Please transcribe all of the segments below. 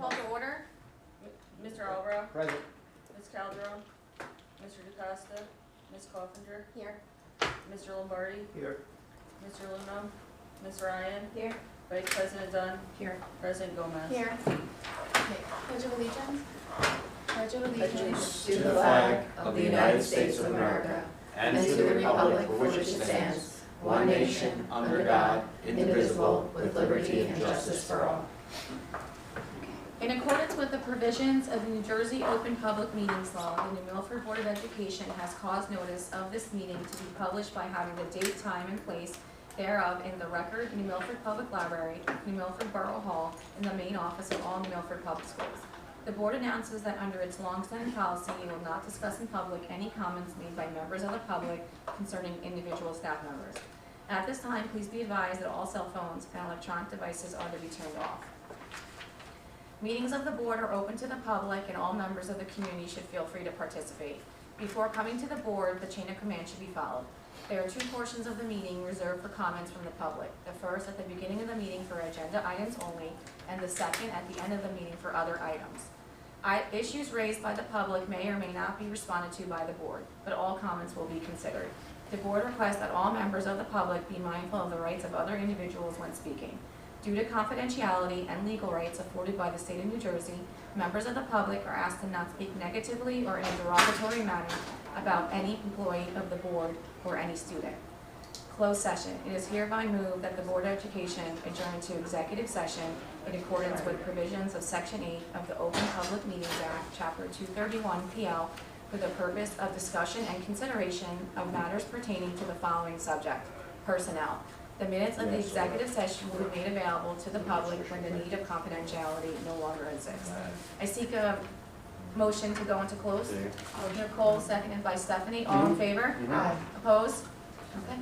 Call to order. Mr. Albrow, Present. Ms. Calderon, Mr. DeCosta, Ms. Coffinger, Here. Mr. Lombardi, Here. Mr. Leno, Ms. Ryan, Here. Vice President Dunn, Here. President Gomez. Here. Okay. Pledge of allegiance. Pledge of allegiance To the flag of the United States of America and to the republic for which it stands, one nation, under God, indivisible, with liberty and justice for all. In accordance with the provisions of the New Jersey Open Public Meetings Law, the New Milford Board of Education has caused notice of this meeting to be published by having the date, time, and place thereof in the record, New Milford Public Library, New Milford Borough Hall, in the main office of all New Milford Public Schools. The board announces that under its longstanding policy, it will not discuss in public any comments made by members of the public concerning individual staff members. At this time, please be advised that all cell phones and electronic devices are to be turned off. Meetings of the board are open to the public, and all members of the community should feel free to participate. Before coming to the board, the chain of command should be followed. There are two portions of the meeting reserved for comments from the public. The first at the beginning of the meeting for agenda items only, and the second at the end of the meeting for other items. Issues raised by the public may or may not be responded to by the board, but all comments will be considered. The board requests that all members of the public be mindful of the rights of other individuals when speaking. Due to confidentiality and legal rights afforded by the state of New Jersey, members of the public are asked to not speak negatively or in a derogatory manner about any employee of the board or any student. Closed session. It is hereby moved that the Board of Education adjourn to executive session in accordance with provisions of Section 8 of the Open Public Meetings Act, Chapter 231 PL, for the purpose of discussion and consideration of matters pertaining to the following subject: personnel. The minutes of the executive session will be made available to the public when the need of confidentiality no longer exists. I seek a motion to go into close. Nicole, seconded by Stephanie. All in favor? Aye. Opposed? Okay.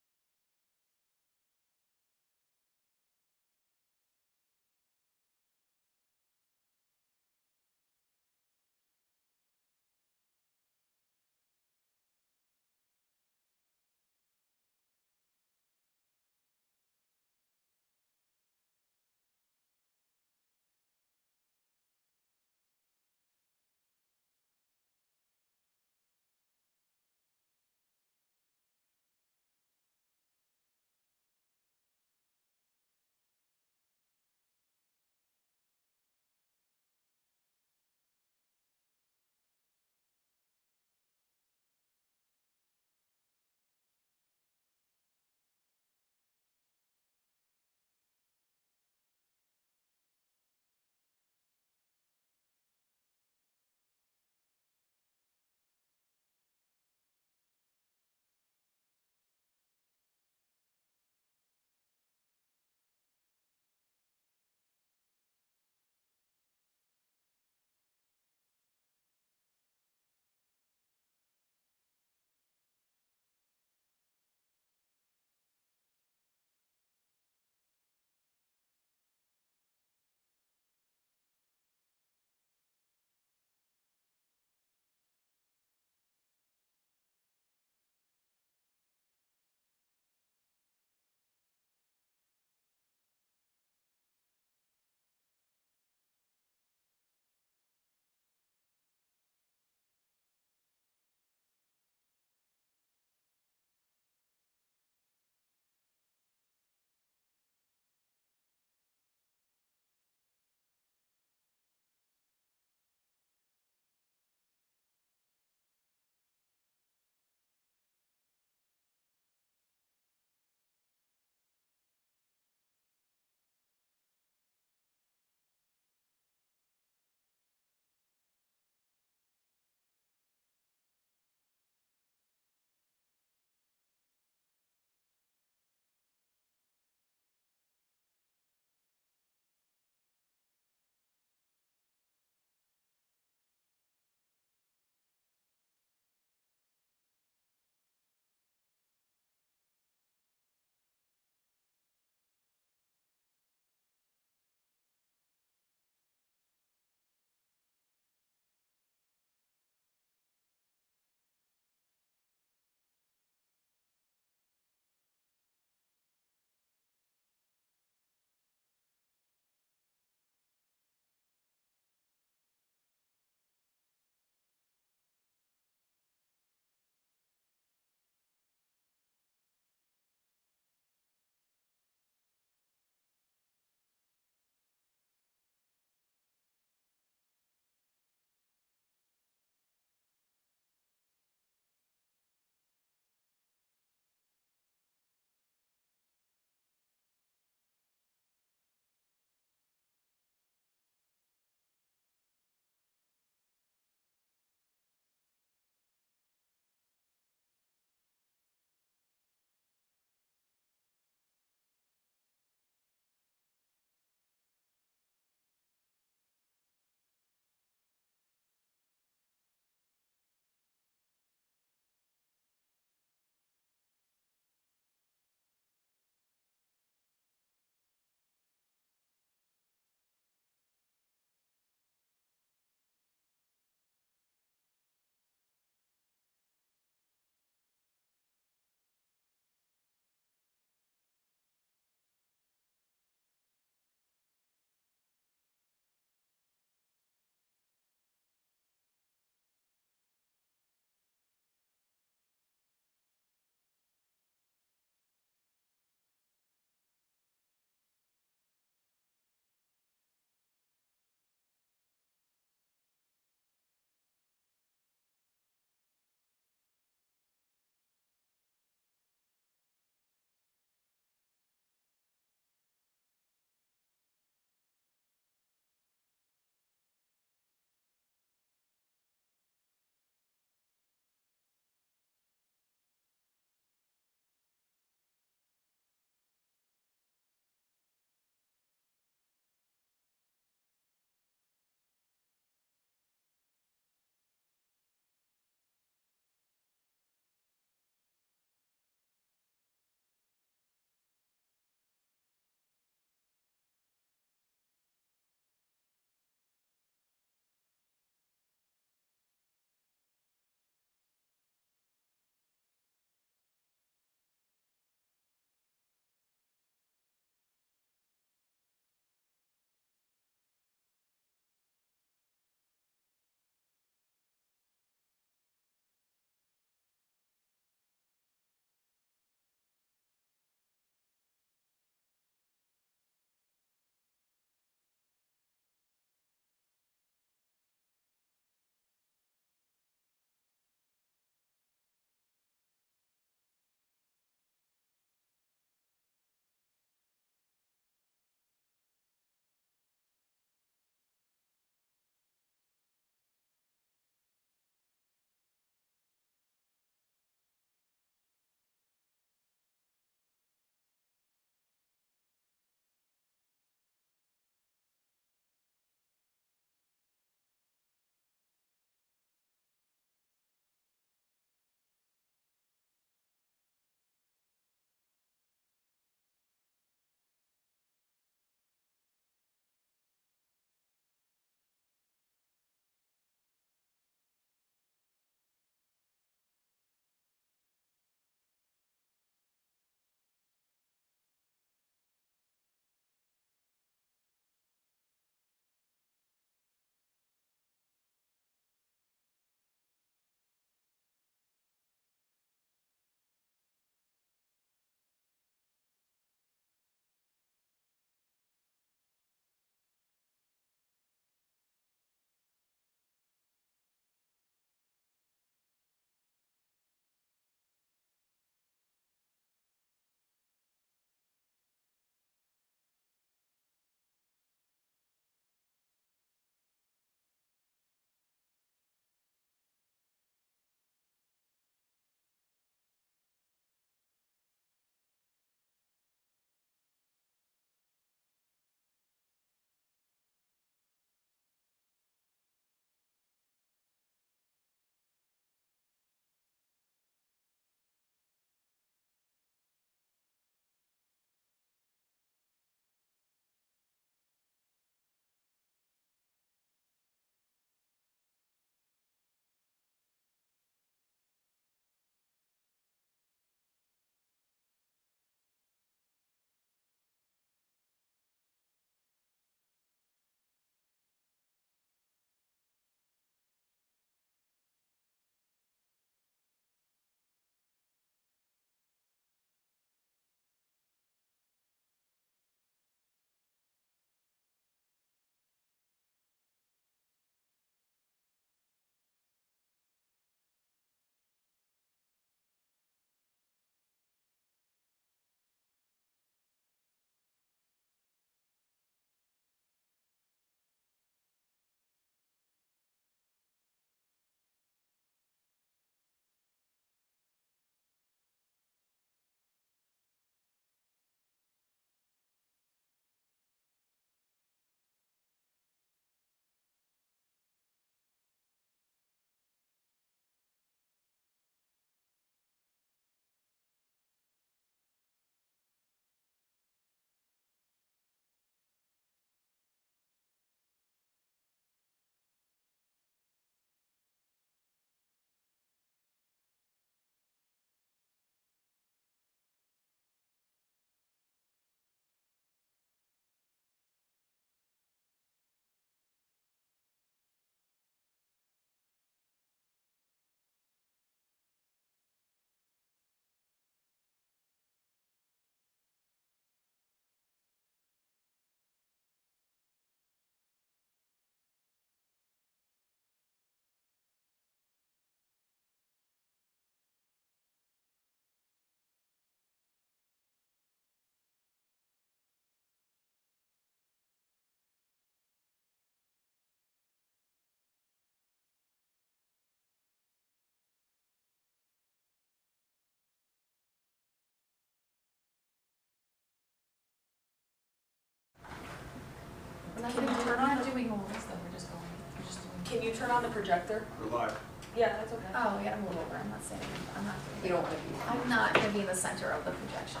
doing all this, then we're just going, we're just doing. Can you turn on the projector? We're live. Yeah, that's okay. Oh, we gotta move over, I'm not sitting, I'm not doing. You don't want to be. I'm not gonna be in the center of the projection.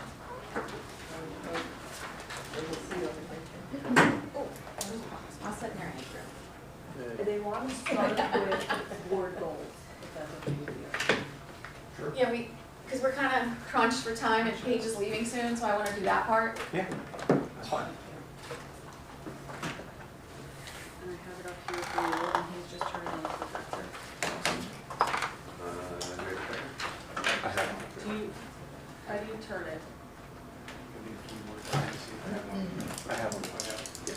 I'll sit near Andrew. They want to start with board goals, if that's okay with you. Sure. Yeah, because we're kind of crunched for time and Paige is leaving soon, so I wanna do that part. Yeah, that's fine. And I have it up here for you, and he's just turning on the projector. I have one. Do you, how do you turn it? Give me a keyboard, I can see if I have one. I have one, yeah.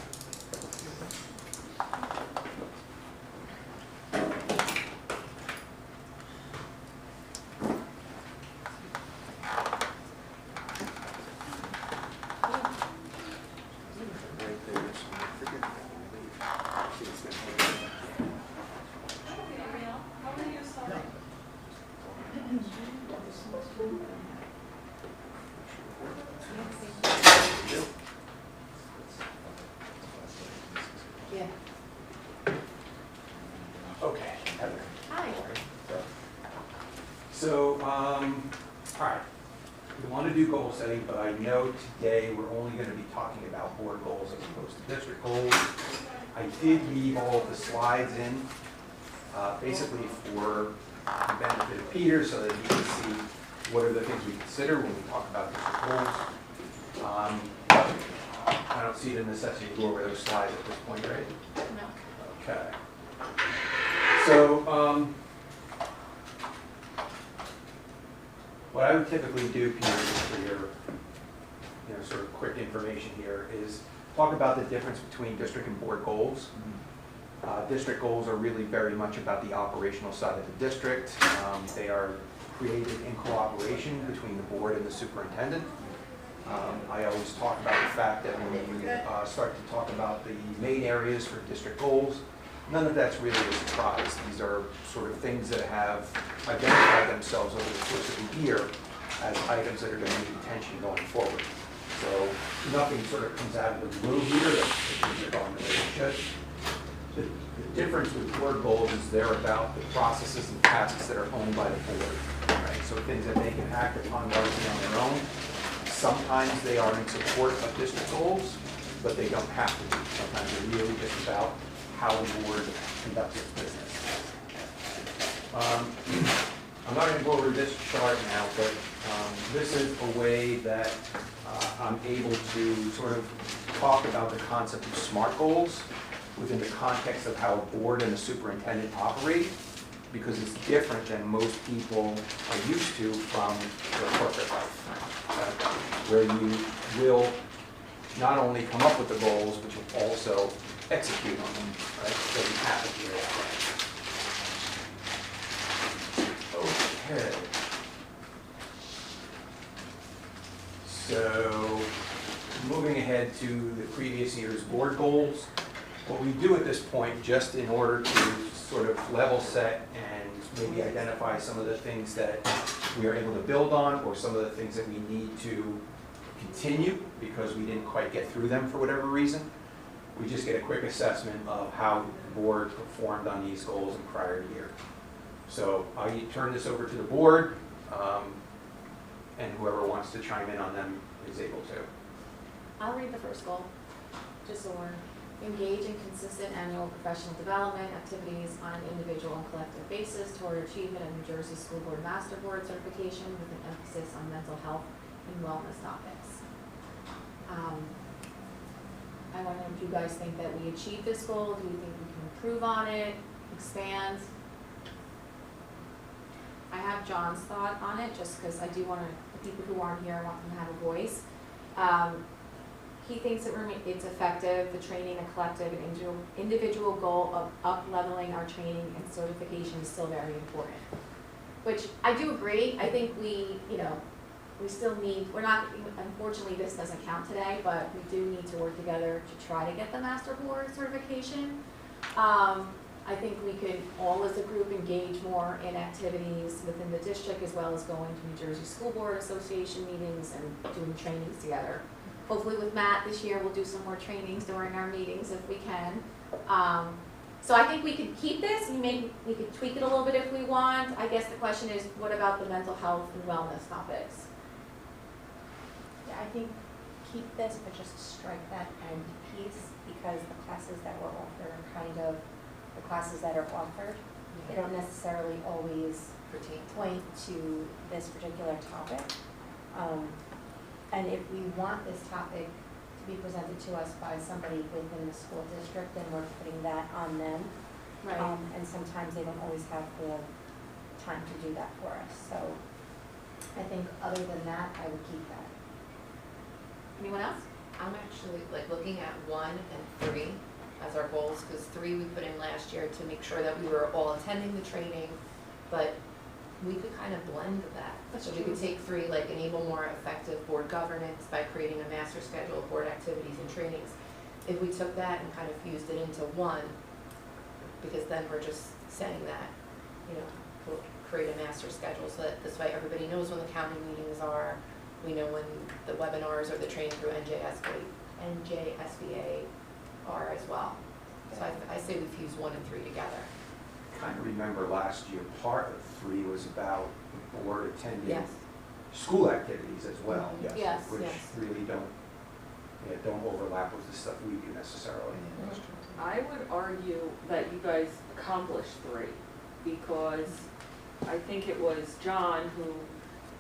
Right there, so I forget that when I leave. See, it's gonna take- Yeah. Okay, Heather. Hi. So, all right, we want to do goal setting, but I know today we're only going to be talking about board goals as opposed to district goals. I did leave all of the slides in, basically for the benefit of Peter, so that he can see what are the things we consider when we talk about district goals. I don't see the necessity to go over those slides at this point, right? No. Okay. So, what I would typically do, Peter, just for your, sort of quick information here, is talk about the difference between district and board goals. District goals are really very much about the operational side of the district. They are created in cooperation between the board and the superintendent. I always talk about the fact that when we start to talk about the main areas for district goals, none of that's really a surprise. These are sort of things that have identified themselves over the course of the year as items that are going to need attention going forward. So nothing sort of comes out of the blue here that things are going the way they should. The difference with board goals is they're about the processes and tasks that are owned by the board, right? So things that they can act upon largely on their own. Sometimes they are in support of district goals, but they don't have to be. Sometimes they're really just about how the board conducts its business. I'm not going to go over this chart now, but this is a way that I'm able to sort of talk about the concept of SMART goals within the context of how a board and a superintendent operate, because it's different than most people are used to from their corporate life, where you will not only come up with the goals, but you'll also execute on them, right? So we have it here that way. Okay. So, moving ahead to the previous year's board goals, what we do at this point, just in order to sort of level set and maybe identify some of the things that we are able to build on, or some of the things that we need to continue because we didn't quite get through them for whatever reason, we just get a quick assessment of how the board performed on these goals in prior year. So I turn this over to the board, and whoever wants to chime in on them is able to. I'll read the first goal, just so we're engage in consistent annual professional development activities on an individual and collective basis toward achievement of New Jersey School Board Master Board certification with an emphasis on mental health and wellness topics. I wonder if you guys think that we achieved this goal. Do you think we can improve on it, expand? I have John's thought on it, just because I do want to, the people who aren't here, I want them to have a voice. He thinks it's effective. The training, a collective and individual goal of up-leveling our training and certification is still very important. Which I do agree. I think we still need, unfortunately this doesn't count today, but we do need to work together to try to get the Master Board certification. I think we could all as a group engage more in activities within the district, as well as going to New Jersey School Board Association meetings and doing trainings together. Hopefully with Matt this year, we'll do some more trainings during our meetings if we can. So I think we could keep this, we could tweak it a little bit if we want. I guess the question is, what about the mental health and wellness topics? Yeah, I think keep this, but just strike that end piece, because the classes that were offered are kind of the classes that are offered. They don't necessarily always point to this particular topic. And if we want this topic to be presented to us by somebody within the school district, then we're putting that on them. And sometimes they don't always have the time to do that for us. So I think other than that, I would keep that. Anyone else? I'm actually like looking at 1 and 3 as our goals, because 3 we put in last year to make sure that we were all attending the training, but we could kind of blend that. That's So we could take 3, like enable more effective board governance by creating a master schedule of board activities and trainings. If we took that and kind of fused it into 1, because then we're just saying that, you know, we'll create a master schedule so that this way everybody knows when the county meetings are, we know when the webinars or the training through NJSBA are as well. So I say we fuse 1 and 3 together. Kind of remember last year, part of 3 was about the board attending Yes. school activities as well. Mhm. Yes. Which Yes. really don't overlap with the stuff we do necessarily. I would argue that you guys accomplished 3, because I think it was John who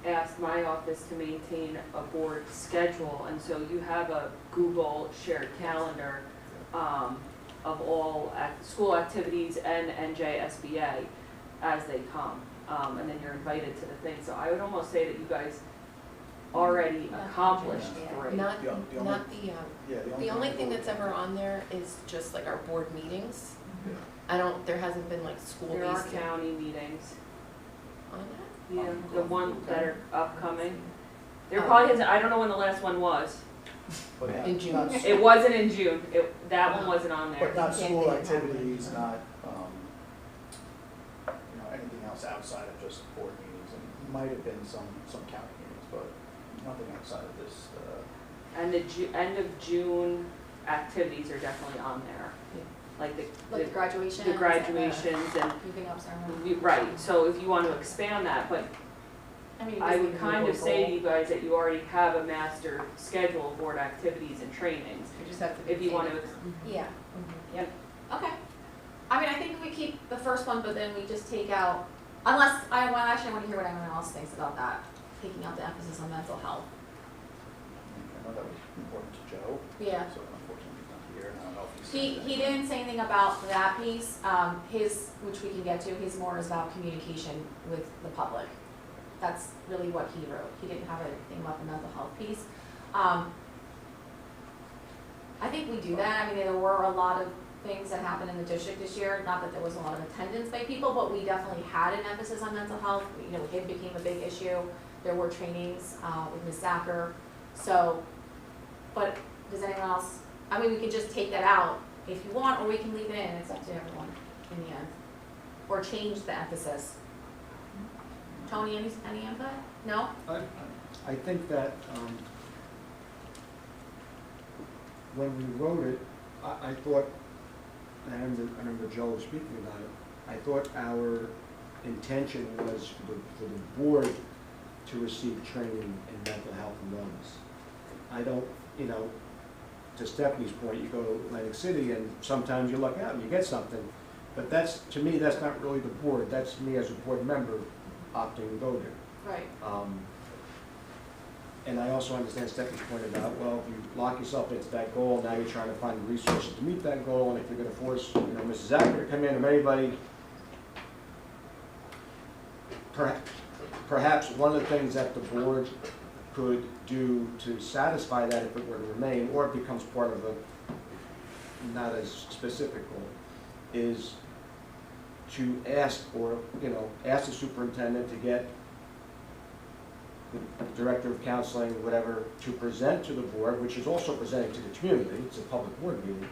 asked my office to maintain a board schedule, and so you have a Google shared calendar of all school activities and NJSBA as they come, and then you're invited to the thing. So I would almost say that you guys already accomplished 3. Not The only- the only thing that's ever on there is just like our board meetings. Yeah. There hasn't been like There are school-based county meetings, on that. yeah, the ones that are upcoming. There probably hasn't, I don't know when the last one was. But In June. not- It wasn't in June, that one wasn't on But there. not Yeah, school they have activities, one. not, anything else outside of just board meetings, and might have been some county meetings, but nothing outside of this, And the end of June activities are definitely on there, like Like the graduation. the graduations and, Moving up ceremony. right, so if you want to expand that, but I mean, I it would was kind of the say to goal. you guys that you already have a master schedule of board activities and trainings, We just have to. if you want to, Yeah. Okay. I mean, I think we keep the first one, but then we just take out, unless, I want to hear what anyone else thinks about that, taking out the emphasis on mental health. I know that was important to Joe. Yeah. So unfortunately he's not here, and I don't know if he's. He didn't say anything about that piece, his, which we can get to, his more is about communication with the public. That's really what he wrote, he didn't have anything about the mental health piece. I think we do that, I mean, there were a lot of things that happened in the district this year, not that there was a lot of attendance by people, but we definitely had an emphasis on mental health, you know, it became a big issue. There were trainings, with Ms. Zacher, so, but does anyone else, I mean, we can just take that out if you want, or we can leave it in, it's up to everyone in the end. Or change the emphasis. Tony, any input? No? I think that when we wrote it, I thought, and I remember Joe speaking about it, I thought our intention was for the board to receive training in mental health and wellness. I don't, to Stephanie's point, you go to Atlantic City and sometimes you luck out and you get something, but to me, that's not really the board, that's me as a board member opting to go there. Right. And I also understand Stephanie's point about, well, if you lock yourself into that goal, now you're trying to find the resources to meet that goal, and if you're gonna force, Mrs. Zacher to come in, or anybody, perhaps one of the things that the board could do to satisfy that if it were to remain, or it becomes part of a, not as specific goal, is to ask, ask the superintendent to get the director of counseling, whatever, to present to the board, which is also presenting to the community, it's a public board meeting,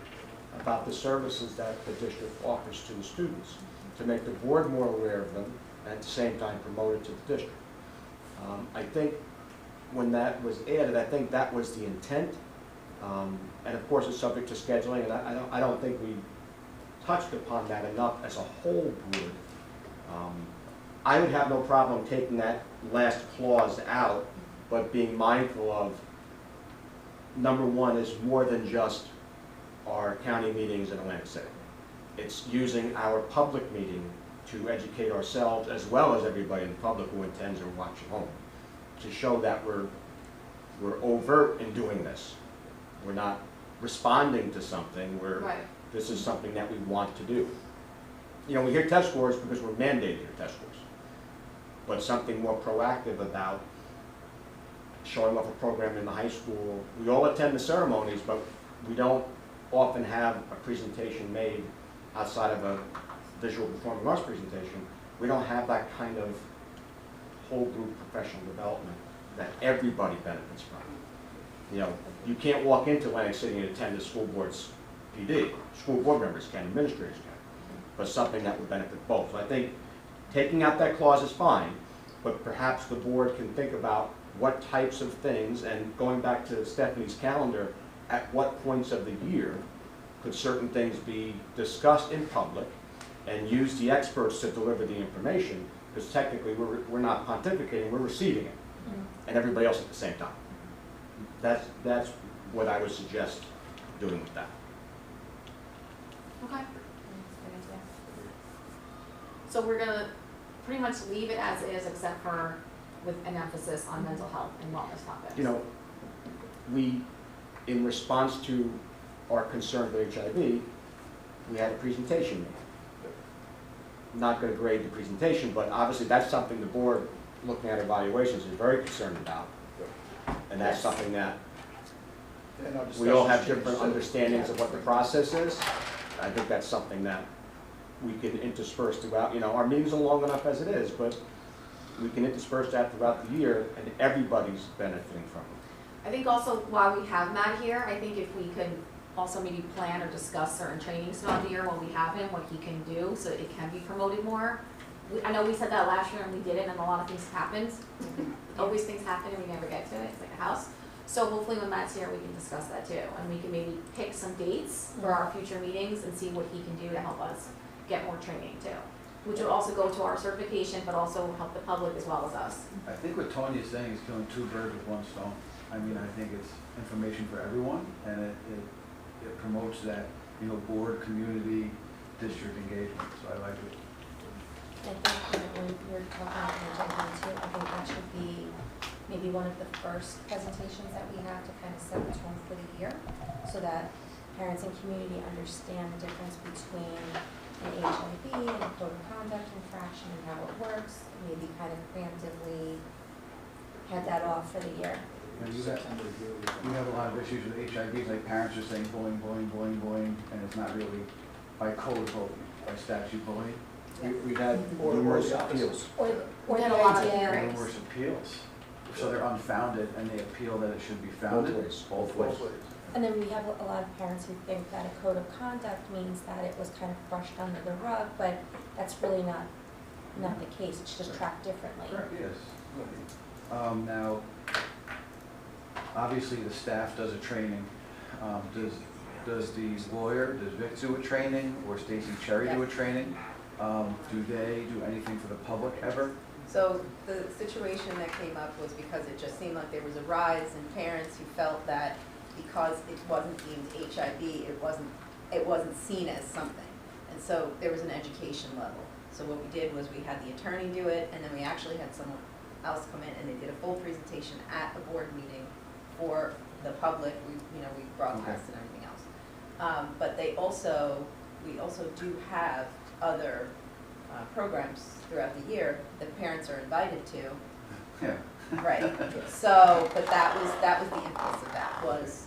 about the services that the district offers to the students, to make the board more aware of them, and at the same time promote it to the district. I think when that was added, I think that was the intent, and of course it's subject to scheduling, and I don't think we touched upon that enough as a whole board. I would have no problem taking that last clause out, but being mindful of, number one is more than just our county meetings in Atlantic City. It's using our public meeting to educate ourselves as well as everybody in the public who intends or watching home, to show that we're overt in doing this. We're not responding to something, Right. this is something that we want to do. You know, we hear test scores because we're mandated to hear test scores, but something more proactive about showing off a program in the high school. We all attend the ceremonies, but we don't often have a presentation made outside of a visual performing arts presentation. We don't have that kind of whole group professional development that everybody benefits from. You know, you can't walk into Atlantic City and attend the school board's PD. School board members can, administrators can, but something that would benefit both. So I think taking out that clause is fine, but perhaps the board can think about what types of things, and going back to Stephanie's calendar, at what points of the year could certain things be discussed in public and use the experts to deliver the information, because technically we're not pontificating, we're receiving it, and everybody else at the same time. That's what I would suggest doing with that. Okay. So we're gonna pretty much leave it as is, except for with an emphasis on mental health and wellness topics. You know, we, in response to our concern with HIV, we had a presentation made. I'm not going to grade the presentation, but obviously that's something the board, looking at evaluations, is very concerned about. And that's Yes. something that And our we all have discussions different changed, so- understandings of what the process is. I think that's something that we can intersperse throughout, you know, our meetings are long enough as it is, but we can intersperse that throughout the year, and everybody's benefiting from it. I think also while we have Matt here, I think if we could also maybe plan or discuss certain trainings throughout the year while we have him, what he can do, so it can be promoted more. I know we said that last year and we did it, and a lot of things happened. Always things happen and we never get to it, it's like a house. So hopefully when Matt's here, we can discuss that too, and we can maybe pick some dates for our future meetings and see what he can do to help us get more training too. Which would also go to our certification, but also help the public as well as us. I think what Tony is saying is killing two birds with one stone. I mean, I think it's information for everyone, and it promotes that, you know, board, community, district engagement, so I like it. I think when you're talking about the agenda too, I think that should be maybe one of the first presentations that we have to kind of set the tone for the year, so that parents and community understand the difference between an HIV and a code of conduct infraction and how it works, maybe kind of preemptively head that off for the year. You know, you have a lot of issues with HIV, like parents are saying bullying, bullying, bullying, bullying, and it's not really by code bullying, by statute bullying. We've had Or numerous the opposite. appeals. Or We had the a lot of idea, hearings. Numerous appeals, so they're unfounded, and they appeal that it should be Both founded. ways. Both ways. and then we have a lot of parents who think that a code of conduct means that it was kind of brushed under the rug, but that's really not the case, it's just tracked differently. Correct, yes. Now, obviously, the staff does a training. Does the lawyer, does Vic do a training, or Stacy Cherry do a training? Do they do anything for the public ever? So the situation that came up was because it just seemed like there was a rise in parents who felt that because it wasn't deemed HIV, it wasn't seen as something. And so there was an education level. So what we did was we had the attorney do it, and then we actually had someone else come in, and they did a full presentation at a board meeting for the public. We broadcast and everything else. But we also do have other programs throughout the year that parents are invited to. Yeah. Right, so, but that was the impetus of that, was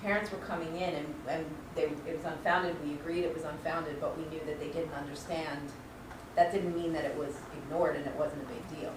parents were coming in and it was unfounded, we agreed it was unfounded, but we knew that they didn't understand. That didn't mean that it was ignored and it wasn't a big deal,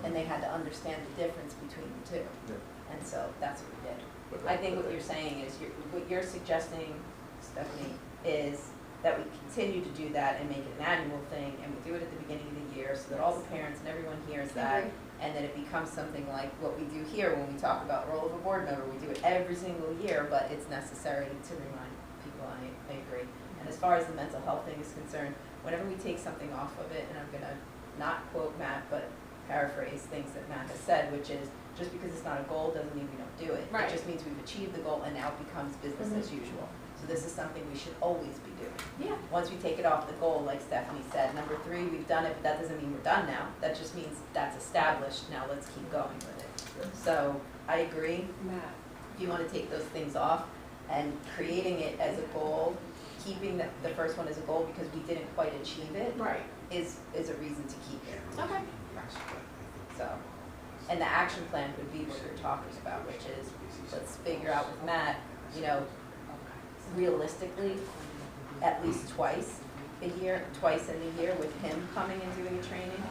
and they had to understand the difference between the two. Yeah. And so that's what we did. I think what you're saying is, what you're suggesting, Stephanie, is that we continue to do that and make it an annual thing, and we do it at the beginning of the year, so that all the parents and everyone hears that, and then it becomes something like what we do here when we talk about role of a board member. We do it every single year, but it's necessary to remind people, I agree. And as far as the mental health thing is concerned, whenever we take something off of it, and I'm gonna not quote Matt, but paraphrase things that Matt has said, which is, just because it's not a goal doesn't mean we don't do it. Right. It just means we've achieved the goal and now it becomes business as usual. So this is something we should always be doing. Yeah. Once we take it off the goal, like Stephanie said, number 3, we've done it, but that doesn't mean we're done now. That just means that's established, now let's keep going with it. So I agree, Matt. if you wanna take those things off and creating it as a goal, keeping the first one as a goal because we didn't quite achieve it Right. is a reason to keep it. Okay. So, and the action plan would be what you're talking about, which is, let's figure out with Matt, you know, realistically, at least twice in the year with him coming and doing a training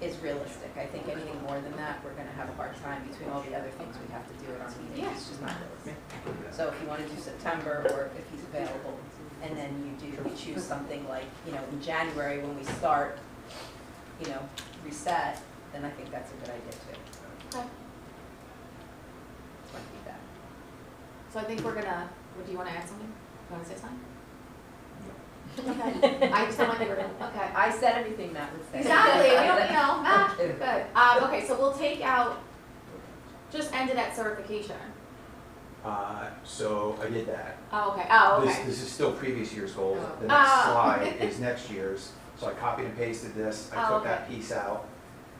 is realistic. I think anything more than that, we're gonna have a hard time between all the other things we have to do in our meetings. It's just not realistic. So if you wanna do September, or if he's available, and then you choose something like, you know, in January when we start, you know, reset, then I think that's a good idea too. Okay. That's my feedback. So I think we're gonna, do you wanna add something? You wanna say something? Okay. I just don't want you to, okay. I said everything Matt would say. Exactly, we don't, you know, good. Okay, so we'll take out, just end it at certification. So I did that. Oh, okay, oh, okay. This is still previous year's goals. Oh. The next Oh. slide is next year's. So I copied and pasted this, I Oh, took that okay. piece out,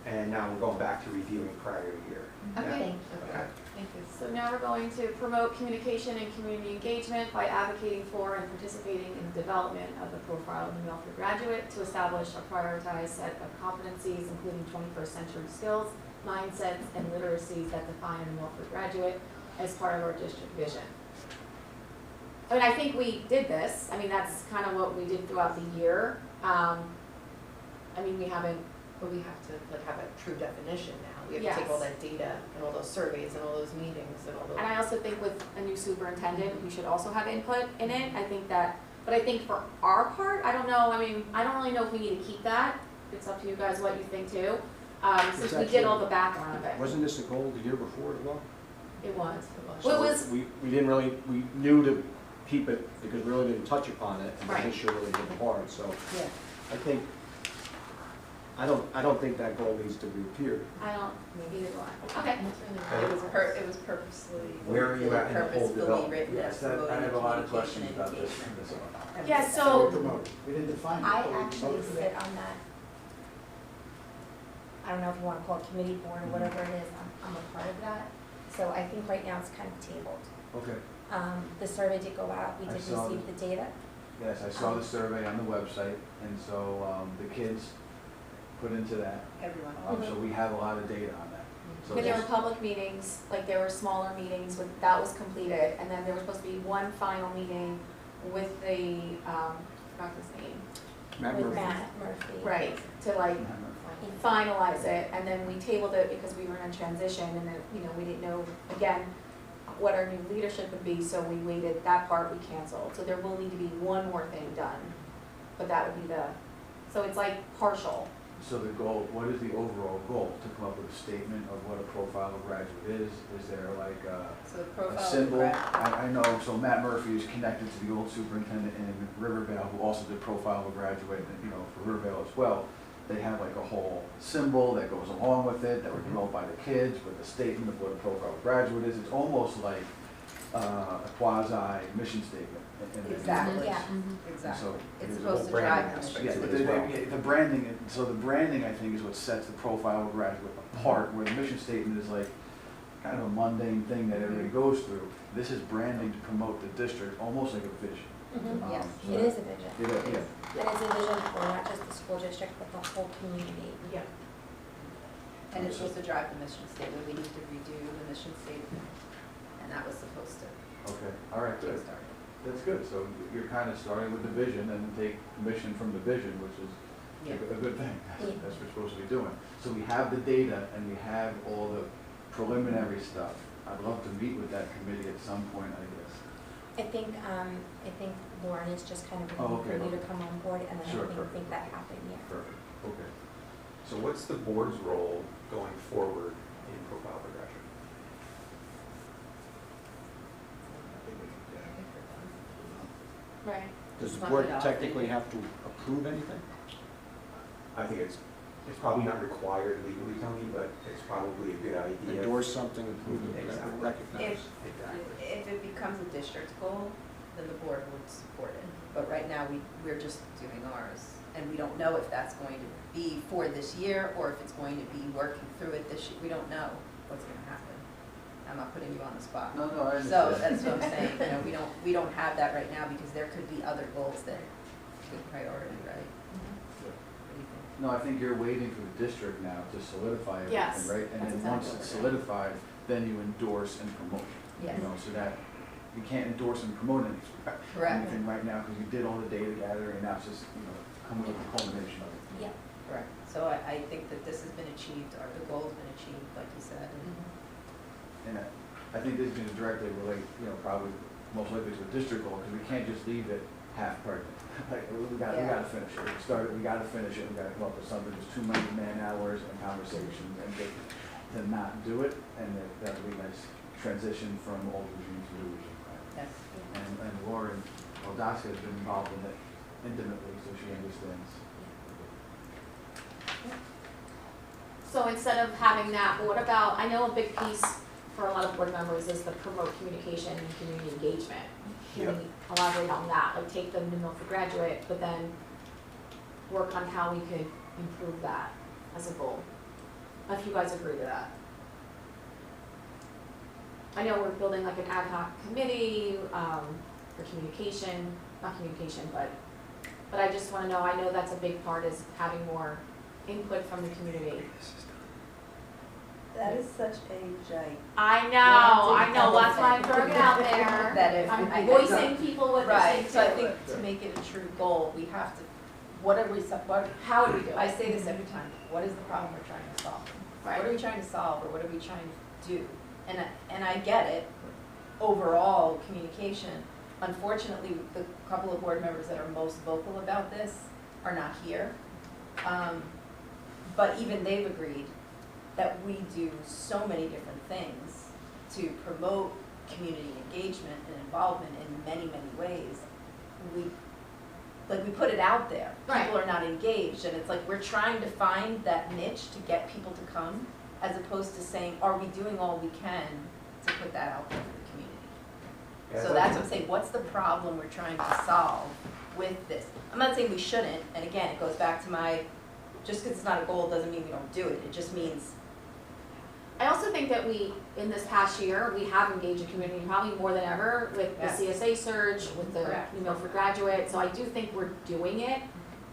and now we're going back to reviewing prior year. Okay. Okay. Thank you. So now we're going to promote communication and community engagement by advocating for and participating in the development of the profile of the Milford graduate, to establish a prioritized set of competencies, including 21st century skills, mindsets, and literacies that define a Milford graduate as part of our district vision. I mean, I think we did this. I mean, that's kind of what we did throughout the year. I mean, we haven't. But we have to like have a true definition now. We have Yes. to take all that data and all those surveys and all those meetings and all those. And I also think with a new superintendent, we should also have input in it. I think that, but I think for our part, I don't know, I mean, I don't really know if we need to keep that. It's up to you guys what you think too. Since we did all the background of it. Wasn't this the goal the year before as well? It was. So Well, it was, We didn't really, we knew to keep it because we really didn't touch upon it, and Right. this year really hit hard, so Yeah. I think, I don't think that goal needs to be appeared. I don't, either do I. Okay. It was purposely. Where are you at in the whole purposefully development? written as Yes, I promoting have a lot of communication questions and about this. engagement. Yeah, We so, promoted. We didn't define it. I but we actually promoted it. sit on that, I don't know if you wanna call it committee board or whatever it is, I'm a part of that. So I think right now it's kind of tabled. Okay, The survey did go out, we I did saw receive the data. yes, I saw the survey on the website, and so, the kids put into that. Everyone. So we have a lot of data on that. So but there were just- public meetings, like there were smaller meetings with, that was completed. And then there was supposed to be one final meeting with the, I forgot his name. Matt With Murphy. Matt Murphy. Right, to like finalize it, and then we tabled it because we were in transition, and then, you know, we didn't know, again, what our new leadership would be, so we waited, that part we canceled. So there will need to be one more thing done, but that would be the, so it's like partial. So the goal, what is the overall goal? To come up with a statement of what a profile of graduate is? Is there like So the a profile of symbol? grad. I know, so Matt Murphy is connected to the old superintendent in Rivervale, who also did profile of a graduate, you know, for Rivervale as well. They have like a whole symbol that goes along with it, that were developed by the kids, with a statement of what a profile of graduate is. It's almost like a quasi mission statement. Exactly. Yeah. Exactly. So It's there's a supposed whole to branding drive them. aspect. Yeah, to but it as well. the branding, so the branding, I think, is what sets the profile of graduate apart, where the mission statement is like kind of a mundane thing that everybody goes through. This is branding to promote the district, almost like a vision. Mhm. Yes. So It is a vision. Yeah, yeah. It is a vision for not just the school district, but the whole community. Yeah. And it's supposed to drive the mission statement. We need to redo the mission statement. And that was supposed to Okay, all right, good. kickstart it. That's good. So you're kind of starting with the vision and take mission from the vision, which is Yeah. a good thing. Yeah. That's what we're supposed to be doing. So we have the data and we have all the preliminary stuff. I'd love to meet with that committee at some point, I guess. I think Lauren is just kind of Oh, waiting for okay. you to come on board, and then Sure, I think perfect. that happened, yeah. Perfect, okay. So what's the board's role going forward in profile progression? Right. Does the Suck board it up. technically have to approve anything? I think it's probably not required legally, Tony, but it's probably a good idea. Endorse something, approve it, whatever, Exactly. recognize. Exactly. If it becomes a district goal, then the board would support it. But right now, we're just doing ours. And we don't know if that's going to be for this year or if it's going to be working through it this year. We don't know what's gonna happen. I'm not putting you on the spot. No, no, I So understand. that's what I'm saying, you know, we don't have that right now because there could be other goals that take priority, right? What do you think? No, I think you're waiting for the district now to solidify everything, Yes, right? And that's then once exactly it's what we're solidified, then you endorse and promote. Yes. You know, so that, you can't endorse and promote Correct. anything right now, because you did all the data gathering, and now it's just, you know, coming with the culmination of it. Yeah. Correct. So I think that this has been achieved, or the goal's been achieved, like you said. And I think this is gonna directly relate, you know, probably most likely to a district goal, because we can't just leave it half pregnant. Like, we gotta finish it. We gotta finish it, we gotta come up with something, there's too many man-hours and conversations, and to not do it, and that would be a nice transition from old regime to new regime, right? Yes. And Lauren Aldaska has been involved in it intimately, so she understands. So instead of having that, what about, I know a big piece for a lot of board members is the promote communication and community engagement. Can Yep. we elaborate on that, like take them to Milford graduate, but then work on how we could improve that as a goal? If you guys agree to that. I know we're building like an ad hoc committee, for communication, not communication, but I just wanna know, I know that's a big part is having more input from the community. That is such a giant. I know, that's why I'm throwing it out there. That if. I'm voicing people what they're saying Right, so I too. think to make it a true goal, we have to, what, How do we do it? I say this every time, what is the problem we're trying to solve? What are we trying to solve, or what are we trying to do? And I get it, overall communication. Unfortunately, the couple of board members that are most vocal about this are not here. But even they've agreed that we do so many different things to promote community engagement and involvement in many, many ways. We put it out there. Right. People are not engaged, and it's like we're trying to find that niche to get people to come, as opposed to saying, are we doing all we can to put that out there for the community? Yeah, So that's what I'm saying, what's the problem we're trying to solve with this? I'm not saying we shouldn't, and again, it goes back to my, just because it's not a goal doesn't mean we don't do it, it just means. I also think that we, in this past year, we have engaged the community probably more than ever with the Yes. CSA surge, with the Correct. New Milford graduate, so I do think we're doing it.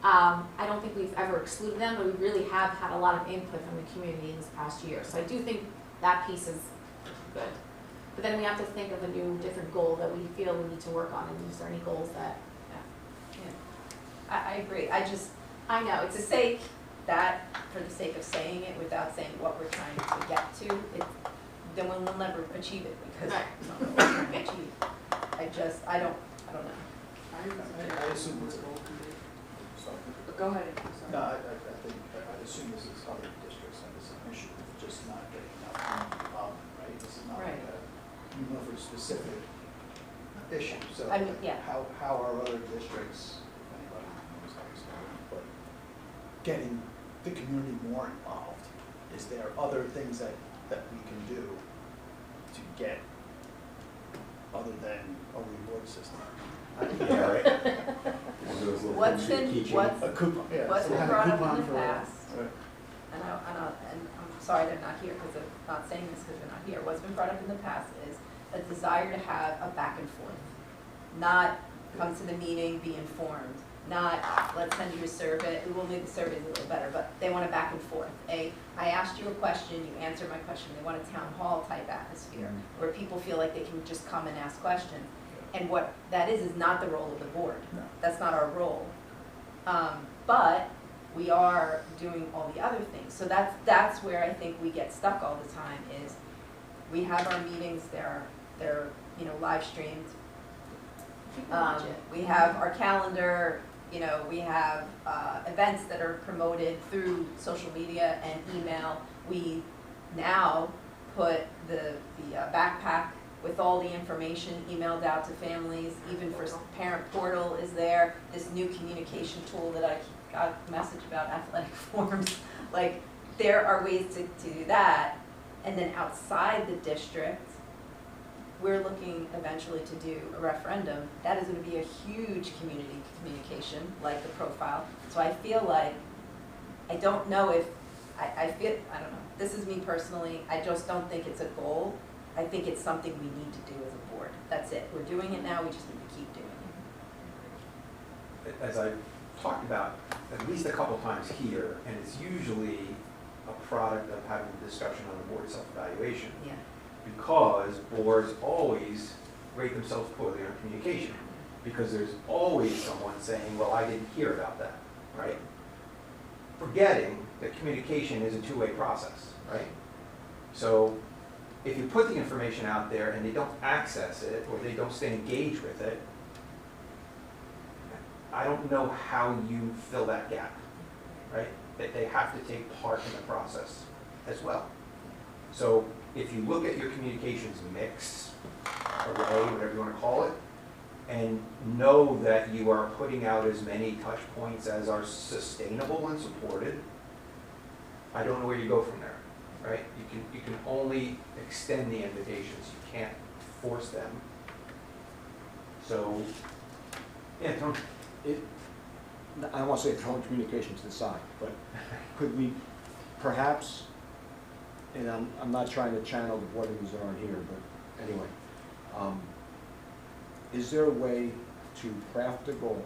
I don't think we've ever excluded them, but we really have had a lot of input from the community in this past year, so I do think that piece is good. But then we have to think of a new, different goal that we feel we need to work on, and is there any goals that, I agree, I know, to say that for the sake of saying it without saying what we're trying to get to, then we'll never achieve it, because Right. we don't know what we're trying to achieve. I don't know. I assume it's a goal. Sorry. Go ahead. No, I think, I assume this is other districts have the same issue, just not getting enough community involvement, right? This is not like Right. a New Milford specific issue, so I mean, yeah. how are other districts, if anybody knows how it's going, but getting the community more involved? Is there other things that we can do to get, other than a reward system? Yeah, right. One of those little What's things you been, keep what's, A coupon, yeah. what's some been kind of brought up coupon in the for- past, Right. and I'm sorry they're not here, because I'm not saying this because they're not here, what's been brought up in the past is a desire to have a back and forth. Not come to the meeting, be informed, not let's send you a survey, we'll make the surveys a little better, but they want a back and forth. I asked you a question, you answered my question, they want a town hall type atmosphere, where people feel like they can just come and ask questions. And what that is not the role of the board. No. That's not our role. But we are doing all the other things. So that's where I think we get stuck all the time is we have our meetings, they're live streamed. We have our calendar, You know, we have events that are promoted through social media and email. We now put the backpack with all the information emailed out to families, even for parent portal is there, this new communication tool that I got a message about, athletic forms. Like, there are ways to do that. And then outside the district, we're looking eventually to do a referendum. That is going to be a huge community communication, like the profile. So I feel like, I don't know if, I don't know, this is me personally, I just don't think it's a goal. I think it's something we need to do as a board. That's it. We're doing it now, we just need to keep doing it. As I've talked about at least a couple times here, and it's usually a product of having a discussion on the board self-evaluation, Yeah. because boards always rate themselves poorly on communication, because there's always someone saying, well, I didn't hear about that, right? Forgetting that communication is a two-way process, right? So if you put the information out there and they don't access it, or they don't stay engaged with it, I don't know how you fill that gap, right? That they have to take part in the process as well. So if you look at your communications mix, array, whatever you want to call it, and know that you are putting out as many touch points as are sustainable and supported, I don't know where you go from there, right? You can only extend the invitations, you can't force them. So, yeah, Tony. I don't want to say throwing communication to the side, but could we perhaps, and I'm not trying to channel the board members that aren't here, but anyway, is there a way to craft a goal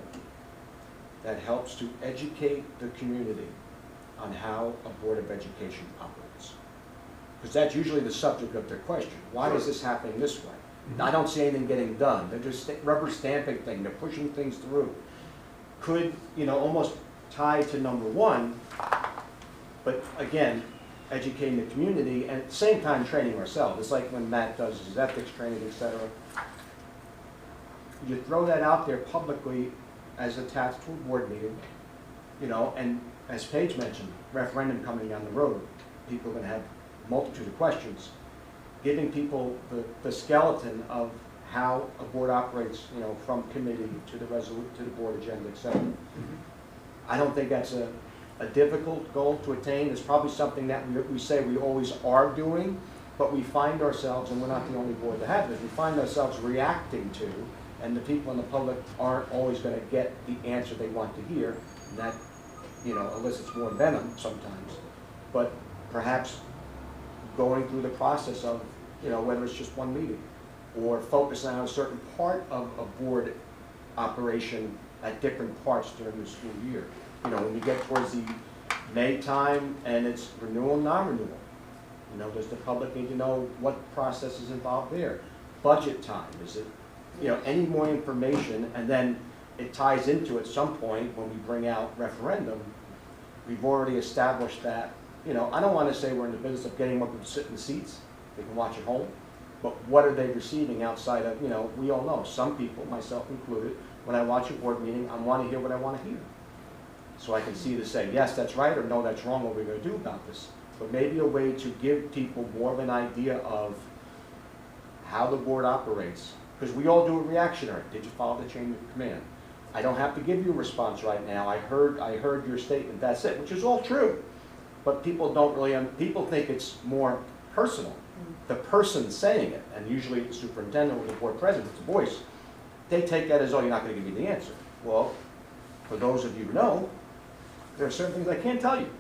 that helps to educate the community on how a Board of Education operates? Because that's usually the subject of their question. Why is this happening this way? I don't see anything getting done. They're just rubber stamping things. They're pushing things through. Could, almost tie to number one, but again, educating the community and at the same time training ourselves. It's like when Matt does his ethics training, etc. You throw that out there publicly as attached to a board meeting, and as Paige mentioned, referendum coming down the road, people are going to have a multitude of questions. Giving people the skeleton of how a board operates, from committee to the board agenda, etc. I don't think that's a difficult goal to attain. It's probably something that we say we always are doing, but we find ourselves, and we're not the only board that have this, we find ourselves reacting to, and the people in the public aren't always going to get the answer they want to hear, and that, elicits more venom sometimes. But perhaps going through the process of, whether it's just one meeting, or focusing on a certain part of a board operation at different parts during the school year. When you get towards the May time and it's renewal, non-renewal, does the public need to know what process is involved there? Budget time, is it, any more information, and then it ties into at some point when we bring out referendum, we've already established that, I don't want to say we're in the business of getting them to sit in the seats, they can watch at home, but what are they receiving outside of, we all know, some people, myself included, when I watch a board meeting, I want to hear what I want to hear. So I can see to say, yes, that's right, or no, that's wrong, what we're going to do about this. But maybe a way to give people more of an idea of how the board operates. Because we all do a reactionary. Did you follow the chain of command? I don't have to give you a response right now. I heard your statement, that's it, which is all true. But people don't really, people think it's more personal. The person saying it, and usually the superintendent or the board president, the voice, they take that as, oh, you're not going to give me the answer. Well, for those of you who know, there are certain things I can't tell you.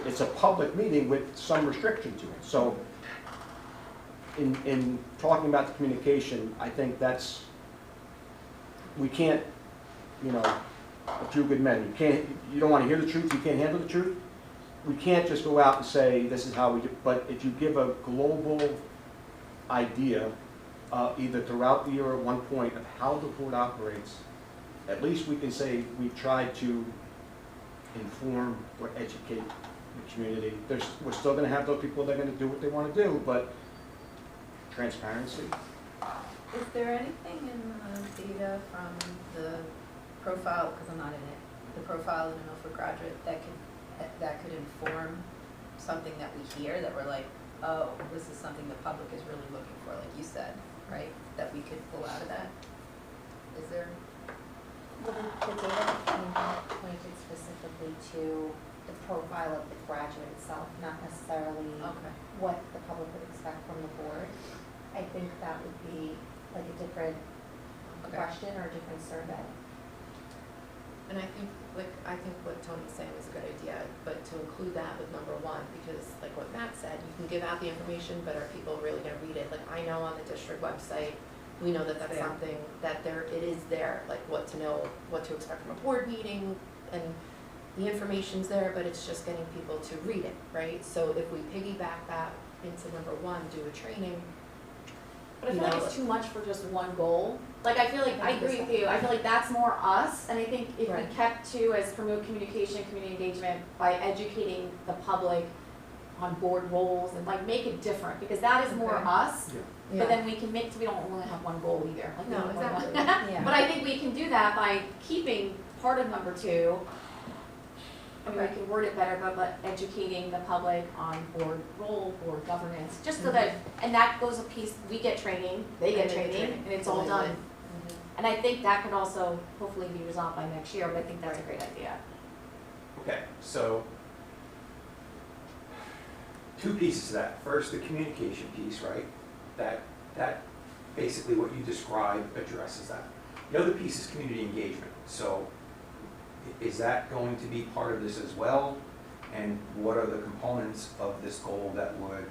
It's a public meeting with some restriction to it. So in talking about the communication, I think that's, we can't, a few good men, you don't want to hear the truth, you can't handle the truth. We can't just go out and say, this is how we do, but if you give a global idea, either throughout the year or at one point, of how the board operates, at least we can say we've tried to inform or educate the community. We're still going to have those people that are going to do what they want to do, but transparency. Is there anything in the data from the profile, because I'm not in it, the profile of a Milford graduate that could inform something that we hear, that we're like, oh, this is something the public is really looking for, like you said, right? That we could pull out of that? Is there? Well, the data came out pointed specifically to the profile of the graduate itself, not necessarily Okay. what the public would expect from the board. I think that would be like a different Okay. question or a different survey. And I think what Tony's saying is a good idea, but to include that with number one, because like what Matt said, you can give out the information, but are people really gonna read it? Like, I know on the district website, we know that that's There. something that it is there, like what to know, what to expect from a board meeting, and the information's there, but it's just getting people to read it, right? So if we piggyback that into number one, do a training. But I feel You like know, it's too much for just one goal. Like, I feel like, I agree with you, I feel like that's more us, and I think if we Right. kept to as promote communication, community engagement by educating the public on board roles and like make it different, because that is more Okay. us. Yeah. But then we can make, so we don't only have one goal either. Like, we No, only want one. exactly. Yeah. But I think we can do that by keeping part of number two. I mean, we Okay. can word it better, but educating the public on board role, board governance, just so that, and that goes a piece, we get training, they get And they get training, training. and it's all done. Mhm. And I think that could also hopefully be resolved by next year, but I think that's a great idea. Okay, so two pieces to that. First, the communication piece, right? That basically what you described addresses that. The other piece is community engagement. So is that going to be part of this as well? And what are the components of this goal that would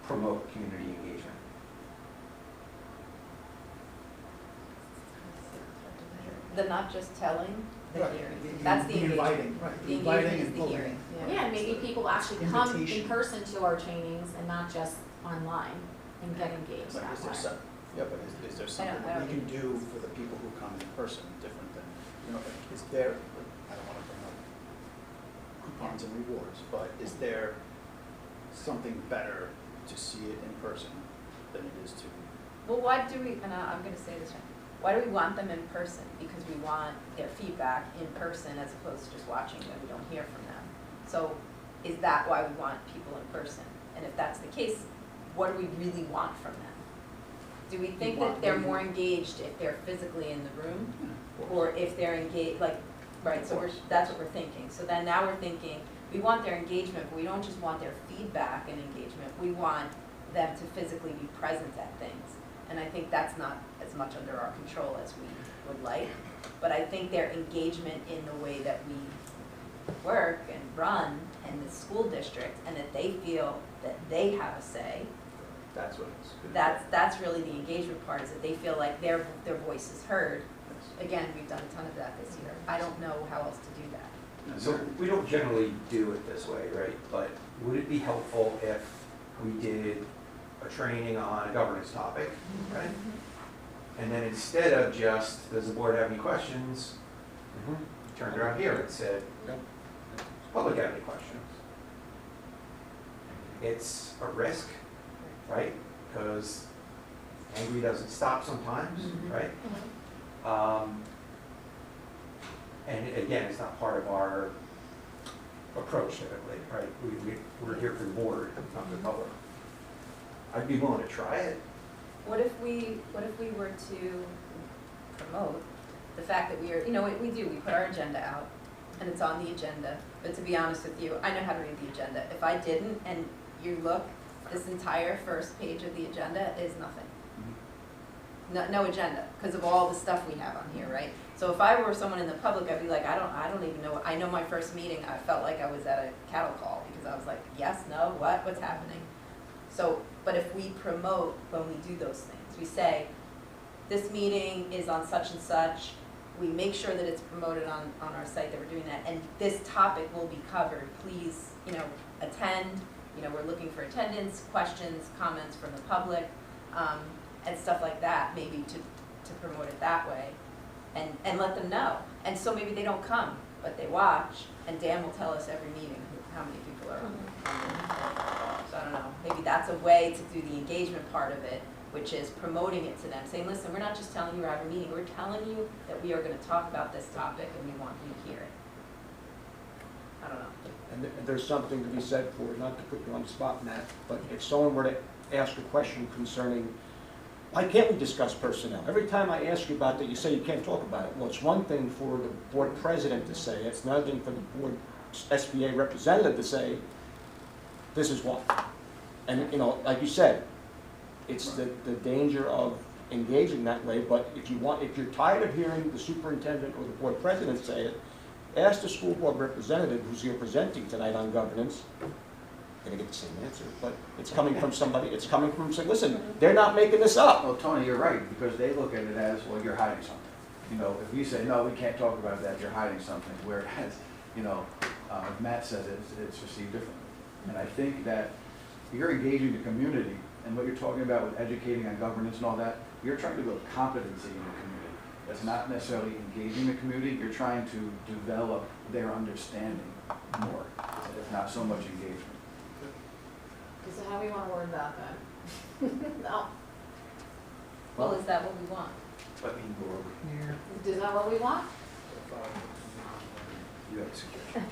promote community engagement? The not just telling, the Right. hearing. That's the engagement. inviting, right, The inviting engagement is and the pulling. hearing. Yeah, and maybe people actually come in Invitation. person to our trainings and not just online and get engaged But that is there way. some, yeah, but is there something I that don't we can do for the people who come in person different than, you know, is there, I don't wanna bring up coupons and rewards, but is there something better to see it in person than it is to? Well, why do we, and I'm gonna say this right, why do we want them in person? Because we want their feedback in person as opposed to just watching them, we don't hear from them. So is that why we want people in person? And if that's the case, what do we really want from them? Do we think that they're more engaged if they're physically in the room? Or if they're engaged, like, right, so that's what we're thinking. So then now we're thinking, we want their engagement, but we don't just want their feedback and engagement, we want them to physically be present at things. And I think that's not as much under our control as we would like, but I think their engagement in the way that we work and run in the school district, and that they feel that they have a say, That's what it's. that's really the engagement part, is that they feel like their voice is heard. Again, we've done a ton of that this year. I don't know how else to do that. So we don't generally do it this way, right? But would it be helpful if we did a training on a governance topic, right? And then instead of just, does the board have any questions? Turned around here and said, does the public have any questions? It's a risk, right? Because angry doesn't stop sometimes, Mhm. right? And again, it's not part of our approach typically, right? We're here for the board, not the public. I'd be willing to try it. What if we were to promote the fact that we are, you know, we put our agenda out, and it's on the agenda, but to be honest with you, I know how to read the agenda. If I didn't, and you look, this entire first page of the agenda is nothing. No agenda, because of all the stuff we have on here, right? So if I were someone in the public, I'd be like, I don't even know, I know my first meeting, I felt like I was at a cattle call, because I was like, yes, no, what's happening? So, but if we promote when we do those things, we say, this meeting is on such and such, we make sure that it's promoted on our site that we're doing that, and this topic will be covered, please, attend, we're looking for attendance, questions, comments from the public, and stuff like that, maybe to promote it that way, and let them know. And so maybe they don't come, but they watch, and Dan will tell us every meeting how many people are on. So I don't know, maybe that's a way to do the engagement part of it, which is promoting it to them, saying, listen, we're not just telling you we're having a meeting, we're telling you that we are gonna talk about this topic and we want you to hear it. I don't know. And there's something to be said for, not to put you on the spot, Matt, but if someone were to ask a question concerning, why can't we discuss personnel? Every time I ask you about that, you say you can't talk about it. Well, it's one thing for the board president to say, it's another thing for the board SBA representative to say, this is why. And, you know, like you said, it's the danger of engaging that way, but if you're tired of hearing the superintendent or the board president say it, ask the school board representative who's here presenting tonight on governance. You're gonna get the same answer, but it's coming from somebody, it's coming from saying, listen, they're not making this up. Well, Tony, you're right, because they look at it as, well, you're hiding something. You know, if you say, no, we can't talk about that, you're hiding something, whereas, you know, if Matt says it, it's received differently. And I think that you're engaging the community, and what you're talking about with educating on governance and all that, you're trying to build competency in the community. That's not necessarily engaging the community, you're trying to develop their understanding more. It's not so much engagement. Is that how we want to word that then? No. Well, is that what we want? Let me go over here. Is that what we want? You have a suggestion?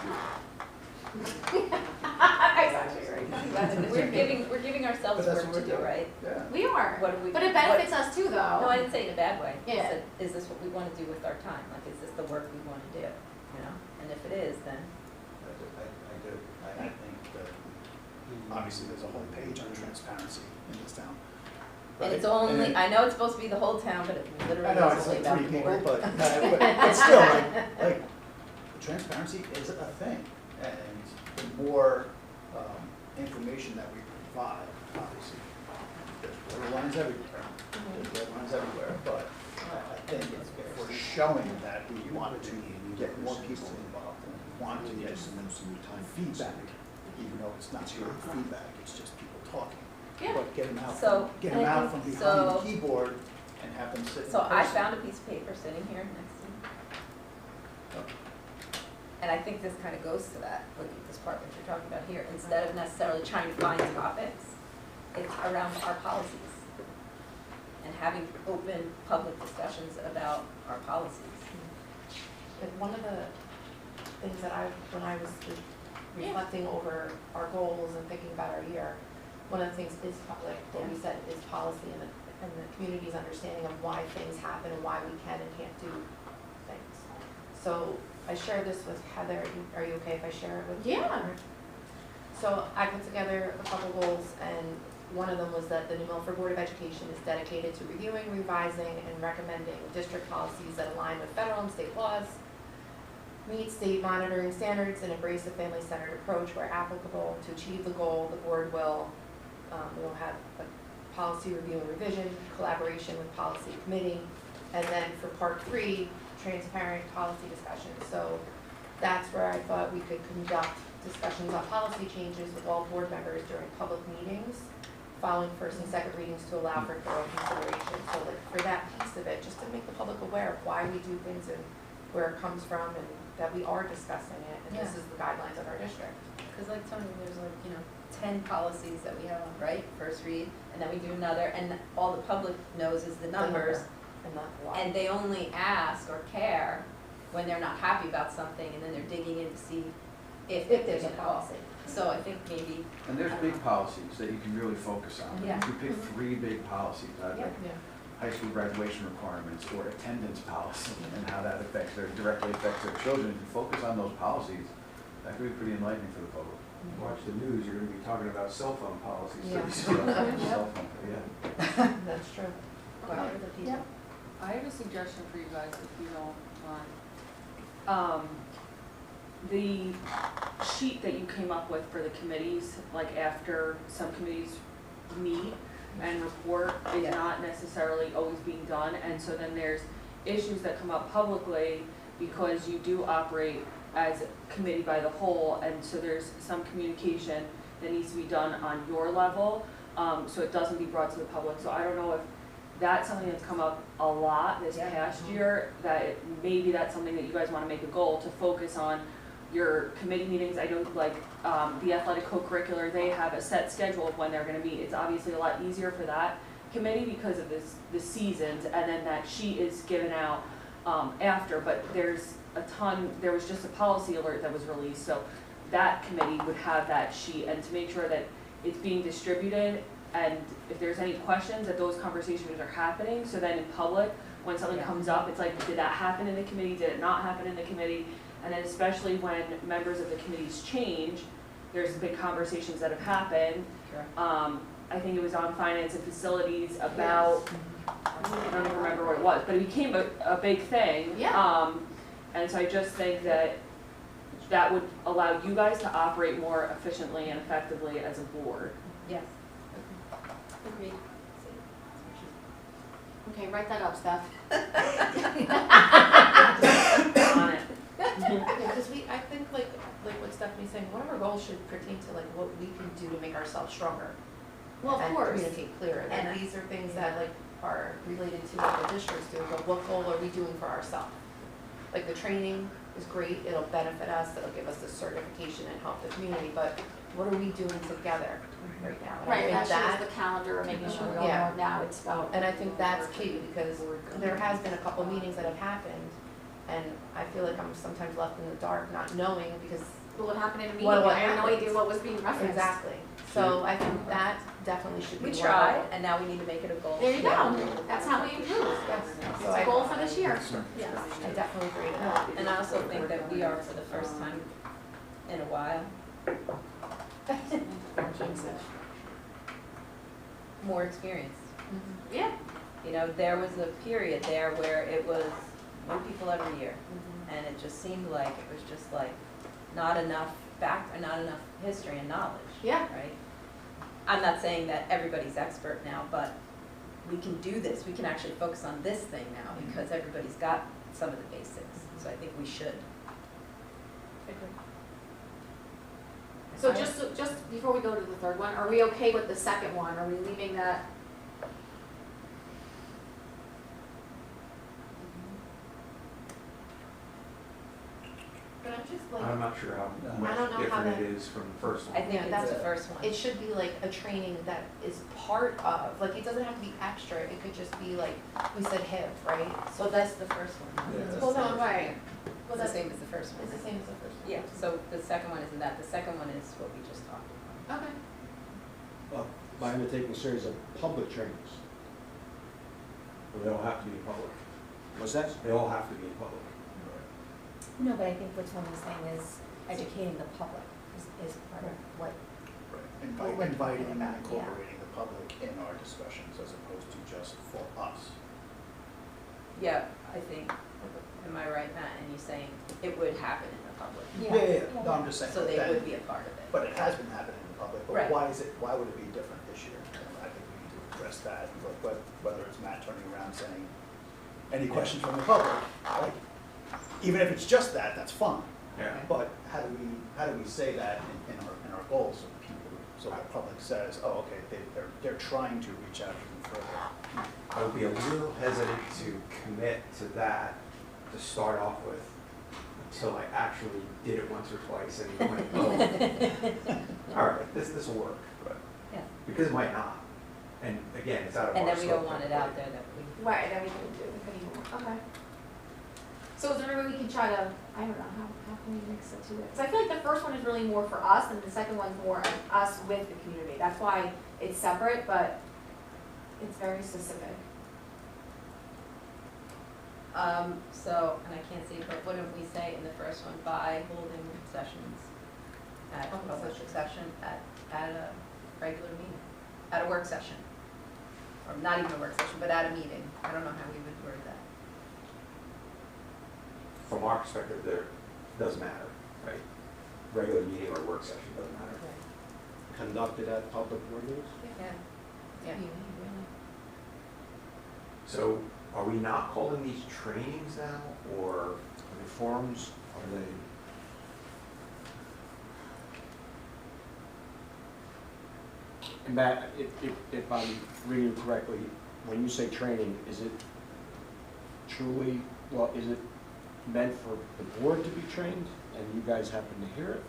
That's actually right. We're giving ourselves But that's work what to we're do, doing. right? Yeah. We are. What do we? But it benefits us too, though. No, I didn't say it in a bad way. I Yeah. said, is this what we want to do with our time? Like, is this the work we want to do? You know? And if it is, then, I do. I think that obviously there's a whole page on transparency in this town. and it's Right? only, And I know it's supposed to be the whole town, but it I literally know, is it's only like about three the people, board. but still, like, transparency is a thing. And the more information that we provide, obviously, there's blurred lines everywhere. There's red lines everywhere, but I think if we're showing that we want to get more people involved, and we want to get some feedback, even though it's not pure feedback, it's just people talking. Yeah. But get them out, So, get them and I out think- from behind so- the keyboard and have them sit in So I person. found a piece of paper sitting here next to me. And I think this kind of goes to that, look at this part that you're talking about here. Instead of necessarily trying to find topics, it's around our policies. And having open public discussions about our policies. And one of the things that when I was reflecting over our goals and thinking about our year, one of the things is, like what we said, is policy and the community's understanding of why things happen and why we can and can't do things. So I shared this with Heather. Are you okay if I share it with you? Yeah. So I put together a couple goals, and one of them was that the New Milford Board of Education is dedicated to reviewing, revising, and recommending district policies that align with federal and state laws, meet state monitoring standards, and embrace a family-centered approach where applicable. To achieve the goal, the board will have a policy review and revision, collaboration with policy committee, and then for part 3, transparent policy discussions. So that's where I thought we could conduct discussions on policy changes with all board members during public meetings, following first and second readings to allow for thorough consideration. So like for that piece of it, just to make the public aware of why we do things and where it comes from, and that we are discussing it, and this Yeah. is the guidelines of our district. Because like Tony, there's like, 10 policies that we have on, right? First read, and then we do another, and all the public knows is the numbers. And not the law. And they only ask or care when they're not happy about something, and then they're digging in to see if there's a policy. So I think maybe, And there's big policies that you can really focus on. Yeah. If you pick 3 big policies, like Yeah. high school graduation requirements or attendance policy and how that directly affects their children, if you focus on those policies, that could be pretty enlightening for the public. Watch the news, you're gonna be talking about cell phone policies Yeah. pretty soon. Cell phone, yeah. That's true. wow, the people. Yep. I have a suggestion for you guys, if you don't mind. The sheet that you came up with for the committees, like after some committees meet and report, is Yeah. not necessarily always being done, and so then there's issues that come up publicly because you do operate as a committee by the whole, and so there's some communication that needs to be done on your level, so it doesn't be brought to the public. So I don't know if that's something that's come up a lot this Yeah. past year, that maybe that's something that you guys wanna make a goal to focus on your committee meetings. I know like, the athletic co-curricular, they have a set schedule of when they're gonna meet. It's obviously a lot easier for that committee because of the seasons, and then that sheet is given out after, but there was just a policy alert that was released, so that committee would have that sheet, and to make sure that it's being distributed, and if there's any questions, that those conversations are happening, so then in public, when something comes up, it's like, did that happen in the committee, did it not happen in the committee? And then especially when members of the committees change, there's big conversations that have happened. Sure. I think it was on finance and facilities about, I don't even remember what it was, but it became a big thing. Yeah. And so I just think that that would allow you guys to operate more efficiently and effectively as a board. Yes. Agreed. Okay, write that up, Steph. On it. Because I think like what Stephanie's saying, one of our goals should pertain to like what we can do to make ourselves stronger. Well, of course. And communicate clearer, and And these are things that like are related to what the districts do, but what goal are we doing for ourselves? Like the training is great, it'll benefit us, it'll give us the certification and help the community, but what are we doing together right now? And I Right, think and that shows the calendar, making sure we all Yeah. know now it's about. And I think that's key, because there has been a couple meetings that have happened, and I feel like I'm sometimes left in the dark, not knowing, because What happened in a meeting, What I had no happened. idea what was being referenced. exactly. So I think that definitely should be We one of tried, our- and now we need to make it a goal. There you go, that's how we improve. Yes. It's So a I- goal for this year. Yes. I definitely agree. And I also think that we are, for the first time in a while, more experienced. Yeah. You know, there was a period there where it was new people every year, and it just seemed like it was just like not enough not enough history and knowledge. Yeah. Right? I'm not saying that everybody's expert now, but we can do this. We can actually focus on this thing now because everybody's got some of the basics. So I think we should. So just before we go to the third one, are we okay with the second one? Are we leaving that? But I'm just like, I'm not sure how I much don't know how different that- it is from the first one. I think Yeah, it's that's the a- first one. it should be like a training that is part of, like, it doesn't have to be extra, it could just be like, we said HIV, right? So that's the first one. Yeah, It's the Hold on, same. right. It's the same as the first one. It's the same as the first one. Yeah, so the second one isn't that. The second one is what we just talked about. Okay. By undertaking a series of public trainings. Well, they all have to be in public. Was that? They all have to be in public. No, but I think what Tony's saying is educating the public is part of what, Right. Inviting and Yeah. incorporating the public in our discussions as opposed to just for us. Yeah, I think, am I right, Matt, and you saying it would happen in the public? Yeah. No, I'm just saying. So they that- would be a part of it. But it has been happening in the public, but Right. why would it be different this year? I think we need to address that, but whether it's Matt turning around saying, any questions from the public? Like, even if it's just that, that's fine. Yeah. But how do we say that in our goals so people, so the public says, oh, okay, they're trying to reach out even further. I would be a little hesitant to commit to that to start off with until I actually did it once or twice and went, oh, all right, this will work. But Yeah. because it might not. And again, it's out of our And then we don't scope. want it out there that we. Right, then we can even, okay. So is there any way we can try to, I don't know, how can we mix the two? Because I feel like the first one is really more for us, and the second one's more of us with the community. That's why it's separate, but it's very specific. So, and I can't see, but what did we say in the first one? By holding sessions at Open public session. session, at a regular meeting, at a work session. Or not even a work session, but at a meeting. I don't know how we would word that. From our perspective, there doesn't matter, right? Regular meeting or work session doesn't matter. Conducted at public board meetings? Yeah. Yeah. So are we not calling these trainings now, or? Are they forums? Are they? And Matt, if I'm reading correctly, when you say training, is it truly, well, is it meant for the board to be trained and you guys happen to hear it?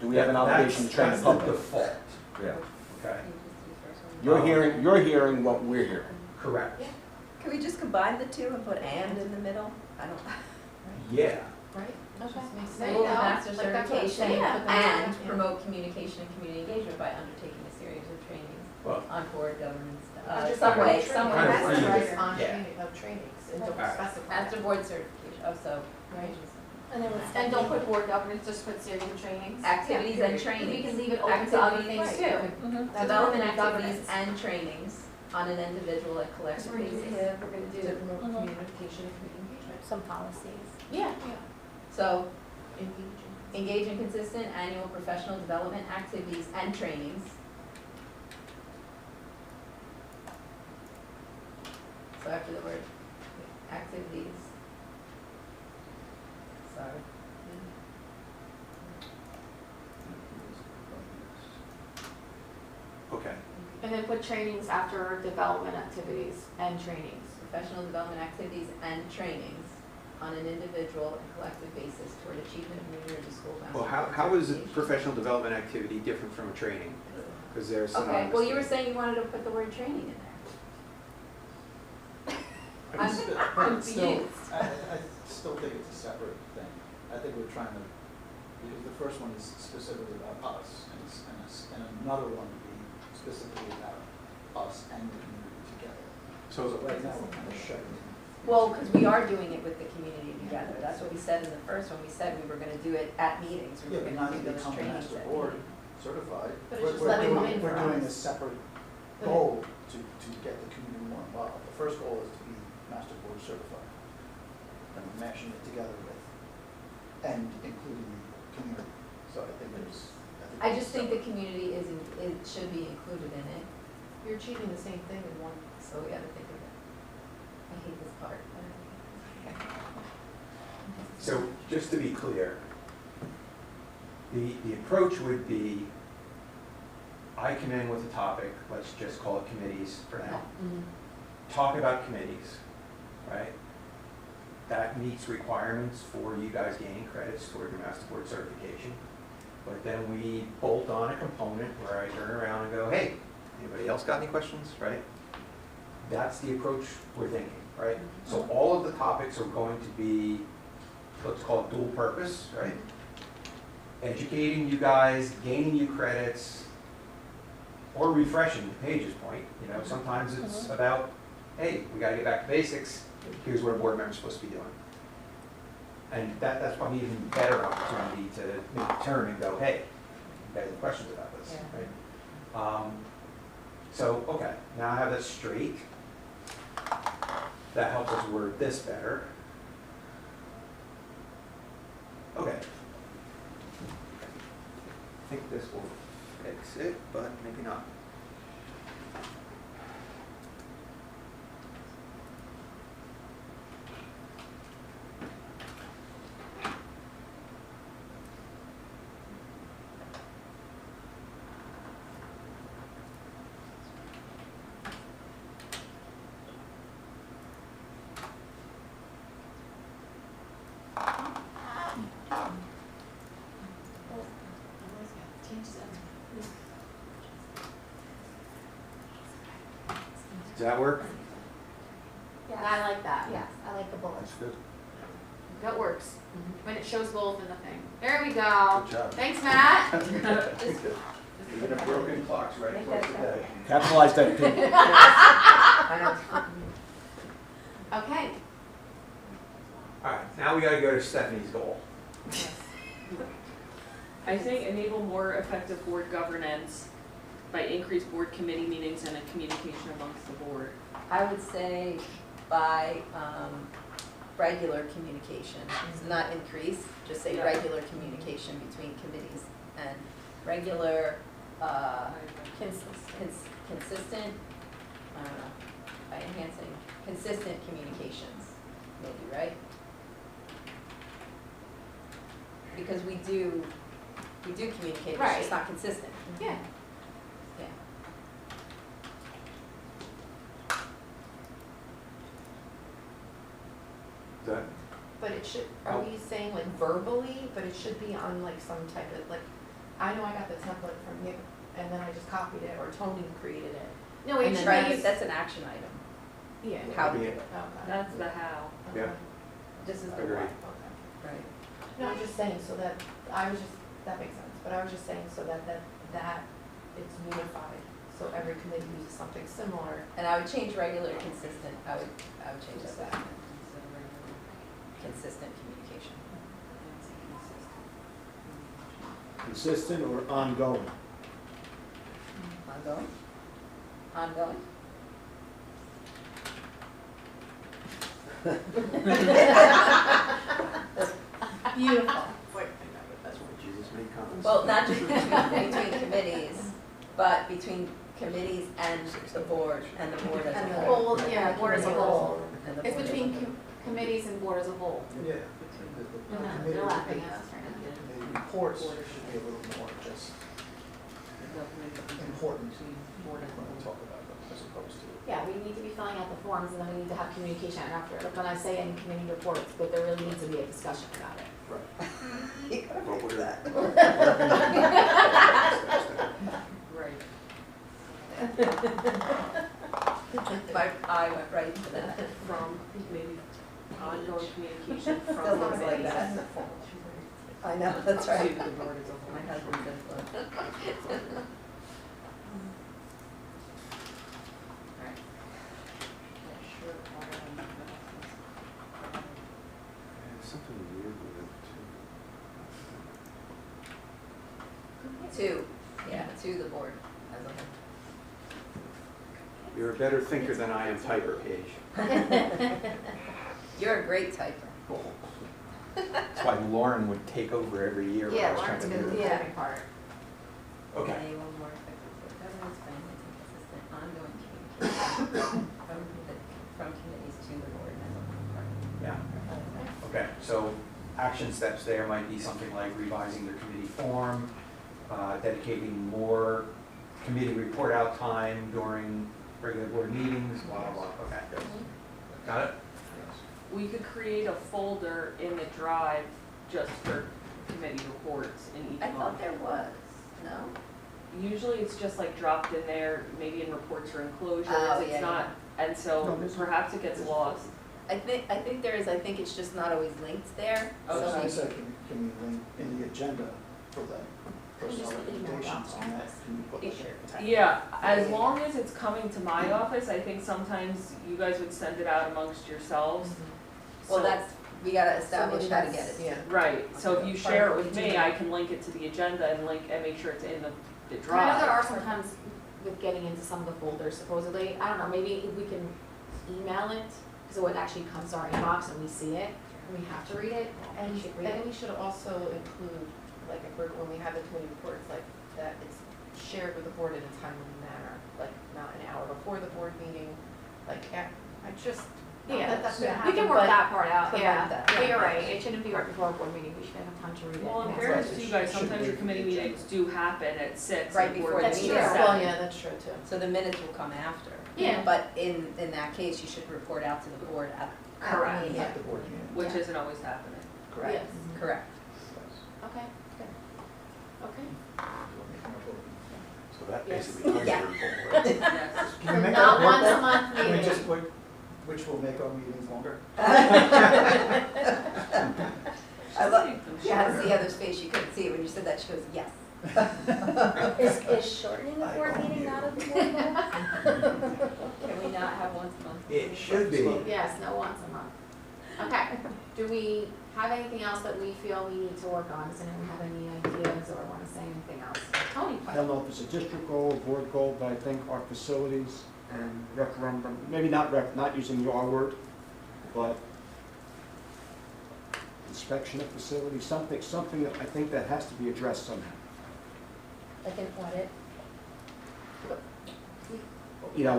Do we have an obligation to train the public? That's the default, Yeah. okay? You're hearing what we're hearing. Correct. Can we just combine the two and put "and" in the middle? I don't, Yeah, Right? That Okay. just makes There sense. you School go. master Like, that's what I'm certification saying. and Yeah. promote communication and community engagement by undertaking a series of trainings well, on board governance, Just some way, training. some Kind of way. free. That's on Yeah. training, of trainings, and don't Alright. specify. After board certification, so, Right. And then let's. And don't put board governance, just put series of trainings. activities Yeah, and period. trainings. We can leave it open to other Activities, things too. Mhm. That's Development open to activities governance. and trainings on an individual and Because collective we're basis. inclusive, we're gonna To do, promote Mhm. communication and community engagement. Some policies. yeah. So, Engaging. engage in consistent annual professional development activities and trainings. So after the word activities. Sorry. okay. And then put trainings after development activities and trainings. Professional development activities and trainings on an individual and collective basis toward achievement of New Jersey school master. Well, how is a professional development activity different from a training? Because there's some. Okay, well, you were saying you wanted to put the word training in there. I'm But still, confused. I still think it's a separate thing. I think we're trying to, because the first one is specifically about us, and another one would be specifically about us and the community together. So So, right now, we're kind of shutting. Well, because we are doing it with the community together. That's what we said in the first one. We said we were gonna do it at meetings. We Yeah, were but gonna not to do those become trainings master at board meetings. certified. But it's We're- just we're letting doing- them in for We're doing a us. separate But- goal to get the community more involved. The first goal is to be master board certified. And we're mashing it together with, and including the community. So I think there's. I just think the community it should be included in it, You're achieving the same thing in one. so we gotta think of it. I hate this part. so just to be clear, the approach would be, I come in with a topic, let's just call it committees for now. Talk about committees, right? That meets requirements for you guys gaining credits toward your master board certification. But then we bolt on a component where I turn around and go, hey, anybody else got any questions, right? That's the approach we're thinking, right? So all of the topics are going to be, let's call it dual purpose, right? Educating you guys, gaining you credits, or refreshing to Paige's point. You know, sometimes it's about, hey, we gotta get back to basics, here's what a board member's supposed to be doing. And that's probably an even better opportunity to make a turn and go, hey, you guys have questions about this, Yeah. right? So, okay, now I have that straight. That helps us word this better. Okay. I think this will fix it, but maybe not. Does that work? Yeah, I like that. Yes, I like the bullets. That's good. That works. When it shows both in the thing. There we go. Good job. Thanks, Matt. Even a broken clock's right Make close that to sound. day. Capitalize that P. Okay. All right, now we gotta go to Stephanie's goal. I think enable more effective board governance by increased board committee meetings and a communication amongst the board. I would say by regular communication, not increase, just say Yeah. regular communication between committees and regular, consistent, I don't know, by enhancing consistent communications, maybe, right? Because we do communicate, it's Right. just not consistent. Yeah. Yeah. Is that, But it should, are we saying like verbally, but it should be on like some type of, like, I know I got the template from you, and then I just copied it, or Tony created it. No, And HIPs. then that's an action item, Yeah. how to do Yeah. it, Okay. That's the how. Yeah. this is the Agreed. why, okay, right. No, I'm just saying, so that, that makes sense, but I was just saying so that it's unified, so every committee uses something similar. And I would change regular to consistent, I would change that back. Consistent communication. Consistent or ongoing? Ongoing? Ongoing? Beautiful. That's why Jesus made comments. Well, not just between committees, but between committees and the board as a And the whole. Whole, yeah, board as a whole. And the It's board as a between whole. committees and board as a whole. Yeah. They're laughing at us right now. The reports should be a little more just important when we talk about them as opposed to. Yeah, we need to be filling out the forms and then we need to have communication after. Like when I say in committee reports, but there really needs to be a discussion about it. You gotta Well, fix we're- that. Right. I went right to that. From maybe ongoing communication from. Still looks like committees. that. I know, that's right. To the board as a whole. My husband does look. There's something weird with it Two, yeah, to the board as a whole. too. You're a better thinker than I am typer, Paige. You're a great typer. That's why Lauren would take over every year when I Yeah, was trying Lauren's to gonna do do it. the typing part. Okay. Enable more effective board governance by enhancing consistent ongoing communication from committees to the board as a whole. Yeah. Okay, so action steps there might be something like revising the committee form, dedicating more committee report out time during regular board meetings, blah, blah, blah. Okay, good. Got it? We could create a folder in the drive just for committee reports in each I month. thought there was, no? Usually it's just like dropped in there, maybe in reports or enclosures, Oh, it's yeah, not, and so No, this- perhaps it gets lost. I think there is, I think it's just not always linked there, Oh, so So I maybe. said, can we link in the agenda for the personnel Just email recommendations about and that, office. can you put like a tag? Yeah, as Yeah. long as it's coming to my office, I think sometimes you guys would send it out amongst yourselves. Well, So- that's, we gotta establish how to get it. Yeah. Right, so if you Okay. share it with me, I can link it to the agenda and make sure it's in the I know drive. there are sometimes with getting into some of the folders supposedly, I don't know, maybe if we can email it, so it actually comes to our inbox and we see it, and we have to read it, And we should read then it. we should also include, like, if we're, when we have the committee reports, like, that it's shared with the board in a timely manner, like, not an hour before the board meeting, like, I just, Yeah, not that that's gonna we happen, can work but that part out, prevent yeah. that. But you're right, it shouldn't be right before a board meeting, we should have time to read it. Well, in and fairness Right. to you guys, Should sometimes be your committee the agenda. meetings do happen at 6. Right and before board the That's meeting true. at Well, 7. yeah, that's true too. So the minutes will come after. Yeah. But in that case, you should report out to the board at the Correct. meeting. At the board meeting. Which isn't always happening. Correct, Yes. correct. Yes. Okay, good. Okay. So that Yes. basically covers Yeah. your report. Yes. Can we make Not that once a work? month Can we meeting. just, which will make our meetings longer? I love, you had to see Heather's face, you couldn't see it when you said that, she goes, yes. Is shortening the board meeting not a board goal? Can we not have once a month? It should be. Yes, no once a month. Okay, do we have anything else that we feel we need to work on? Does anyone have any ideas or wanna say anything else? Tony? I don't know if it's a district goal, a board goal, but I think our facilities and referendum, maybe not not using your word, but inspection of facilities, something that I think that has to be addressed somehow. Like an audit? You know,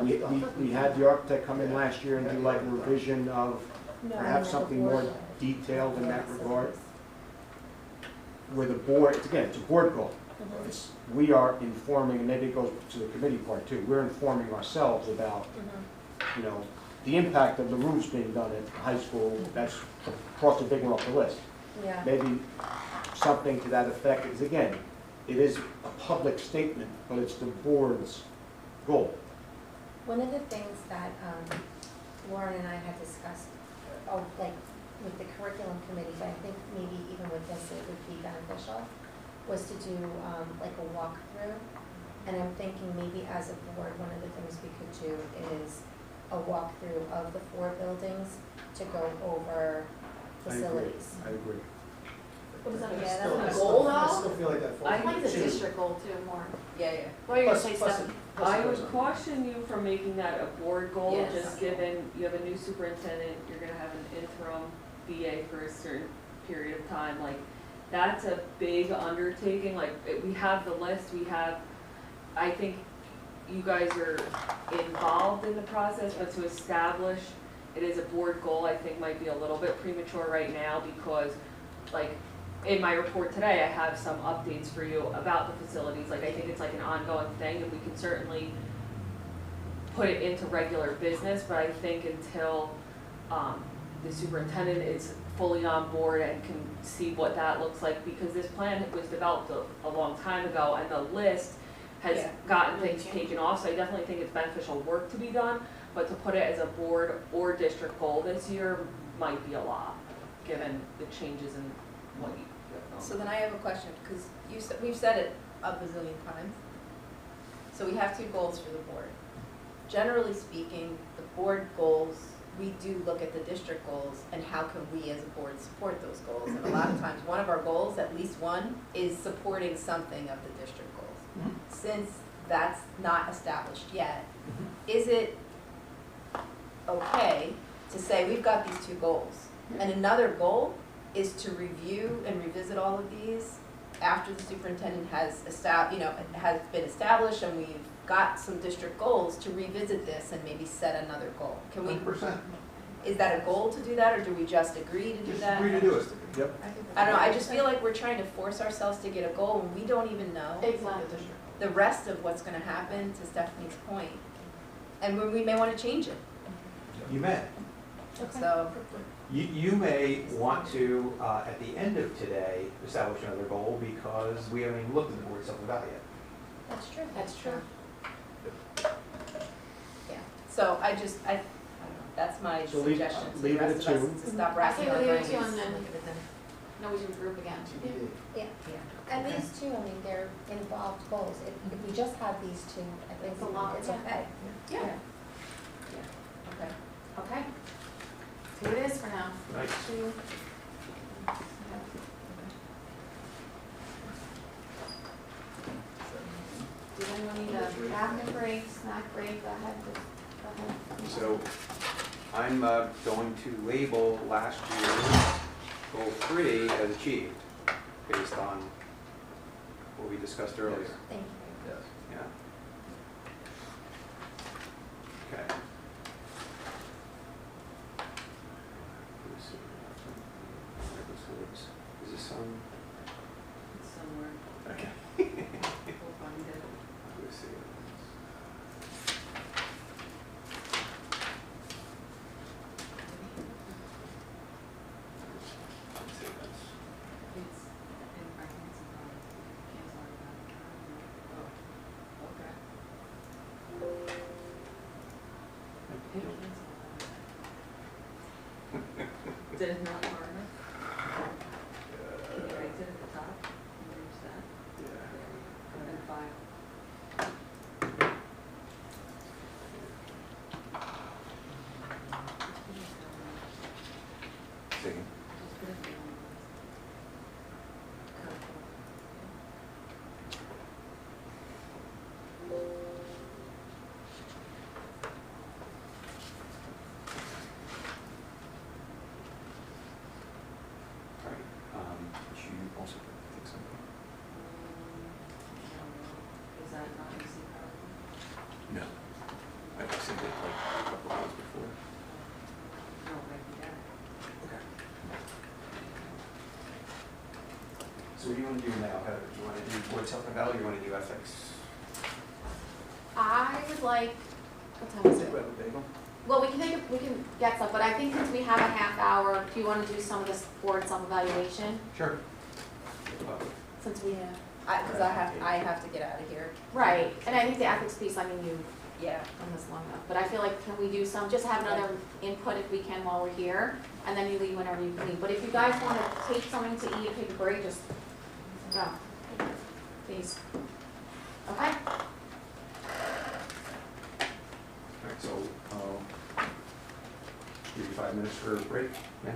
we had the architect come in last year and do like a revision of perhaps something more detailed in that regard. Where the board, again, it's a board goal. It's, we are informing, and maybe it goes to the committee part too, we're informing ourselves about, you know, the impact of the roofs being done at the high school, that's across a big one off the list. Yeah. Maybe something to that effect, because again, it is a public statement, but it's the board's goal. One of the things that Lauren and I had discussed, like with the curriculum committee, but I think maybe even with this it would be beneficial, was to do like a walkthrough. And I'm thinking maybe as a board, one of the things we could do is a walkthrough of the 4 buildings to go over facilities. I agree. What is that? Yeah, Is that's that what a I goal I though? still feel like that falls. I I think it's a into- district goal too, more. Yeah, yeah. What are you gonna Plus- say, plus Steph? it- plus it I goes would on. caution you from making that a board goal, Yes. just given you have a new superintendent, you're gonna have an interim BA for a certain period of time, like, that's a big undertaking, like, we have the list, I think you guys are involved in the process, but to establish it is a board goal, I think might be a little bit premature right now, because, like, in my report today, I have some updates for you about the facilities, like, I think it's like an ongoing thing, and we can certainly put it into regular business, but I think until, the superintendent is fully on board and can see what that looks like, because this plan was developed a long time ago, and the list has Yeah. gotten things taken off, so I definitely think it's beneficial work to be done, but to put it as a board or district goal this year might be a lot, given the changes in what you have going. So then I have a question, because we've said it a bazillion times. So we have 2 goals for the board. Generally speaking, the board goals, we do look at the district goals and how can we as a board support those goals. And a lot of times, one of our goals, at least one, is supporting something of the district goals. Mhm. Since that's not established yet, is it okay to say we've got these 2 goals? And another goal is to review and revisit all of these after the superintendent has has been established and we've got some district goals, to revisit this and maybe set another goal. Can we, 100%. is that a goal to do that, or do we just agree to do Just that? agree to do it. Yep. I don't know, I just feel like we're trying to force ourselves to get a goal and we don't even know Exactly. the rest of what's gonna happen, to Stephanie's point. And we may wanna change it, You may. so. You may want to, at the end of today, establish another goal, because we haven't even looked at the board self-eval yet. That's true. That's true. Yeah, so I don't know, that's my So leave- suggestion to the leave it rest at of us, 2. to stop I racking say our leave it at brains. 2 and then- Look at it then. No, we should group again. TBD. Yeah, and these 2, I mean, they're involved goals. If we just have these 2, I think It's a lot, it's yeah. okay. Yeah. Okay. Okay. So it is for now. Nice. 2. Does anyone need a bathroom break, snack break? Go ahead, just go ahead. So I'm going to label last year's goal 3 as achieved, based on what we discussed earlier. Thank you. Yes. Yeah. Okay. Let's see. Is this on? It's somewhere, Okay. we'll find it. Let's see. Let's see, that's. It's in finance and cancel our Oh, okay. Did it not hard enough? Can you raise it at the top? Can you reach that? Yeah. And then 5. Second. Just put it in one of those. All right, did you also think something? Is that not easy probably? No. I sent it like a couple hours before. No, right, you got it. Okay. So what do you want to do now, Heather? Do you want to do board self-eval, or you want to do ethics? I would like, what time is Think it? we have a bagel? Well, we can get stuff, but I think since we have a half hour, do you wanna do some of this board self-evaluation? Sure. Since we have. Because I have to get out of here. Right, and I think the ethics piece, I mean, Yeah. done this long enough, but I feel like, can we do some, just have another input if we can while we're here, and then you leave whenever you can leave, but if you guys wanna take something to eat or take a break, just go, please. Okay? Alright, so, give you 5 minutes for a break, yeah?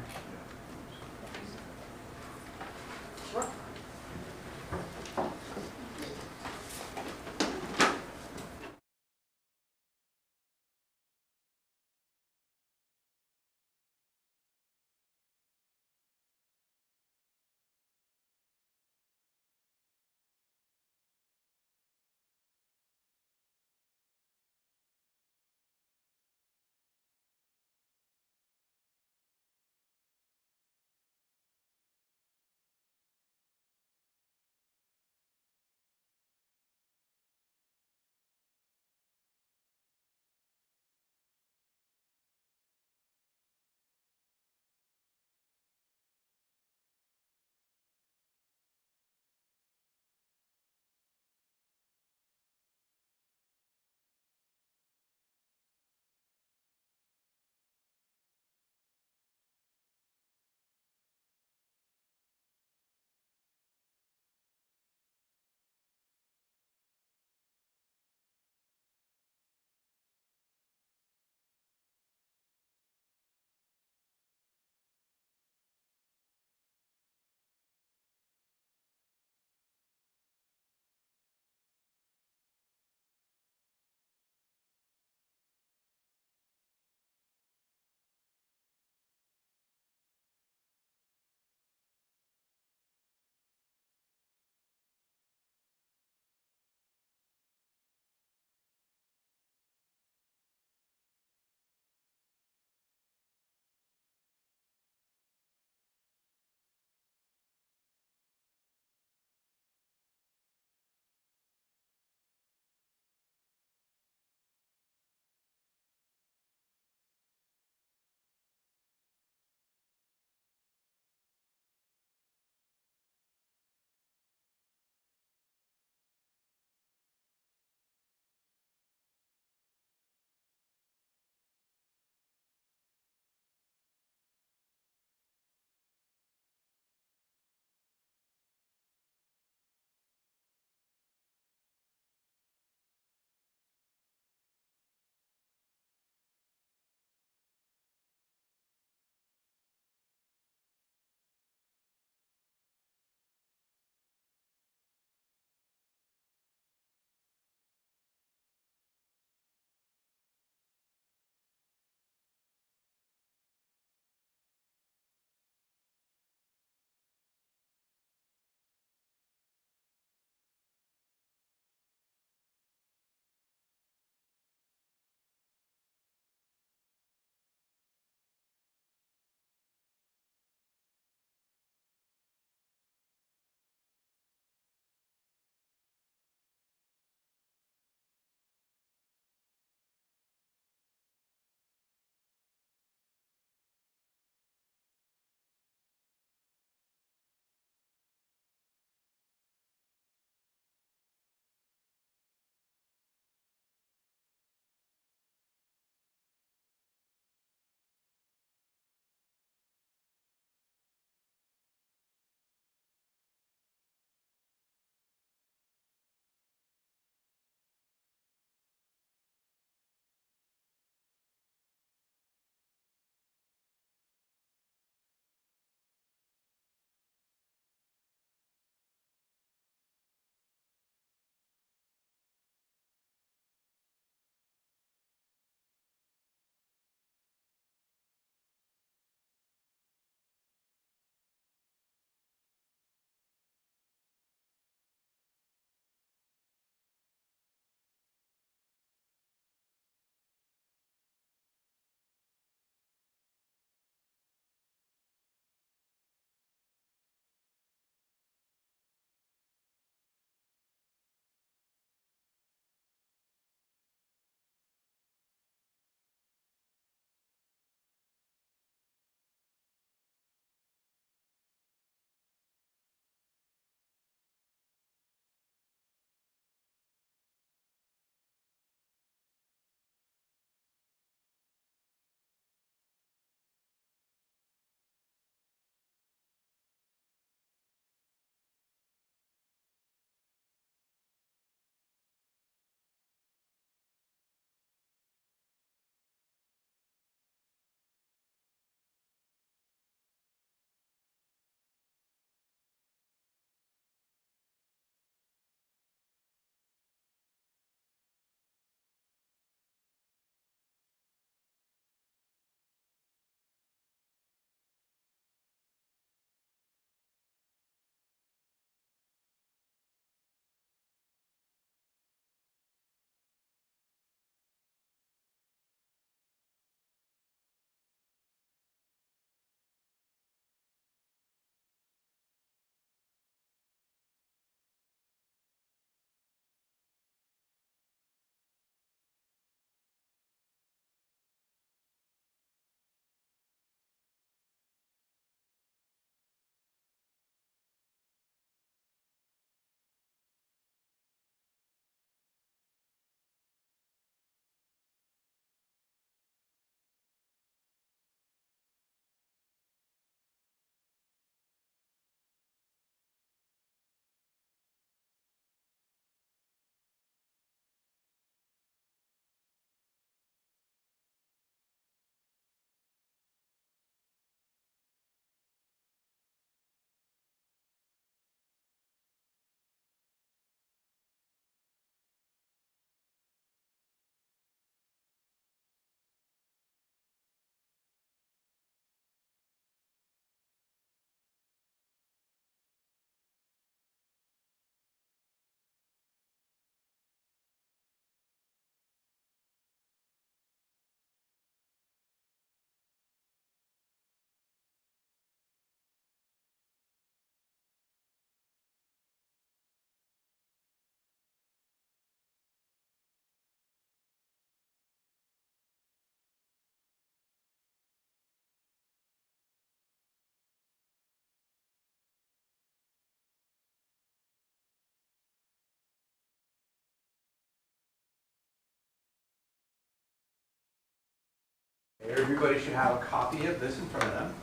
Everybody should have a copy of this in front of them.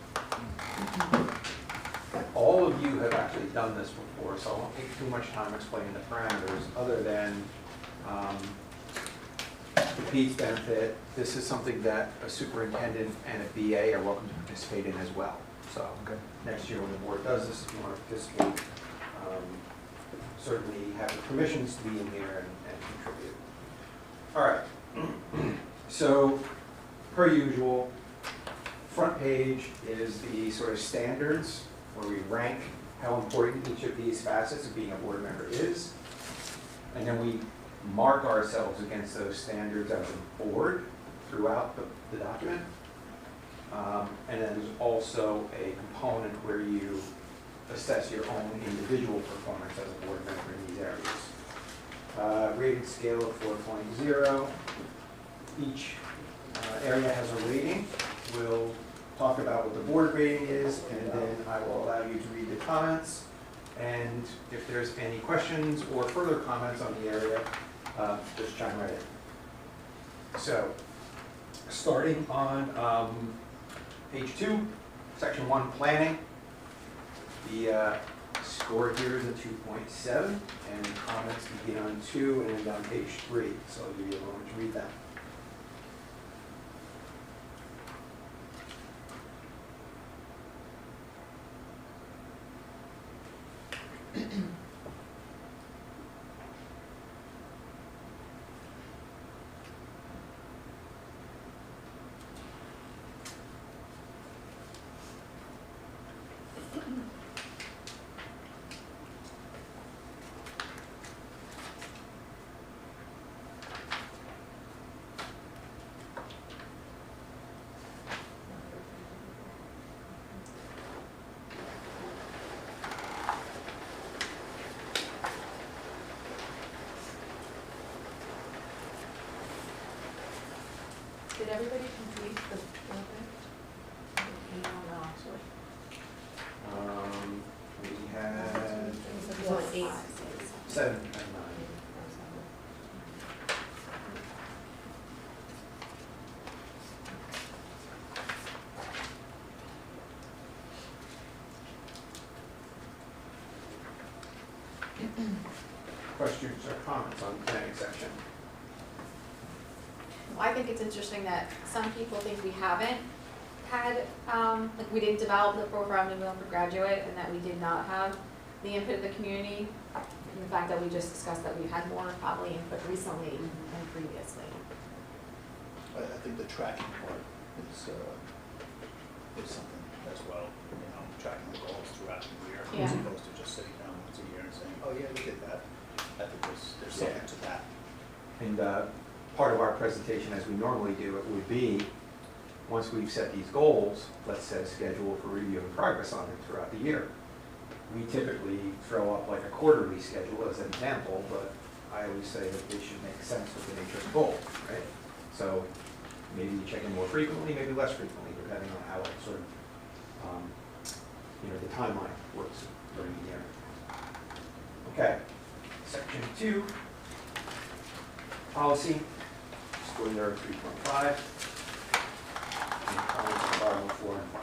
All of you have actually done this before, so I won't take too much time explaining the parameters, other than the Pete's benefit. This is something that a superintendent and a BA are welcome to participate in as well. So next year when the board does this, if you want to participate, certainly have the permissions to be in here and contribute. All right. So, per usual, front page is the sort of standards where we rank how important each of these facets of being a board member is. And then we mark ourselves against those standards as a board throughout the document. And then there's also a component where you assess your own individual performance as a board member in these areas. Rating scale of 4.0. Each area has a rating. We'll talk about what the board rating is, and then I will allow you to read the comments. And if there's any questions or further comments on the area, just chime right in. So, starting on page 2, section 1, planning. The score here is a 2.7, and comments begin on 2 and end on page 3. So I'll give you a moment to read that. Did everybody complete the program? I don't know, actually. We had So 8. 7 and 9. Questions or comments on the planning section? Well, I think it's interesting that some people think we haven't had, like we didn't develop the program to Milford graduate, and that we did not have the input of the community. And the fact that we just discussed that we've had more probably input recently than previously. I think the tracking part is something as well, you know, tracking the goals throughout the year, Yeah. as opposed to just sitting down once a year and saying, oh yeah, we did that. I think there's something to that. And part of our presentation, as we normally do, it would be, once we've set these goals, let's set a schedule for reviewing progress on it throughout the year. We typically throw up like a quarterly schedule as an example, but I always say that they should make sense with the nature of the goal, right? So maybe you check in more frequently, maybe less frequently, depending on how it sort of, the timeline works during the year. Okay, section 2, policy, score there 3.5, and comments are 4 and 5.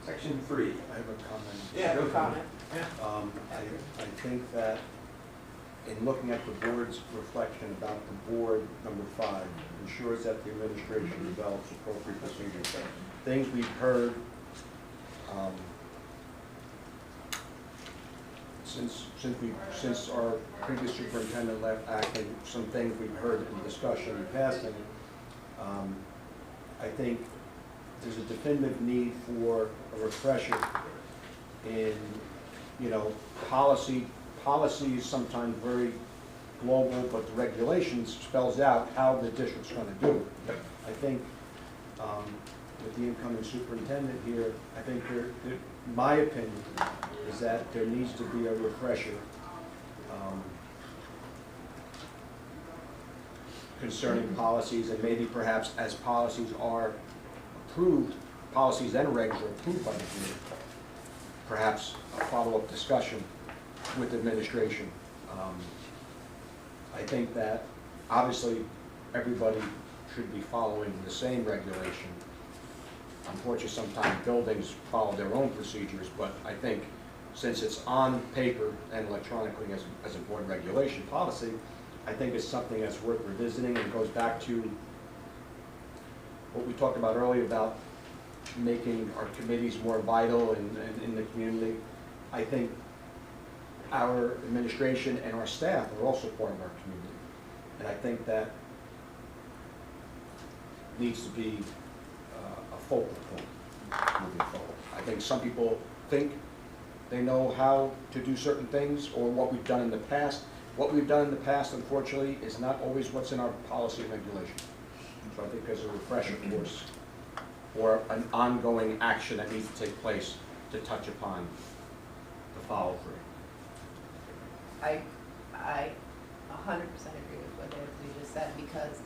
Section 3. I have a comment. Yeah, go for it. I think that in looking at the board's reflection about the board, number 5, ensures that the administration develops appropriate procedures. Things we've heard since our previous superintendent left acting, some things we've heard in discussion and passing. I think there's a definitive need for a refresher in, you know, policy is sometimes very global, but the regulations spells out how the district's gonna do it. I think, with the incoming superintendent here, I think my opinion is that there needs to be a refresher concerning policies, and maybe perhaps as policies are approved, policies and regs are approved by the committee, perhaps a follow-up discussion with administration. I think that obviously everybody should be following the same regulation. Unfortunately, sometimes buildings follow their own procedures, but I think since it's on paper and electronically as a board regulation policy, I think it's something that's worth revisiting, and it goes back to what we talked about earlier about making our committees more vital in the community. I think our administration and our staff are also part of our community. And I think that needs to be a focal point moving forward. I think some people think they know how to do certain things or what we've done in the past. What we've done in the past, unfortunately, is not always what's in our policy and regulation. So I think there's a refresher course or an ongoing action that needs to take place to touch upon the follow-through. I 100% agree with what you just said, because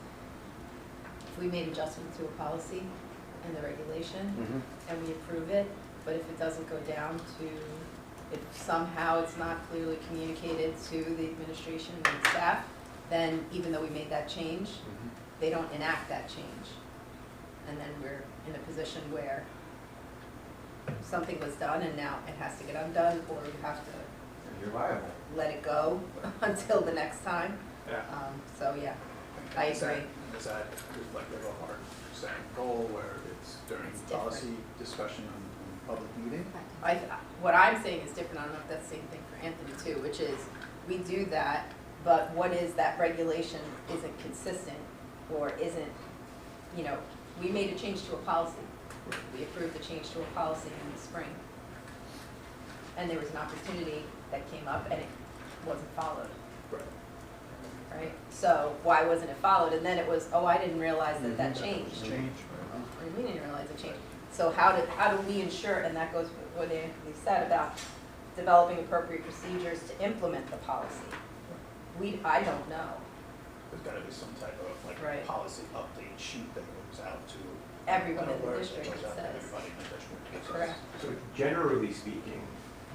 if we made adjustments to a policy and the regulation, and we approve it, but if it doesn't go down to, if somehow it's not clearly communicated to the administration and staff, then even though we made that change, they don't enact that change. And then we're in a position where something was done and now it has to get undone, or you have to You're liable. let it go until the next time. Yeah. So, yeah, I agree. Is that reflective of our second goal, where it's during It's different. policy discussion on public meeting? What I'm saying is different. I don't know if that's the same thing for Anthony too, which is, we do that, but what is that regulation isn't consistent or isn't, you know, we made a change to a policy. We approved the change to a policy in the spring. And there was an opportunity that came up and it wasn't followed, Right. right? So why wasn't it followed? And then it was, oh, I didn't realize that that changed. Change. And we didn't realize it changed. So how do we ensure, and that goes with what Anthony said about developing appropriate procedures to implement the policy? I don't know. There's gotta be some type of Right. like policy update sheet that goes out to. Everyone in the alert that district, goes it out to says. everybody in the district. Correct. So generally speaking,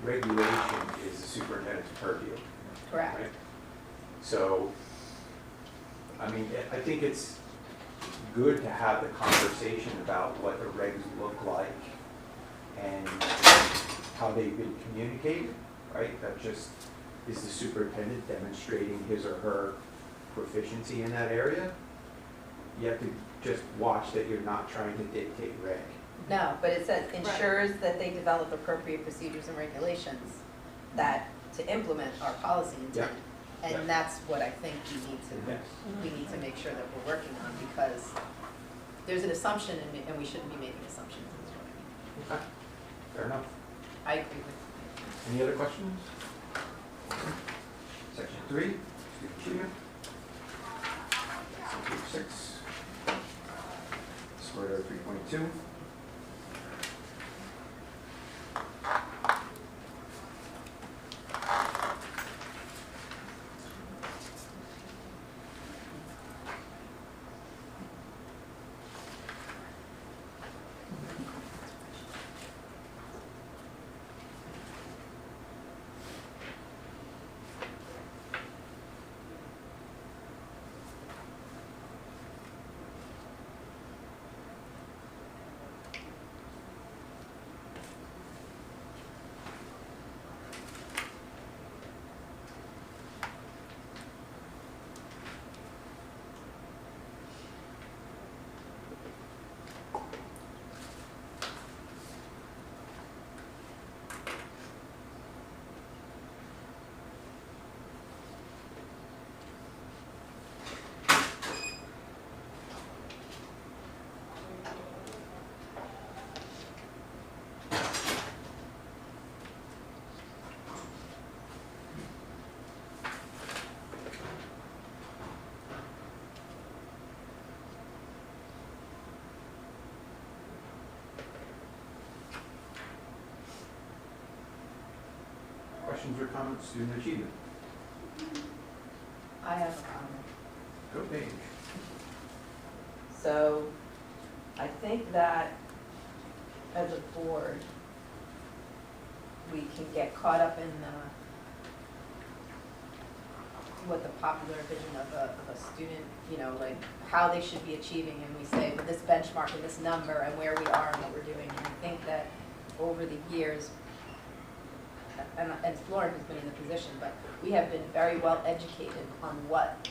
regulation is the superintendent's purview. Correct. Right? So, I mean, I think it's good to have the conversation about what the regs look like and how they've been communicated, right? That just is the superintendent demonstrating his or her proficiency in that area. You have to just watch that you're not trying to dictate reg. No, but it says ensures that they develop appropriate procedures and regulations that to implement our policy intent. Yeah. And that's what I think Yes. we need to make sure that we're working on, because there's an assumption and we shouldn't be making assumptions, is what I mean. Okay, fair enough. I agree with Any other questions? Section 3, student achievement. Section 6, square root of 3.2. questions or comments, student achievement? I have a comment. Go Paige. So, I think that as a board, we can get caught up in what the popular vision of a student, you know, like how they should be achieving, and we say, well, this benchmark and this number and where we are and what we're doing. And I think that over the years, and Lauren has been in the position, but we have been very well educated on what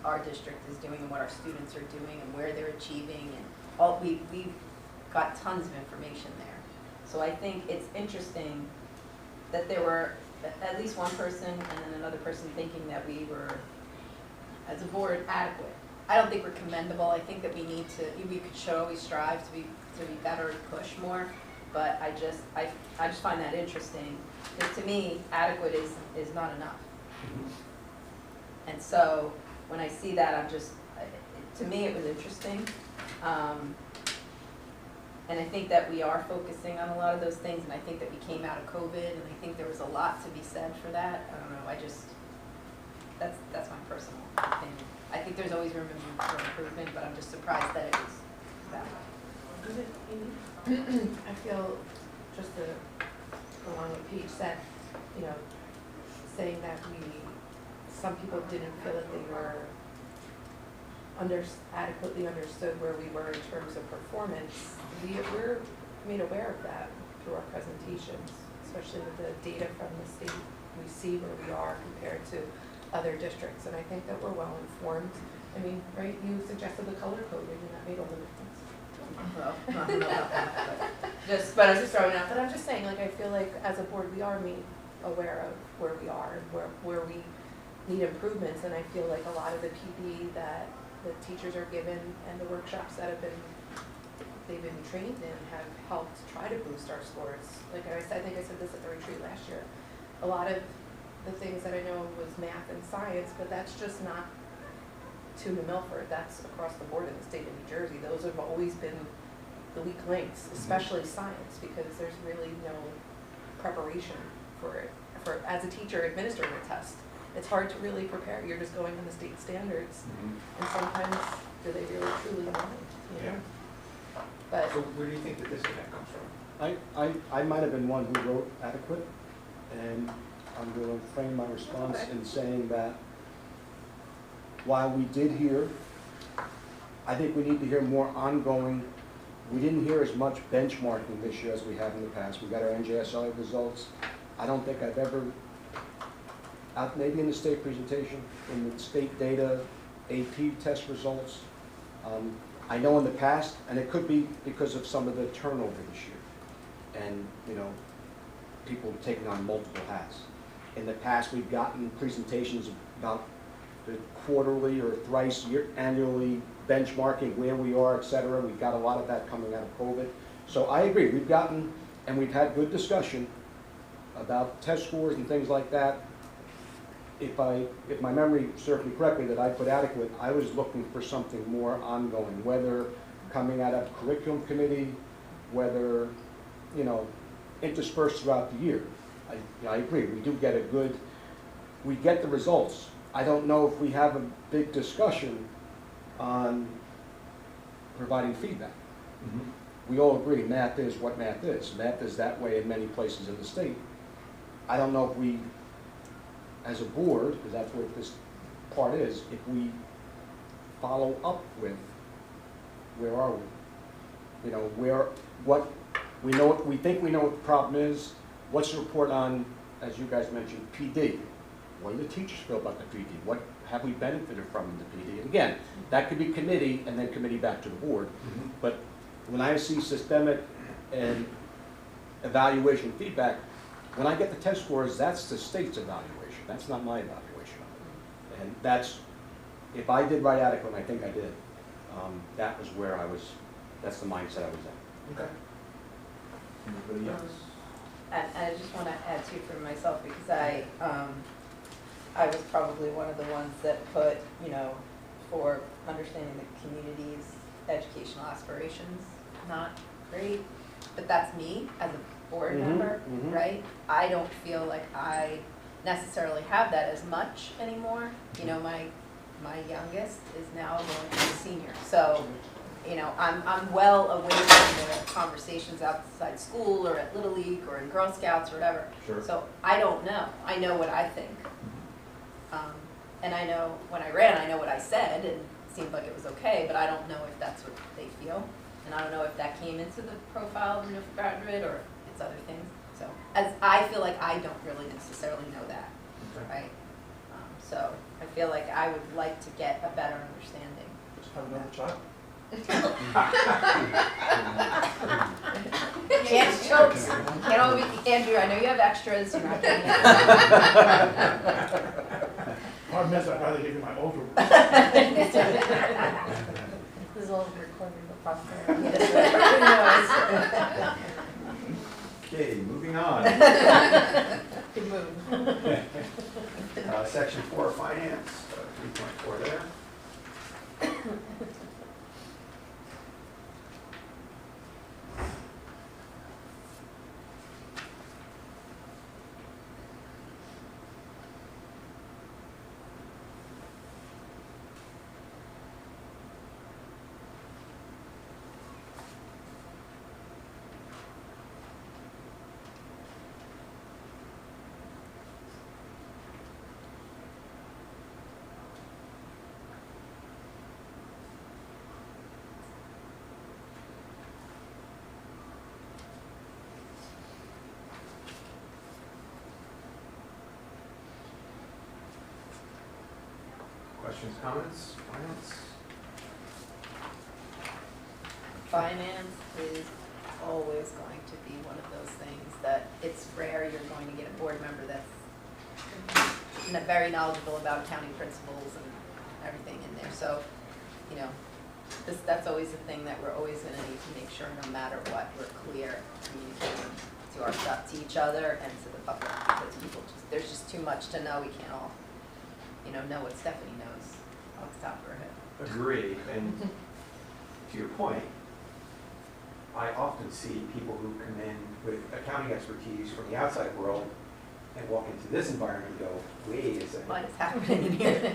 our district is doing and what our students are doing and where they're achieving, and we've got tons of information there. So I think it's interesting that there were at least one person and then another person thinking that we were, as a board, adequate. I don't think we're commendable. I think that we should always strive to be better and push more. But I just find that interesting. Because to me, adequate is not enough. And so when I see that, to me, it was interesting. And I think that we are focusing on a lot of those things, and I think that we came out of COVID, and I think there was a lot to be said for that. I don't know, that's my personal opinion. I think there's always room for improvement, but I'm just surprised that it was that way. I feel, just to go along with Paige said, you know, saying that some people didn't feel that they were adequately understood where we were in terms of performance. We're made aware of that through our presentations, especially with the data from the state. We see where we are compared to other districts, and I think that we're well informed. I mean, right, you suggested the color coding, and that made all the difference. Well, I don't know about that, But I was just throwing it out, but I'm just saying, like, I feel like as a board, we are made aware of where we are and where we need improvements, and I feel like a lot of the PD that the teachers are given and the workshops that they've been trained in have helped try to boost our scores. Like I think I said this at the retreat last year. A lot of the things that I know was math and science, but that's just not to New Milford. That's across the board in the state of New Jersey. Those have always been the weak links, especially science, because there's really no preparation for it. As a teacher administering a test, it's hard to really prepare. You're just going on the state standards, and sometimes do they really truly know it, you know? But So where do you think the disconnect comes from? I might have been one who wrote adequate, and I'm going to frame my response in saying that while we did hear, I think we need to hear more ongoing. We didn't hear as much benchmarking this year as we have in the past. We got our NJSL results. I don't think I've ever, maybe in the state presentation, in the state data, AP test results. I know in the past, and it could be because of some of the turnover this year, and you know, people taking on multiple hats. In the past, we've gotten presentations about the quarterly or thrice annually benchmarking where we are, et cetera. We've got a lot of that coming out of COVID. So I agree, we've gotten, and we've had good discussion about test scores and things like that. If my memory serves me correctly that I put adequate, I was looking for something more ongoing, whether coming out of curriculum committee, whether, you know, interspersed throughout the year. I agree, we do get we get the results. I don't know if we have a big discussion on providing feedback. We all agree math is what math is. Math is that way in many places in the state. I don't know if we, as a board, because that's what this part is, if we follow up with where are we? You know, we think we know what the problem is. What's the report on, as you guys mentioned, PD? What do the teachers feel about the PD? What have we benefited from in the PD? And again, that could be committee and then committee back to the board. But when I see systemic and evaluation feedback, when I get the test scores, that's the state's evaluation. That's not my evaluation of it. And that's, if I did write adequate, and I think I did, that was where I was, that's the mindset I was in. Okay. Anybody else? And I just want to add too for myself, because I was probably one of the ones that put, you know, for understanding the community's educational aspirations, not great, but that's me as a board member, right? I don't feel like I necessarily have that as much anymore. You know, my youngest is now going to be a senior, so, you know, I'm well away from the conversations outside school or at Little League or in Girl Scouts or whatever. Sure. So I don't know. I know what I think. And I know when I ran, I know what I said, and it seemed like it was okay, but I don't know if that's what they feel. And I don't know if that came into the profile of a Milford graduate or if it's other things. So, as I feel like I don't really necessarily know that, Okay. right? So I feel like I would like to get a better understanding. Just have another child. Can't jokes. Can't always, Andrew, I know you have extras, you're not getting it. Problem is, I'd rather give you my older one. This is all recorded for posterity. Okay, moving on. Good move. Section 4, finance, 3.4 there. Questions, comments, finance? Finance is always going to be one of those things that it's rare you're going to get a board member that's very knowledgeable about accounting principles and everything in there. So, you know, that's always the thing that we're always gonna need to make sure, no matter what, we're clear communicating to to each other and to the public, because people there's just too much to know. We can't all, you know what Stephanie knows off the top of her head. Agree, and to your point, I often see people who come in with accounting expertise from the outside world and walk into this environment and go, wait a second. What is happening in here?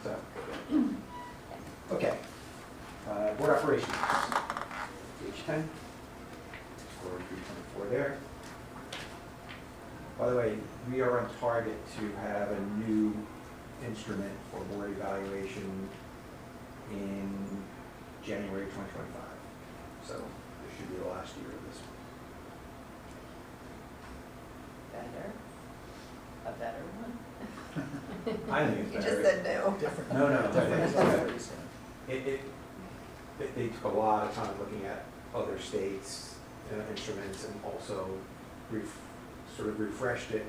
So, okay. Board operations, page 10, or 3.4 there. By the way, we are on target to have a new instrument for board evaluation in January 2025. So this should be the last year of this one. Better, a better one. I think it's You better. just said no. Different. No, no, Different. it's better. They took a lot of time looking at other states' instruments and also sort of refreshed it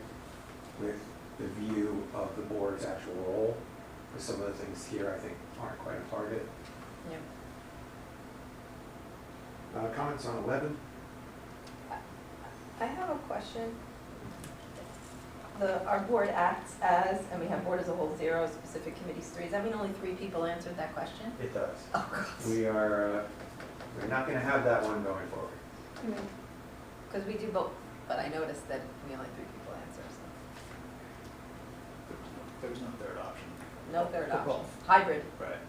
with the view of the board's actual role. Because some of the things here, I think, aren't quite on target. Yeah. Comments on 11? I have a question. Our board acts as, and we have board as a whole 0, specific committees 3. Does that mean only 3 people answered that question? It does. Oh, God. We're not going to have that one going forward. Because we do both, but I noticed that we only 3 people answer, so. There's no third option. No third For option. both. Hybrid. Right.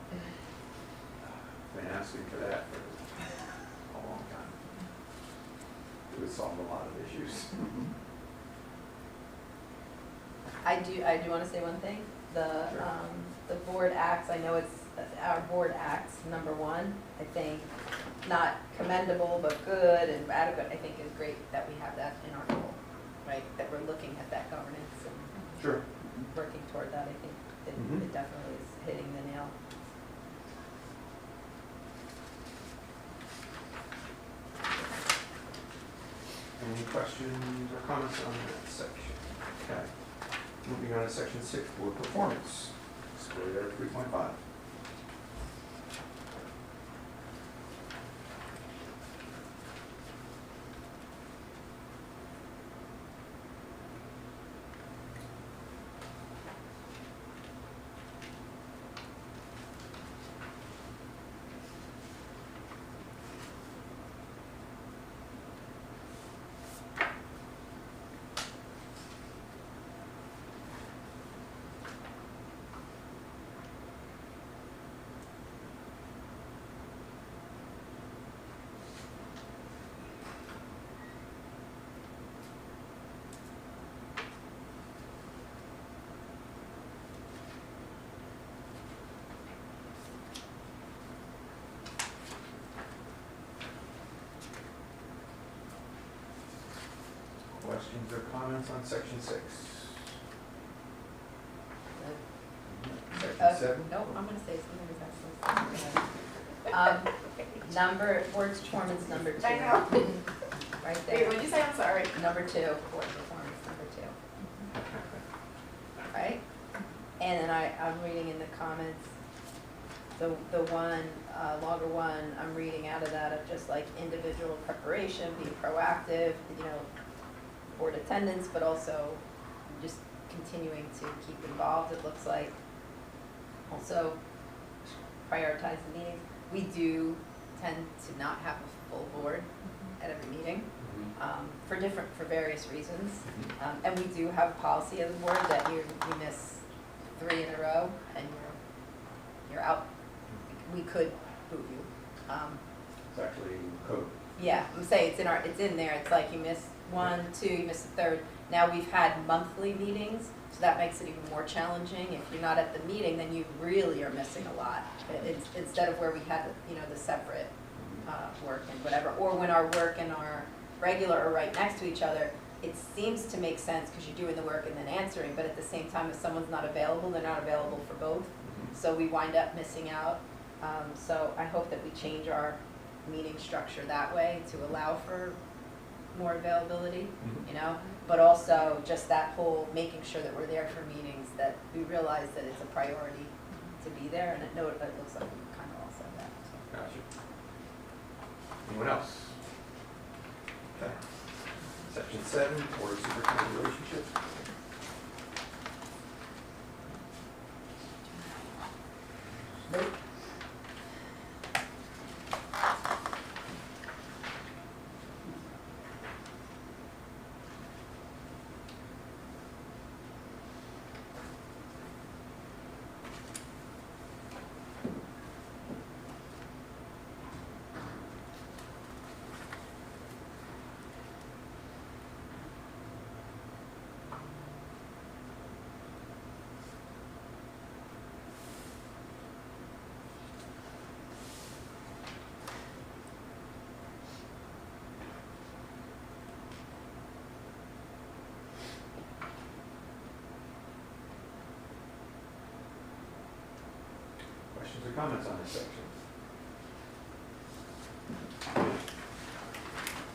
Been asking for that for a long time. It would solve a lot of issues. I do want to say one thing. The board acts, I know it's, our board acts, number 1, I think, not commendable, but good and adequate, I think is great that we have that in our goal, right? That we're looking at that governance and Sure. working toward that. I think it definitely is hitting the nail. Any questions or comments on that section? Okay. Moving on to section 6, board performance. Score there 3.5. comments on section 6? Uh, Section 7? Nope, I'm gonna say something because board's performance, number 2. I know. Right Wait, there. what'd you say? I'm sorry. Number 2, board performance, number 2. Right? And then I'm reading in the comments, the one, logger 1, I'm reading out of that of just like individual preparation, being proactive, board attendance, but also just continuing to keep involved, it looks like. Also prioritize the meetings. We do tend to not have a full board at every meeting, for various reasons. And we do have a policy as a board that you miss 3 in a row and you're out. We could boot you. It's actually code. Yeah, I'm saying it's in there, it's like you miss 1, 2, you miss the 3rd. Now we've had monthly meetings, so that makes it even more challenging. If you're not at the meeting, then you really are missing a lot. It's instead of where we had, the separate work and whatever, or when our work and our regular are right next to each other, it seems to make sense because you're doing the work and then answering, but at the same time, if someone's not available, they're not available for both. So we wind up missing out. So I hope that we change our meeting structure that way to allow for more availability, but also just that whole making sure that we're there for meetings, that we realize that it's a priority to be there, and it looks like we kind of all said that. So. Gotcha. Anyone else? Okay. Section 7, board superintendent relationships. Nope. Questions or comments on this section?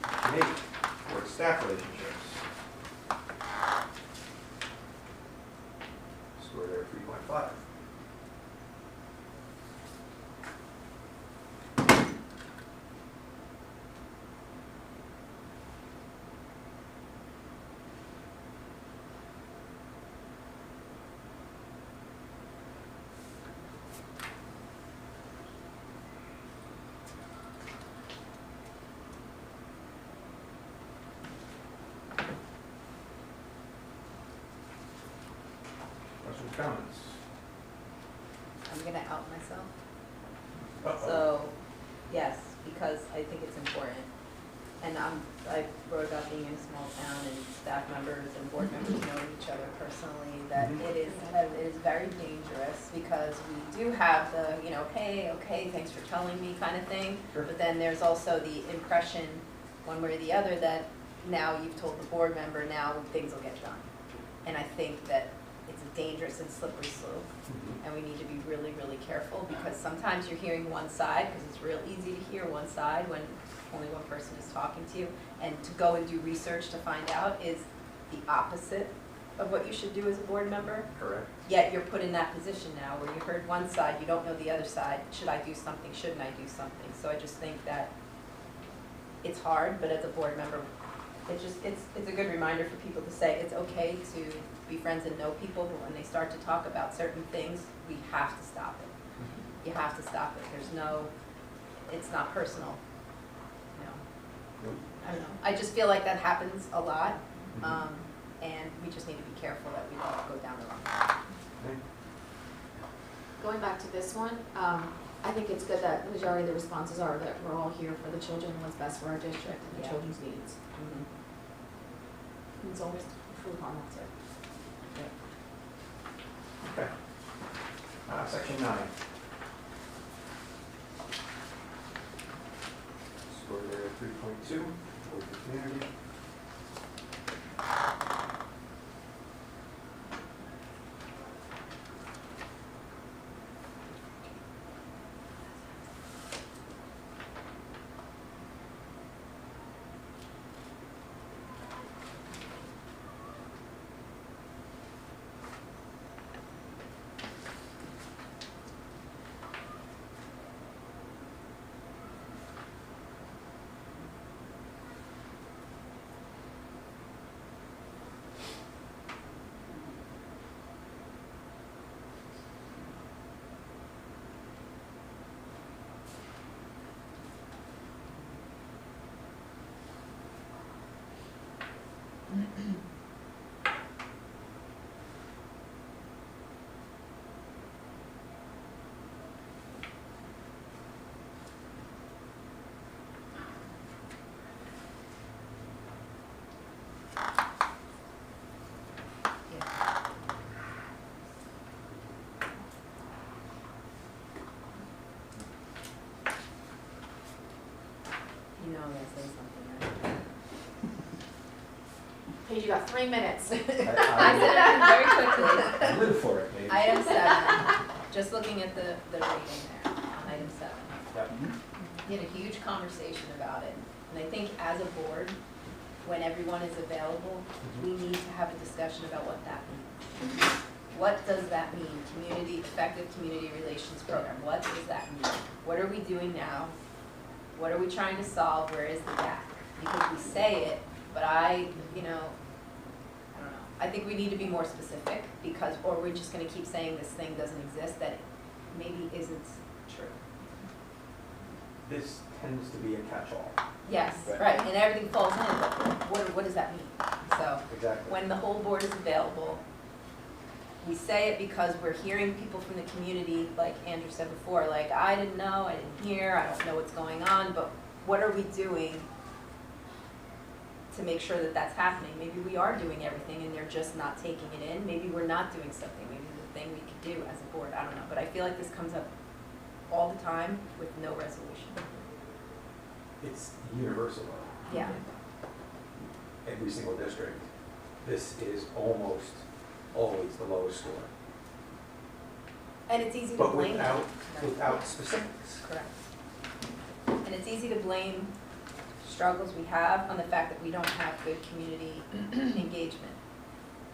Section 8, board staff relationships. Score there 3.5. Questions, comments? I'm gonna out myself. Uh-oh. So, yes, because I think it's important. And I wrote about being in a small town and staff members and board members knowing each other personally, that it is very dangerous because we do have the, hey, okay, thanks for telling me kind of thing. Sure. But then there's also the impression, one way or the other, that now you've told the board member, now things will get done. And I think that it's a dangerous and slippery slope. And we need to be really, really careful because sometimes you're hearing one side, because it's real easy to hear one side when only one person is talking to you. And to go and do research to find out is the opposite of what you should do as a board member. Correct. Yet you're put in that position now where you heard one side, you don't know the other side. Should I do something? Shouldn't I do something? So I just think that it's hard, but as a board member, it's a good reminder for people to say it's okay to be friends and know people, but when they start to talk about certain things, we have to stop it. You have to stop it. It's not personal. I don't know. I just feel like that happens a lot, and we just need to be careful that we don't go down the wrong path. Going back to this one, I think it's good that the majority of the responses are that we're all here for the children and what's best for our district and the Yeah. children's needs. And it's always improve on that too. Okay. Section 9. Score there 3.2 for the community. Paige, you got 3 minutes. I said it very quickly. I live for it, baby. Item 7, just looking at the rating there, on item 7. Yep. We had a huge conversation about it, and I think as a board, when everyone is available, we need to have a discussion about what that means. What does that mean? Effective community relations program, what does that mean? What are we doing now? What are we trying to solve? Where is the gap? Because we say it, but I don't know. I think we need to be more specific because, or we're just gonna keep saying this thing doesn't exist, that it maybe isn't true. This tends to be a catch-all. Yes, Right. right, and everything falls in, but what does that mean? So, Exactly. when the whole board is available, we say it because we're hearing people from the community, like Andrew said before, like, I didn't know, I didn't hear, I don't know what's going on, but what are we doing to make sure that that's happening? Maybe we are doing everything and they're just not taking it in, maybe we're not doing something, maybe there's a thing we could do as a board, I don't know, but I feel like this comes up all the time with no resolution. It's universal. Yeah. Every single district, this is almost always the lowest score. And it's easy to But blame them. without specifics. Correct. And it's easy to blame struggles we have on the fact that we don't have good community engagement.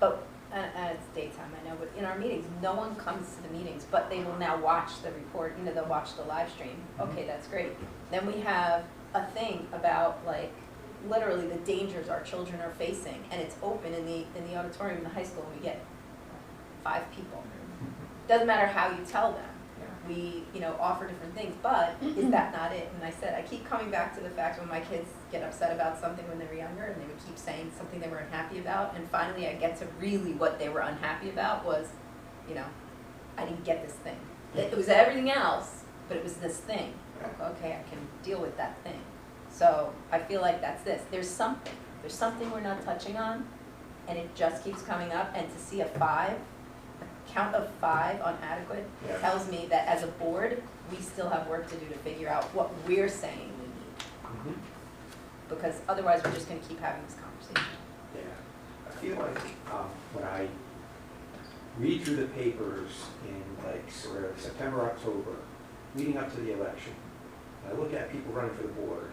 But, and it's daytime, I know, but in our meetings, no one comes to the meetings, but they will now watch the report, they'll watch the live stream. Okay, that's great. Then we have a thing about like, literally the dangers our children are facing, and it's open in the auditorium in the high school, and we get 5 people. Doesn't matter how you tell them. We, offer different things, but is that not it? And I said, I keep coming back to the fact when my kids get upset about something when they were younger, and they would keep saying something they were unhappy about, and finally I get to really what they were unhappy about was, I didn't get this thing. It was everything else, but it was this thing. Okay, I can deal with that thing. So I feel like that's this. There's something we're not touching on, and it just keeps coming up, and to see a count of 5 on adequate Yeah. tells me that as a board, we still have work to do to figure out what we're saying we need. Mhm. Because otherwise, we're just gonna keep having this conversation. Yeah, I feel like when I read through the papers in like sort of September, October, leading up to the election, and I look at people running for the board,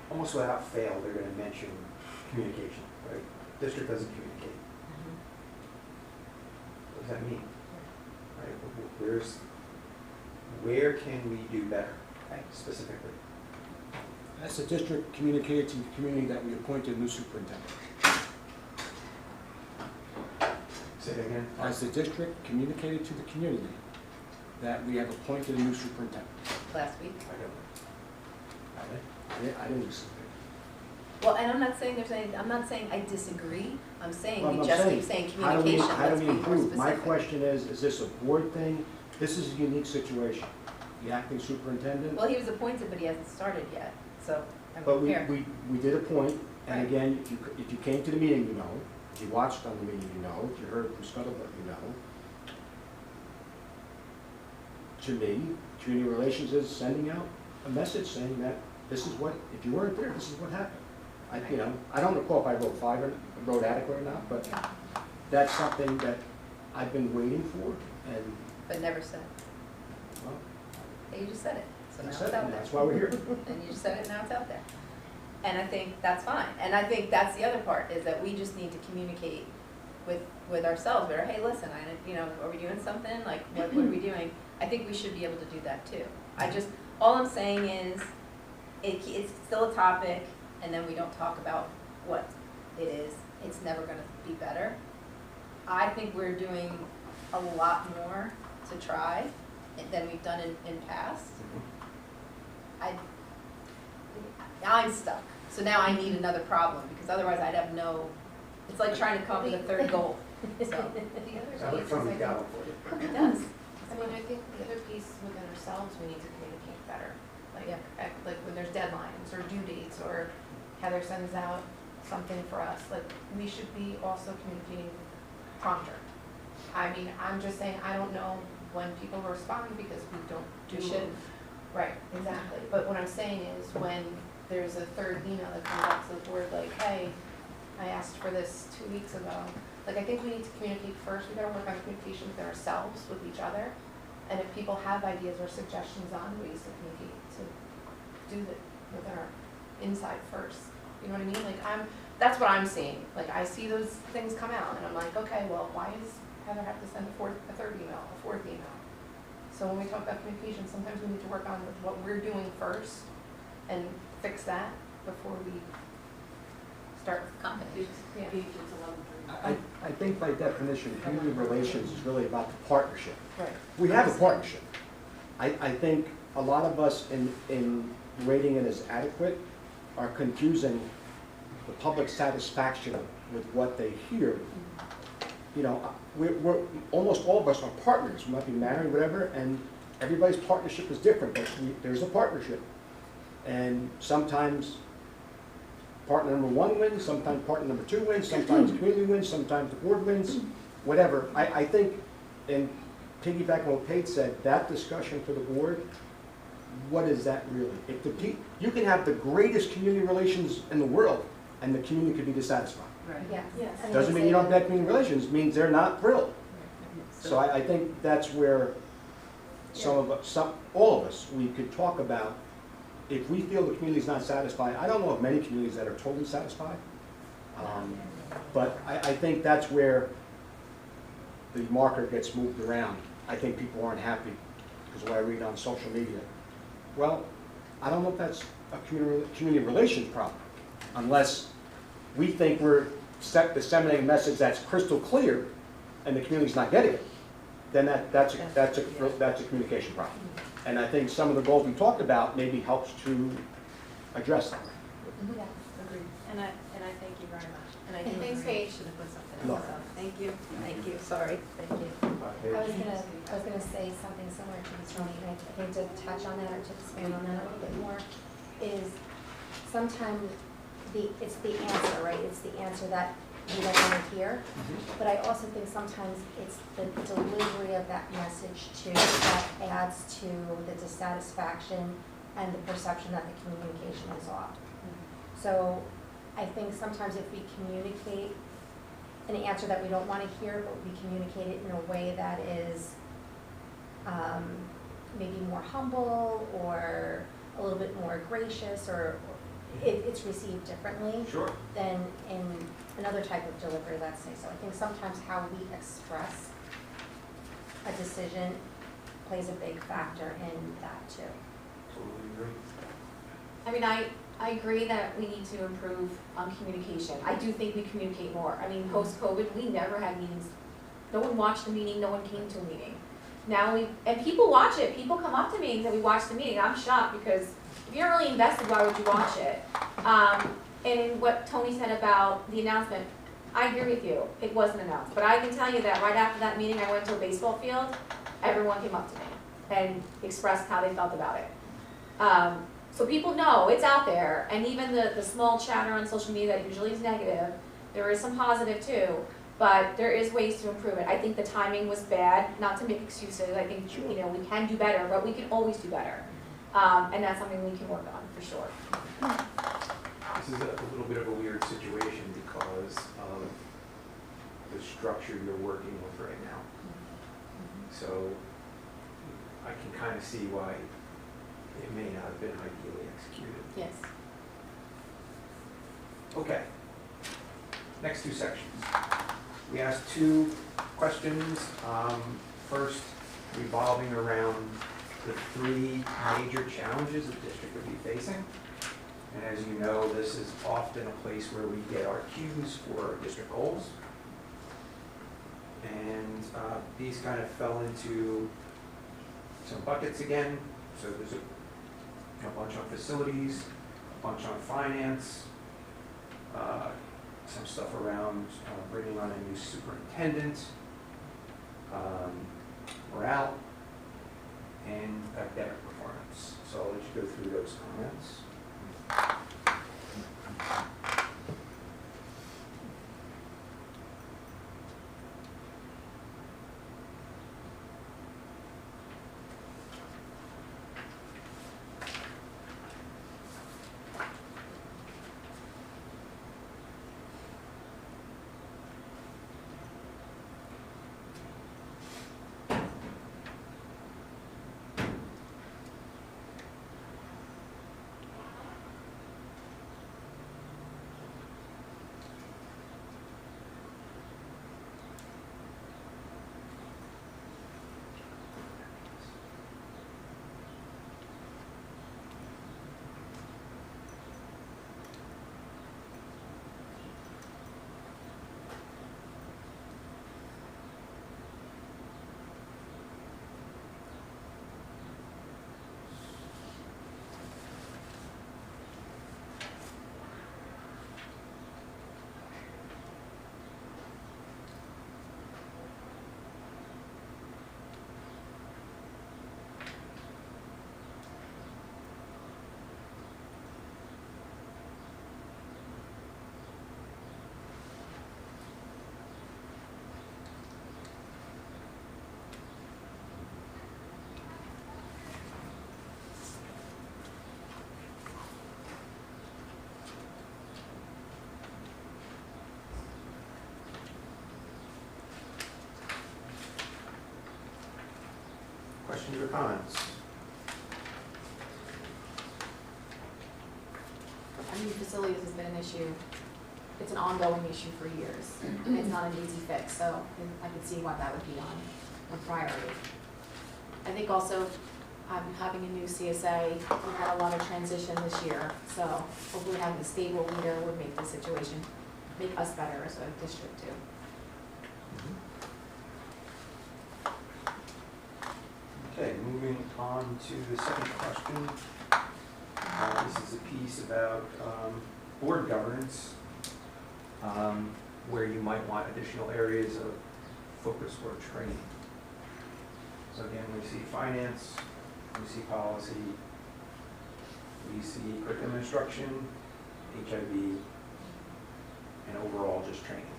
almost without fail, they're gonna mention communication, right? District doesn't communicate. What does that mean? Right, where can we do better, Right. specifically? As the district communicated to the community that we appointed a new superintendent. Say it again? As the district communicated to the community that we have appointed a new superintendent. Last week. I didn't receive it. Well, and I'm not saying I'm not saying I disagree. I'm saying Well, we I'm just saying, keep saying how do we- communication. How do Let's we be more improve? My specific. question is this a board thing? This is a unique situation. The acting superintendent, Well, he was appointed, but he hasn't started yet, so I'm but we, here. we did appoint, and Right. again, if you came to the meeting, you know. If you watched on the meeting, you know. If you heard from Scuttlebutt, you know. To me, community relations is sending out a message saying that this is what, if you weren't there, this is what happened. I don't recall if I wrote adequate or not, but that's something that I've been waiting for, and, But never said. well, Hey, you just said it, so now I it's said out it, there. that's why we're here. And you just said it, now it's out there. And I think that's fine. And I think that's the other part, is that we just need to communicate with ourselves, where, hey, listen, are we doing something? Like, what are we doing? I think we should be able to do that too. All I'm saying is, it's still a topic, and then we don't talk about what it is. It's never gonna be better. I think we're doing a lot more to try than we've done in past. I'm stuck, so now I need another problem, because otherwise I'd have it's like trying to come up with a third goal, so. The other Sounds like piece is, somebody's I got think, one for you. It does. I think the other piece within ourselves, we need to communicate better. Like, Yeah. like when there's deadlines or due dates, or Heather sends out something for us, like, we should be also communicating prompter. I'm just saying, I don't know when people respond because we don't do. We shouldn't. Right, exactly. But what I'm saying is when there's a third email that comes out to the board like, hey, I asked for this 2 weeks ago. Like, I think we need to communicate first, we gotta work on communication with ourselves, with each other. And if people have ideas or suggestions on ways to communicate, to do that with our inside first. You know what I mean? Like, that's what I'm seeing. Like, I see those things come out and I'm like, okay, well, why does Heather have to send a third email, a fourth email? So when we talk about communication, sometimes we need to work on what we're doing first and fix that before we start. Combination. Yeah. Page is 11:30. I think by definition, community relations is really about the partnership. Right. We have a partnership. I think a lot of us in rating it as adequate are confusing the public satisfaction with what they hear. You know, we're almost all of us are partners. We might be married, whatever, and everybody's partnership is different, but there's a partnership. And sometimes partner number one wins, sometimes partner number two wins, sometimes the community wins, sometimes the board wins, whatever. I think, and piggybacking on what Paige said, that discussion for the board, what is that really? If you can have the greatest community relations in the world, and the community could be dissatisfied. Right. Yes. Yes. And Doesn't I mean you don't say have community relations, it means they're not thrilled. So I think that's where all of us, we could talk about, if we feel the community's not satisfied, I don't know of many communities that are totally satisfied. But I think that's where the marker gets moved around. I think people aren't happy because of what I read on social media. Well, I don't know if that's a community relations problem, unless we think we're disseminating a message that's crystal clear and the community's not getting it, then that's a communication problem. And I think some of the goals we talked about maybe helps to address that. Yeah. Agreed. And I thank you very much. And I And do thanks, agree. Paige. Should have put something No. else up. Thank you, sorry, thank you. I was gonna say something similar to this, Tony, and I think to touch on that or to expand on that a little bit more, is sometimes it's the answer, right? It's the answer that we don't want to hear. But I also think sometimes it's the delivery of that message too that adds to the dissatisfaction and the perception that the communication is off. So I think sometimes if we communicate an answer that we don't want to hear, but we communicate it in a way that is maybe more humble or a little bit more gracious, or it's received differently Sure. than in another type of delivery, let's say. So I think sometimes how we express a decision plays a big factor in that too. Totally agree. I mean, I agree that we need to improve on communication. I do think we communicate more. I mean, post-COVID, we never had meetings. No one watched the meeting, no one came to a meeting. Now and people watch it. People come up to me and say, we watched the meeting. I'm shocked because if you're really invested, why would you watch it? And in what Tony said about the announcement, I agree with you. It wasn't announced. But I can tell you that right after that meeting, I went to a baseball field. Everyone came up to me and expressed how they felt about it. So people know it's out there, and even the small chatter on social media that usually is negative, there is some positive too, but there is ways to improve it. I think the timing was bad, not to make excuses. I think, we can do better, but we can always do better. And that's something we can work on, for sure. This is a little bit of a weird situation because of the structure you're working with right now. So I can kind of see why it may not have been ideally executed. Yes. Okay. Next two sections. We asked two questions. First, revolving around the three major challenges the district would be facing. And as you know, this is often a place where we get our cues for district goals. And these kind of fell into some buckets again. So there's a bunch on facilities, a bunch on finance, some stuff around bringing on a new superintendent, morale, and academic performance. So I'll let you go through those comments. Questions or comments? I mean, facilities has been an issue, it's an ongoing issue for years, and it's not an easy fix, so I can see why that would be on priority. I think also, having a new CSA, we had a lot of transition this year, so hopefully having a stable leader would make the situation, make us better as a district too. Okay, moving on to the second question. This is a piece about board governance, where you might want additional areas of focus or training. So again, we see finance, we see policy, we see curriculum instruction, HIV, and overall just training.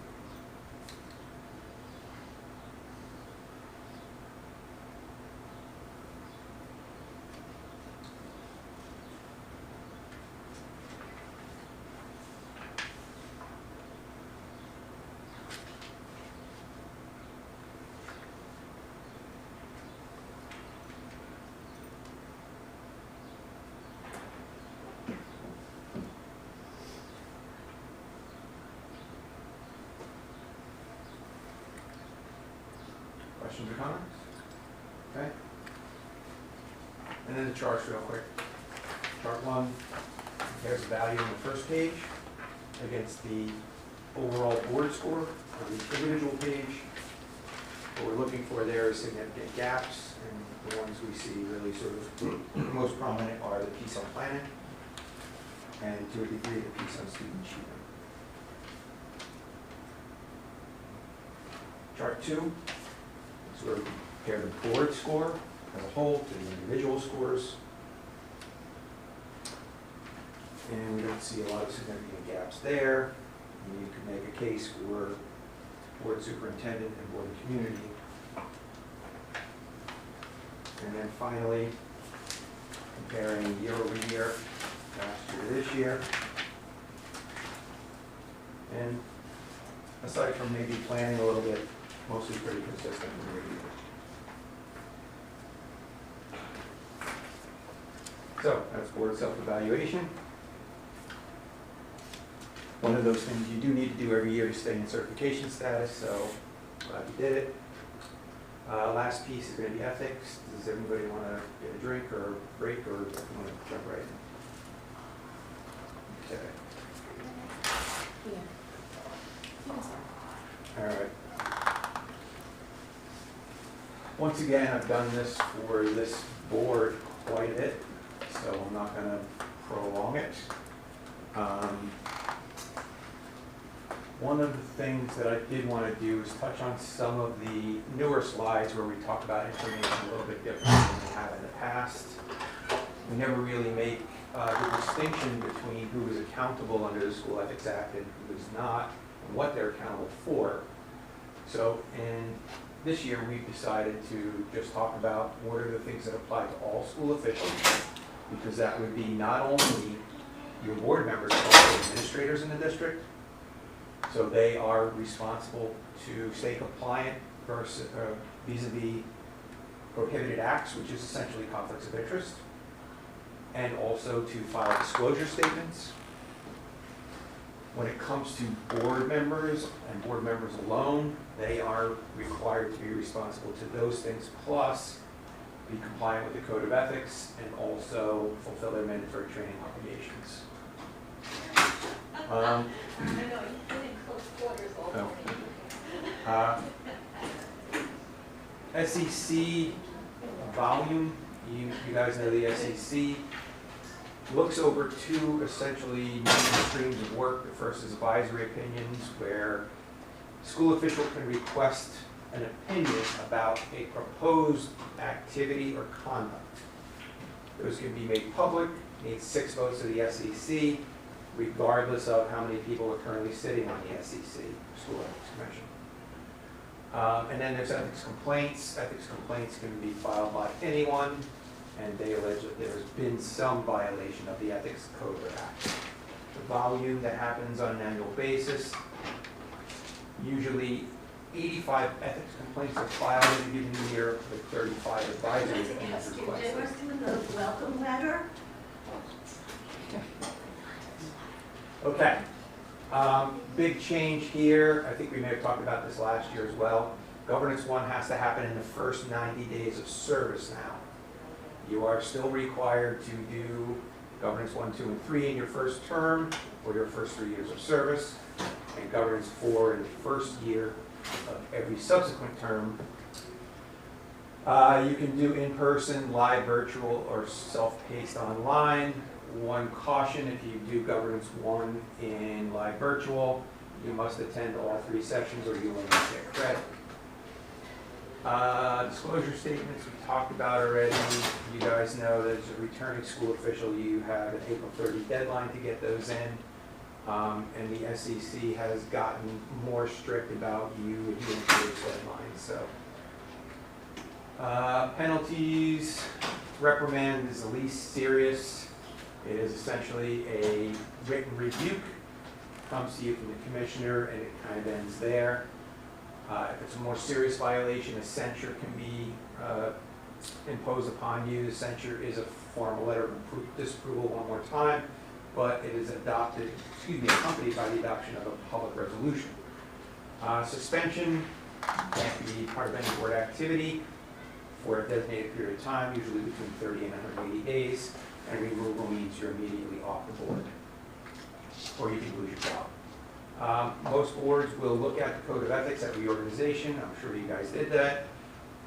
Questions or comments? Okay. And then the charts real quick. Chart 1 compares the value on the first page against the overall board score on each individual page. What we're looking for there is significant gaps, and the ones we see really sort of most prominent are the piece on planning and to a degree the piece on student achievement. Chart 2. So we compare the board score as a whole to the individual scores. And we don't see a lot of significant gaps there. And you could make a case for board superintendent and board and community. And then finally, comparing year over year, last year to this year. And aside from maybe planning a little bit, mostly pretty consistent in the review. So that's board self-evaluation. One of those things you do need to do every year to stay in certification status, so glad you did it. Last piece is going to be ethics. Does everybody want to get a drink or a break, or want to jump right in? Okay. Yeah. All right. Once again, I've done this for this board quite a bit, so I'm not going to prolong it. One of the things that I did want to do is touch on some of the newer slides where we talk about information a little bit different than we have in the past. We never really make the distinction between who is accountable under the School Ethics Act and who is not, and what they're accountable for. So in this year, we've decided to just talk about what are the things that apply to all school officials, because that would be not only your board members, but also administrators in the district. So they are responsible to stay compliant vis-a-vis prohibited acts, which is essentially conflicts of interest, and also to file disclosure statements. When it comes to board members and board members alone, they are required to be responsible to those things, plus be compliant with the Code of Ethics and also fulfill their mandatory training obligations. I know, you've been in close quarters all day. SEC volume, you guys know the SEC, looks over two essentially main streams of work. The first is advisory opinions, where school official can request an opinion about a proposed activity or conduct. Those can be made public, need 6 votes of the SEC, regardless of how many people are currently sitting on the SEC, School Ethics Commission. And then there's ethics complaints. Ethics complaints can be filed by anyone, and they allege that there's been some violation of the Ethics Code or Act. The volume that happens on an annual basis, usually 85 ethics complaints are filed in a given year, with 35 advisory opinions requested. the welcome letter? Okay. Big change here, I think we may have talked about this last year as well. Governance 1 has to happen in the first 90 days of service now. You are still required to do Governance 1, 2, and 3 in your first term, or your first 3 years of service, and Governance 4 in the first year of every subsequent term. You can do in-person, live, virtual, or self-paced online. One caution, if you do Governance 1 in live virtual, you must attend all 3 sessions or you will not get credit. Disclosure statements we talked about already. You guys know that as a returning school official, you have an April 30 deadline to get those in. And the SEC has gotten more strict about you adhering to those deadlines. So, penalties, reprimand is the least serious. It is essentially a written rebuke, comes to you from the commissioner, and it kind of ends there. If it's a more serious violation, a censure can be imposed upon you. The censure is a formal letter of disapproval one more time, but it is accompanied by the adoption of a public resolution. Suspension can't be part of any board activity for a designated period of time, usually between 30 and 180 days, and removal means you're immediately off the board, or you can lose your job. Most boards will look at the code of ethics at reorganization. I'm sure you guys did that.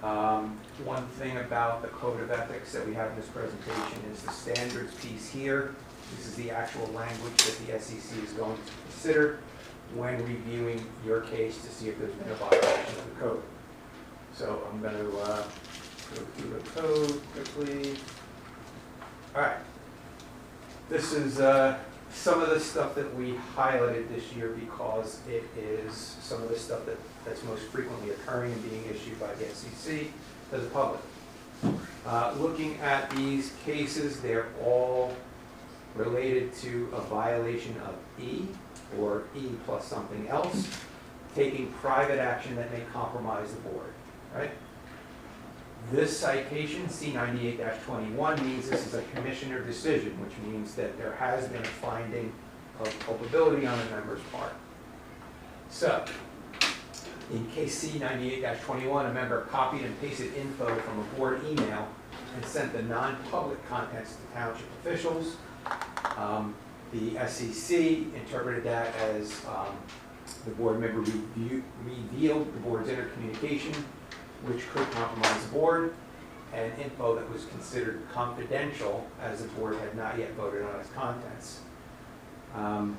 One thing about the code of ethics that we have in this presentation is the standards piece here. This is the actual language that the SEC is going to consider when reviewing your case to see if there's been a violation of the code. So I'm going to go through the code quickly. All right. This is some of the stuff that we highlighted this year because it is some of the stuff that's most frequently occurring and being issued by the SEC to the public. Looking at these cases, they're all related to a violation of E or E plus something else, taking private action that may compromise the board, right? This citation, C98-21, means this is a commissioner decision, which means that there has been a finding of culpability on a member's part. So, in case C98-21, a member copied and pasted info from a board email and sent the non-public contents to township officials. The SEC interpreted that as the board member revealed the board's intercommunication, which could compromise the board, and info that was considered confidential as the board had not yet voted on its contents. A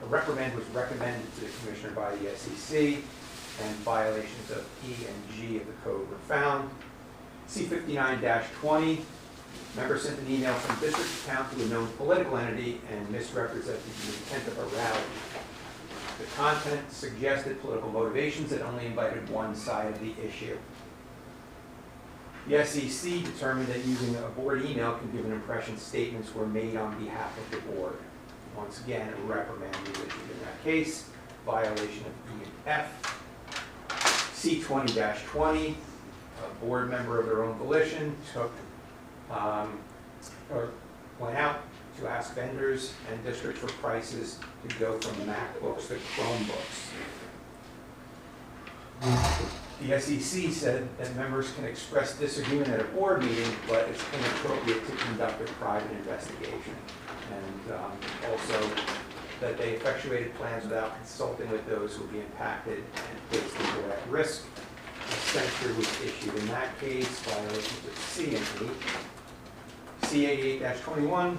reprimand was recommended to the commissioner by the SEC, and violations of E and G of the code were found. C59-20, member sent an email from district account to a known political entity and misrepresented the intent of a rally. The content suggested political motivations that only invited one side of the issue. The SEC determined that using a board email can give an impression statements were made on behalf of the board. Once again, a reprimand was issued in that case, violation of E and F. C20-20, a board member of their own volition went out to ask vendors and districts for prices to go from MacBooks to Chromebooks. The SEC said that members can express disagreement at a board meeting, but it's inappropriate to conduct a private investigation. And also that they effectuated plans without consulting with those who would be impacted and placed the board at risk. A censure was issued in that case, violations of C and E. C88-21,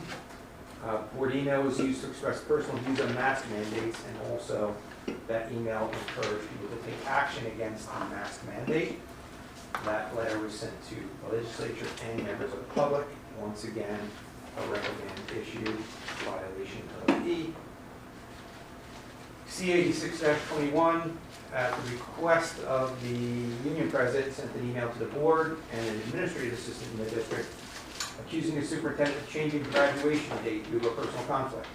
board email was used to express personal views on mask mandates, and also that email encouraged people to take action against the mask mandate. That letter was sent to the legislature and members of the public. Once again, a reprimand issued, violation of E. C86-21, at the request of the union president, sent an email to the board and an administrative assistant in the district accusing the superintendent of changing the graduation date due to a personal conflict.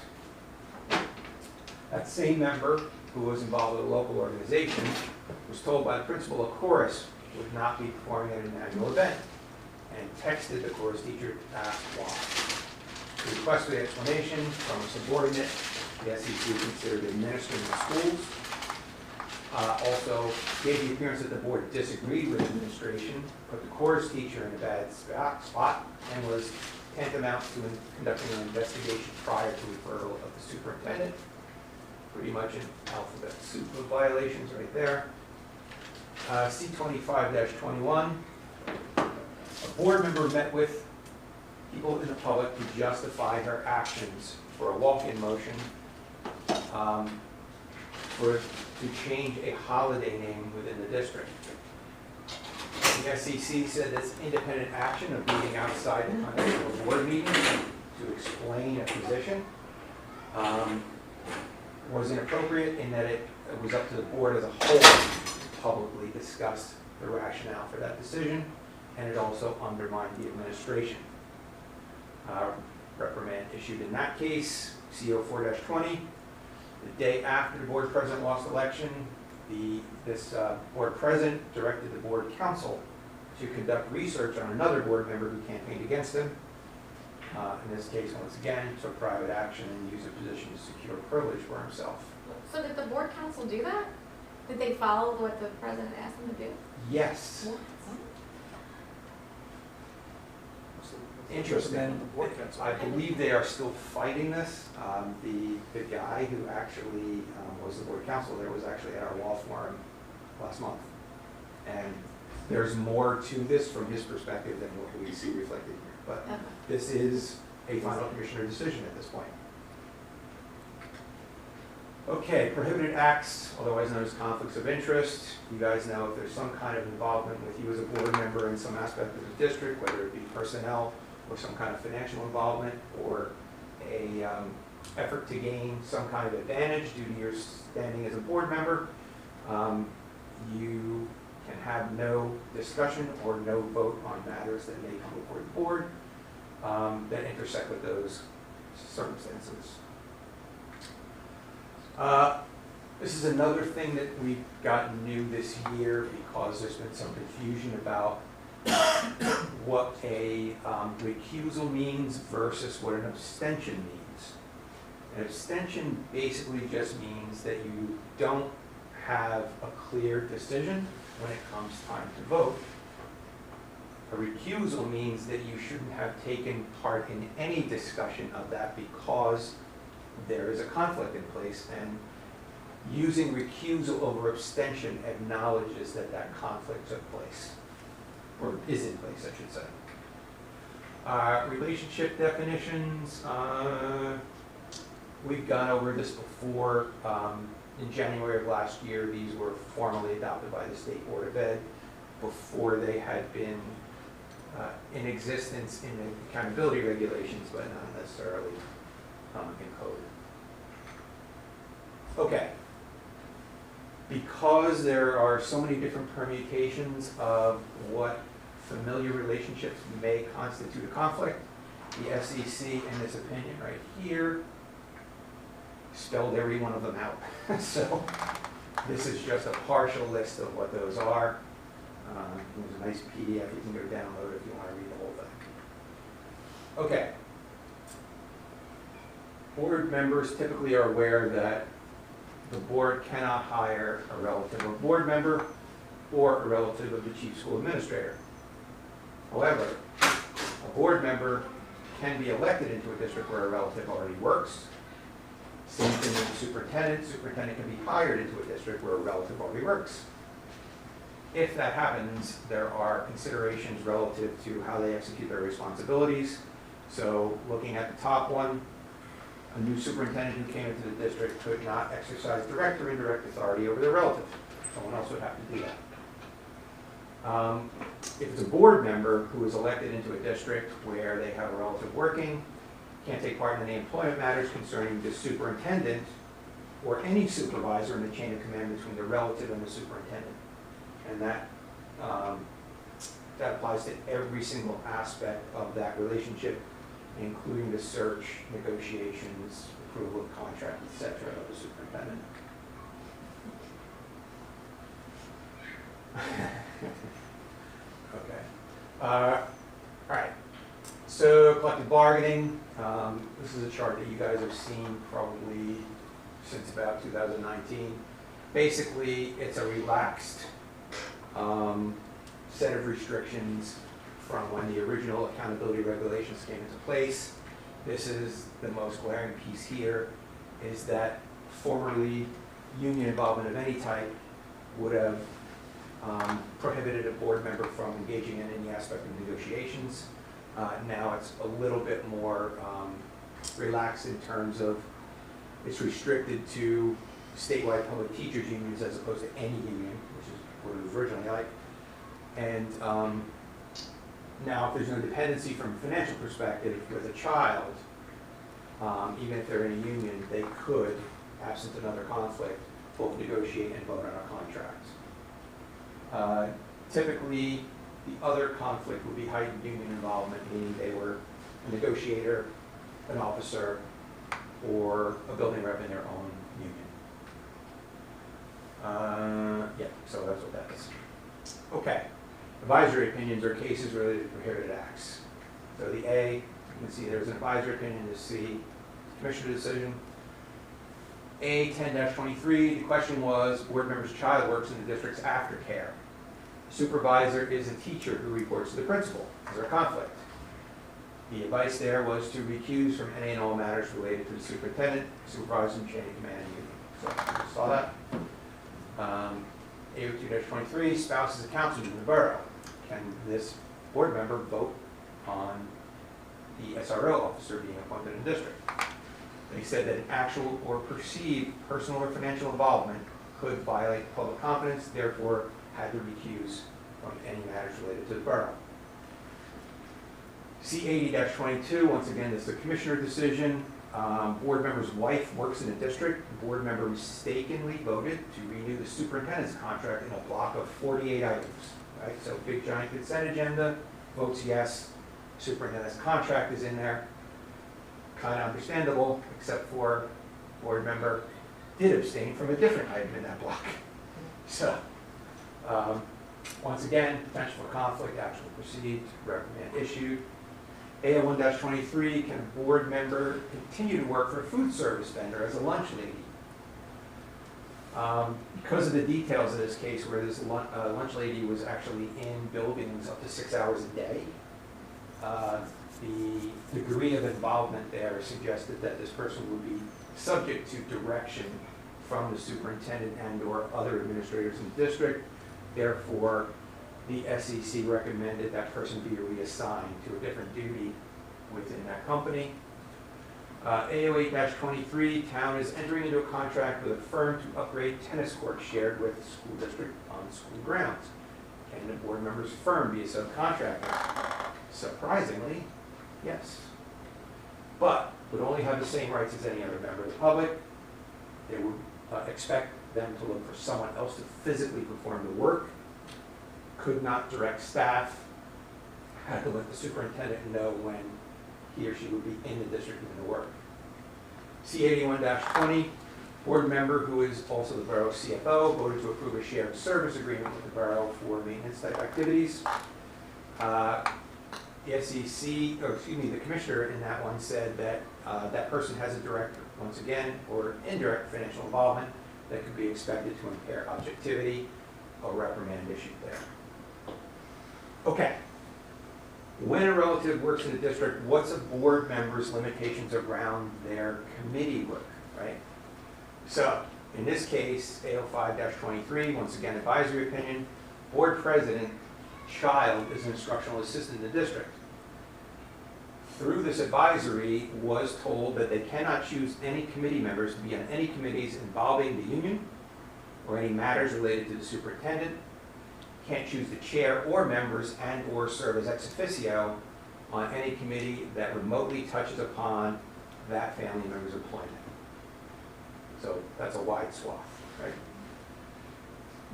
That same member who was involved with a local organization, was told by the principal a chorus would not be performing at an annual event, and texted the chorus teacher to ask why. The request for the explanation from a subordinate, the SEC considered administering the schools. Also gave the appearance that the board disagreed with administration, put the chorus teacher in a bad spot, and was tantamount to conducting an investigation prior to referral of the superintendent. Pretty much an alphabet soup of violations right there. C-25-21, a board member met with people in the public to justify her actions for a walk-in motion to change a holiday name within the district. The SEC said that's independent action of meeting outside the context of a board meeting to explain a position was inappropriate in that it was up to the board as a whole to publicly discuss the rationale for that decision, and it also undermined the administration. Reprimand issued in that case, CO4-20. The day after the board president lost election, this board president directed the board council to conduct research on another board member who campaigned against him. In this case, once again, took private action and used a position to secure privilege for himself. So did the board council do that? Did they follow what the president asked them to do? Yes. Interesting. I believe they are still fighting this. The guy who actually was the board counsel there was actually at our law forum last month. And there's more to this from his perspective than what we see reflected here. But this is a final commissioner decision at this point. Okay, prohibited acts, otherwise known as conflicts of interest. You guys know if there's some kind of involvement with you as a board member in some aspect of the district, whether it be personnel or some kind of financial involvement or a effort to gain some kind of advantage due to your standing as a board member, you can have no discussion or no vote on matters that may come before the board that intersect with those circumstances. This is another thing that we've gotten new this year because there's been some confusion about what a recusal means versus what an abstention means. An abstention basically just means that you don't have a clear decision when it comes time to vote. A recusal means that you shouldn't have taken part in any discussion of that because there is a conflict in place, and using recusal over abstention acknowledges that that conflict took place, or is in place, I should say. Relationship definitions, we've gone over this before. In January of last year, these were formally adopted by the State Board of Ed before they had been in existence in the accountability regulations, but not necessarily in code. Okay. Because there are so many different permutations of what familiar relationships may constitute a conflict, the SEC in this opinion right here spelled every one of them out. So this is just a partial list of what those are. There's a nice PDF you can go download if you want to read the whole thing. Okay. Board members typically are aware that the board cannot hire a relative of a board member or a relative of the chief school administrator. However, a board member can be elected into a district where a relative already works. Same thing with the superintendent. Superintendent can be hired into a district where a relative already works. If that happens, there are considerations relative to how they execute their responsibilities. So looking at the top one, a new superintendent who came into the district could not exercise direct or indirect authority over their relative. Someone else would have to do that. If it's a board member who is elected into a district where they have a relative working, can't take part in any employment matters concerning the superintendent or any supervisor in the chain of command between the relative and the superintendent. And that applies to every single aspect of that relationship, including the search, negotiations, approval of contract, etc. of the superintendent. All right, so collective bargaining, this is a chart that you guys have seen probably since about 2019. Basically, it's a relaxed set of restrictions from when the original accountability regulations came into place. This is the most glaring piece here, is that formerly union involvement of any type would have prohibited a board member from engaging in any aspect of negotiations. Now it's a little bit more relaxed in terms of it's restricted to statewide public teachers unions as opposed to any union, which is what it was originally like. And now if there's no dependency from a financial perspective with a child, even if they're in a union, they could, absent another conflict, both negotiate and vote on a contract. Typically, the other conflict would be heightened union involvement, meaning they were a negotiator, an officer, or a building rep in their own union. Yeah, so that's what that is. Okay, advisory opinions are cases related to prohibited acts. So the A, you can see there's an advisory opinion. The C, commissioner decision. A 10-23, the question was, board member's child works in the district's aftercare. Supervisor is a teacher who reports to the principal. Is there a conflict? The advice there was to recuse from any and all matters related to the superintendent, supervisor, and chain of command union. So you saw that. A02-23, spouse is a councilman in the borough. Can this board member vote on the SRO officer being appointed in the district? They said that an actual or perceived personal or financial involvement could violate public confidence, therefore had to recuse from any matters related to the borough. C80-22, once again, this is a commissioner decision. Board member's wife works in the district. The board member mistakenly voted to renew the superintendent's contract in a block of 48 items. Right? So big giant consent agenda, votes yes, superintendent's contract is in there. Kind of understandable, except for board member did abstain from a different item in that block. So, once again, potential for conflict, actual perceived, reprimand issued. A01-23, can a board member continue to work for a food service vendor as a lunch lady? Because of the details of this case where this lunch lady was actually in buildings up to 6 hours a day, the degree of involvement there suggested that this person would be subject to direction from the superintendent and or other administrators in the district. Therefore, the SEC recommended that person be reassigned to a different duty within that company. A08-23, town is entering into a contract with a firm to upgrade tennis courts shared with the school district on school grounds. Can the board member's firm be a subcontractor? Surprisingly, yes. But would only have the same rights as any other member of the public. They would expect them to look for someone else to physically perform the work. Could not direct staff, had to let the superintendent know when he or she would be in the district doing the work. C81-20, board member who is also the borough CFO voted to approve a shared service agreement with the borough for maintenance type activities. The SEC, or excuse me, the commissioner in that one said that that person has a direct, once again, or indirect financial involvement that could be expected to impair objectivity, a reprimand issued there. Okay. When a relative works in the district, what's a board member's limitations around their committee work, right? So, in this case, A05-23, once again, advisory opinion, board president, child is an instructional assistant in the district. Through this advisory, was told that they cannot choose any committee members to be on any committees involving the union or any matters related to the superintendent. Can't choose the chair or members and or serve as ex officio on any committee that remotely touches upon that family member's employment. So that's a wide swath, right?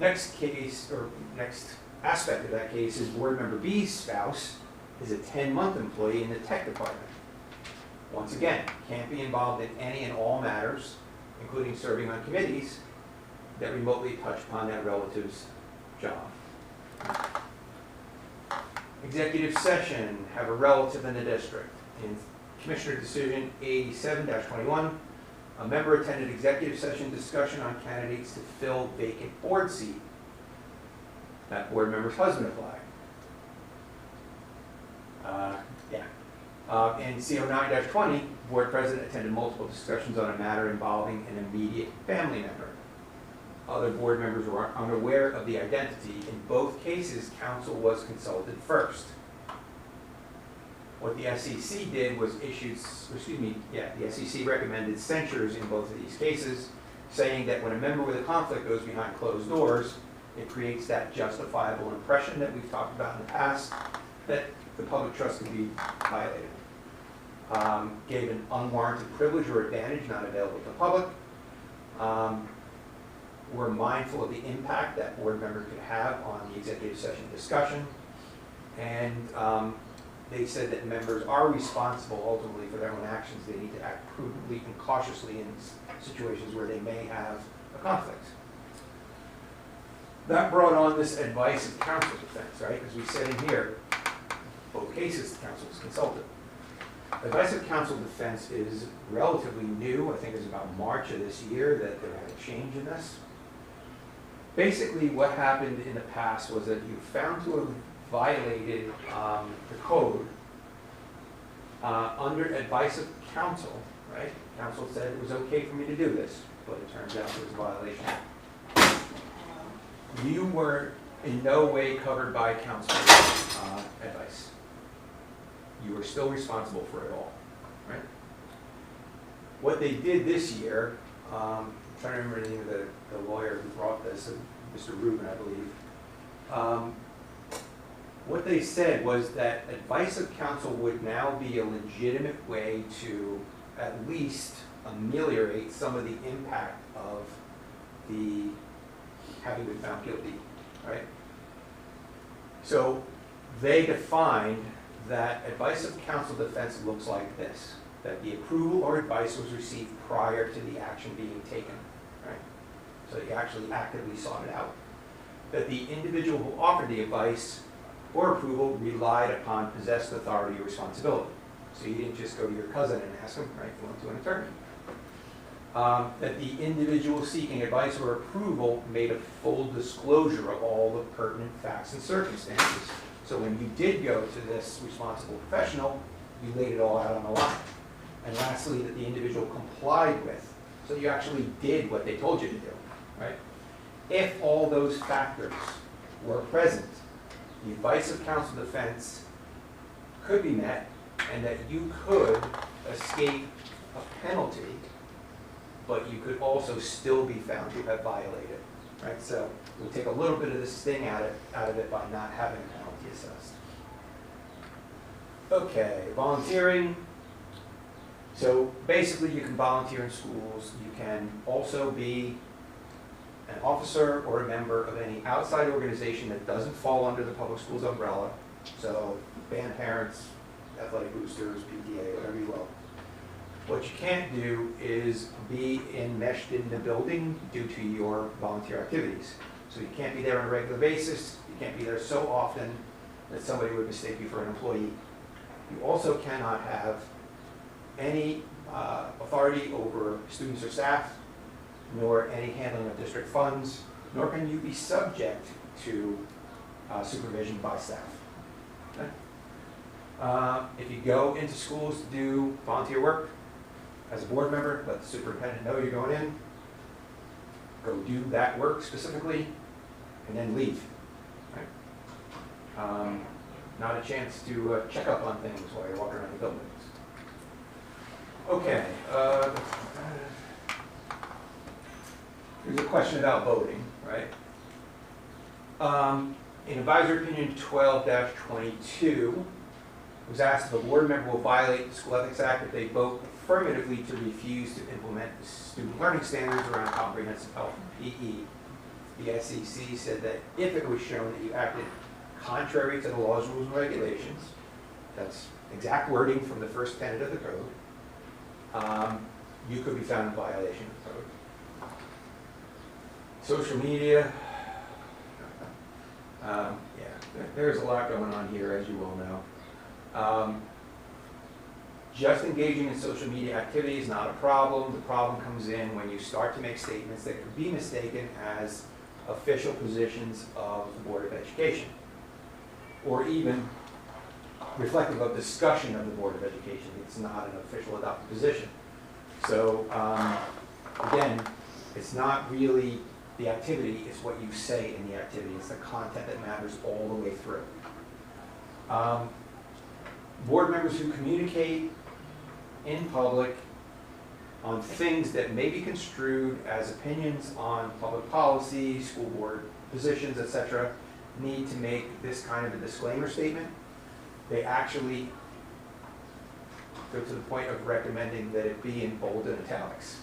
Next case, or next aspect of that case is board member B's spouse is a 10-month employee in the tech department. Once again, can't be involved in any and all matters, including serving on committees that remotely touch upon that relative's job. executive session, have a relative in the district. In Commissioner Decision 87-21, a member attended executive session discussion on candidates to fill vacant board seat. That board member's husband applied. In CO9-20, board president attended multiple discussions on a matter involving an immediate family member. Other board members were unaware of the identity. In both cases, council was consulted first. What the SEC did was the SEC recommended censures in both of these cases, saying that when a member with a conflict goes behind closed doors, it creates that justifiable impression that we've talked about in the past, that the public trust can be violated. Gave an unwarranted privilege or advantage not available to the public. We're mindful of the impact that board member could have on the executive session discussion. And they said that members are responsible ultimately for their own actions. They need to act prudently and cautiously in situations where they may have a conflict. That brought on this advice of counsel defense, right? As we said in here, both cases, the counsel was consulted. Advice of counsel defense is relatively new. I think it was about March of this year that there had a change in this. Basically, what happened in the past was that you found to have violated the code under advice of counsel, right? Counsel said it was okay for me to do this, but it turns out it was a violation. You were in no way covered by counsel's advice. You were still responsible for it all, right? What they did this year, I'm trying to remember the name of the lawyer who brought this, Mr. Rubin, I believe. What they said was that advice of counsel would now be a legitimate way to at least ameliorate some of the impact of the having been found guilty, right? So they defined that advice of counsel defense looks like this, that the approval or advice was received prior to the action being taken, right? So you actually actively sought it out. That the individual who offered the advice or approval relied upon possessed authority or responsibility. So you didn't just go to your cousin and ask him, right? You went to an attorney. That the individual seeking advice or approval made a full disclosure of all the pertinent facts and circumstances. So when you did go to this responsible professional, you laid it all out on the line. And lastly, that the individual complied with, so you actually did what they told you to do, right? If all those factors were present, the advice of counsel defense could be met and that you could escape a penalty, but you could also still be found to have violated, right? So we'll take a little bit of the sting out of it by not having a penalty assessed. Okay, volunteering. So basically you can volunteer in schools. You can also be an officer or a member of any outside organization that doesn't fall under the public schools umbrella. So band parents, athletic boosters, PTA, whatever you will. What you can't do is be enmeshed in the building due to your volunteer activities. So you can't be there on a regular basis. You can't be there so often that somebody would mistake you for an employee. You also cannot have any authority over students or staff, nor any handling of district funds, nor can you be subject to supervision by staff. Okay? If you go into schools to do volunteer work, as a board member, let the superintendent know you're going in, go do that work specifically, and then leave. Right? Not a chance to check up on things while you're walking around the buildings. Okay. Here's a question about voting, right? In advisory opinion 12-22, it was asked if a board member will violate the School Ethics Act if they vote affirmatively to refuse to implement the student learning standards around comprehensive health and PE. The SEC said that if it was shown that you acted contrary to the laws, rules, and regulations, that's exact wording from the first tenet of the code, you could be found in violation of the code. Social media, yeah. There's a lot going on here, as you all know. Just engaging in social media activity is not a problem. The problem comes in when you start to make statements that could be mistaken as official positions of the Board of Education, or even reflective of discussion of the Board of Education. It's not an official adopted position. So, again, it's not really the activity, it's what you say in the activity. It's the content that matters all the way through. Board members who communicate in public on things that may be construed as opinions on public policy, school board positions, etc., need to make this kind of a disclaimer statement. They actually go to the point of recommending that it be in bold and italics.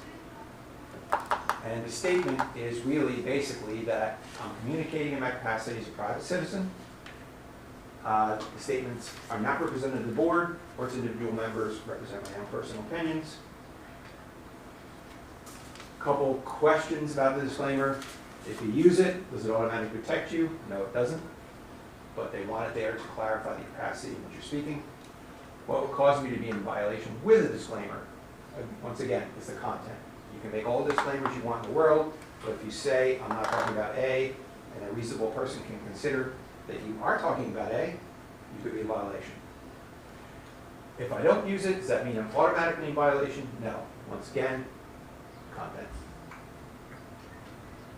And the statement is really basically that I'm communicating in my capacity as a private citizen. The statements are not representative of the board or its individual members, represent my own personal opinions. Couple questions about the disclaimer. If you use it, does it automatically protect you? No, it doesn't. But they want it there to clarify the capacity in which you're speaking. What would cause me to be in violation with a disclaimer? Once again, it's the content. You can make all the disclaimers you want in the world, but if you say, I'm not talking about A, and a reasonable person can consider that you are talking about A, you could be in violation. If I don't use it, does that mean I'm automatically in violation? No. Once again, content.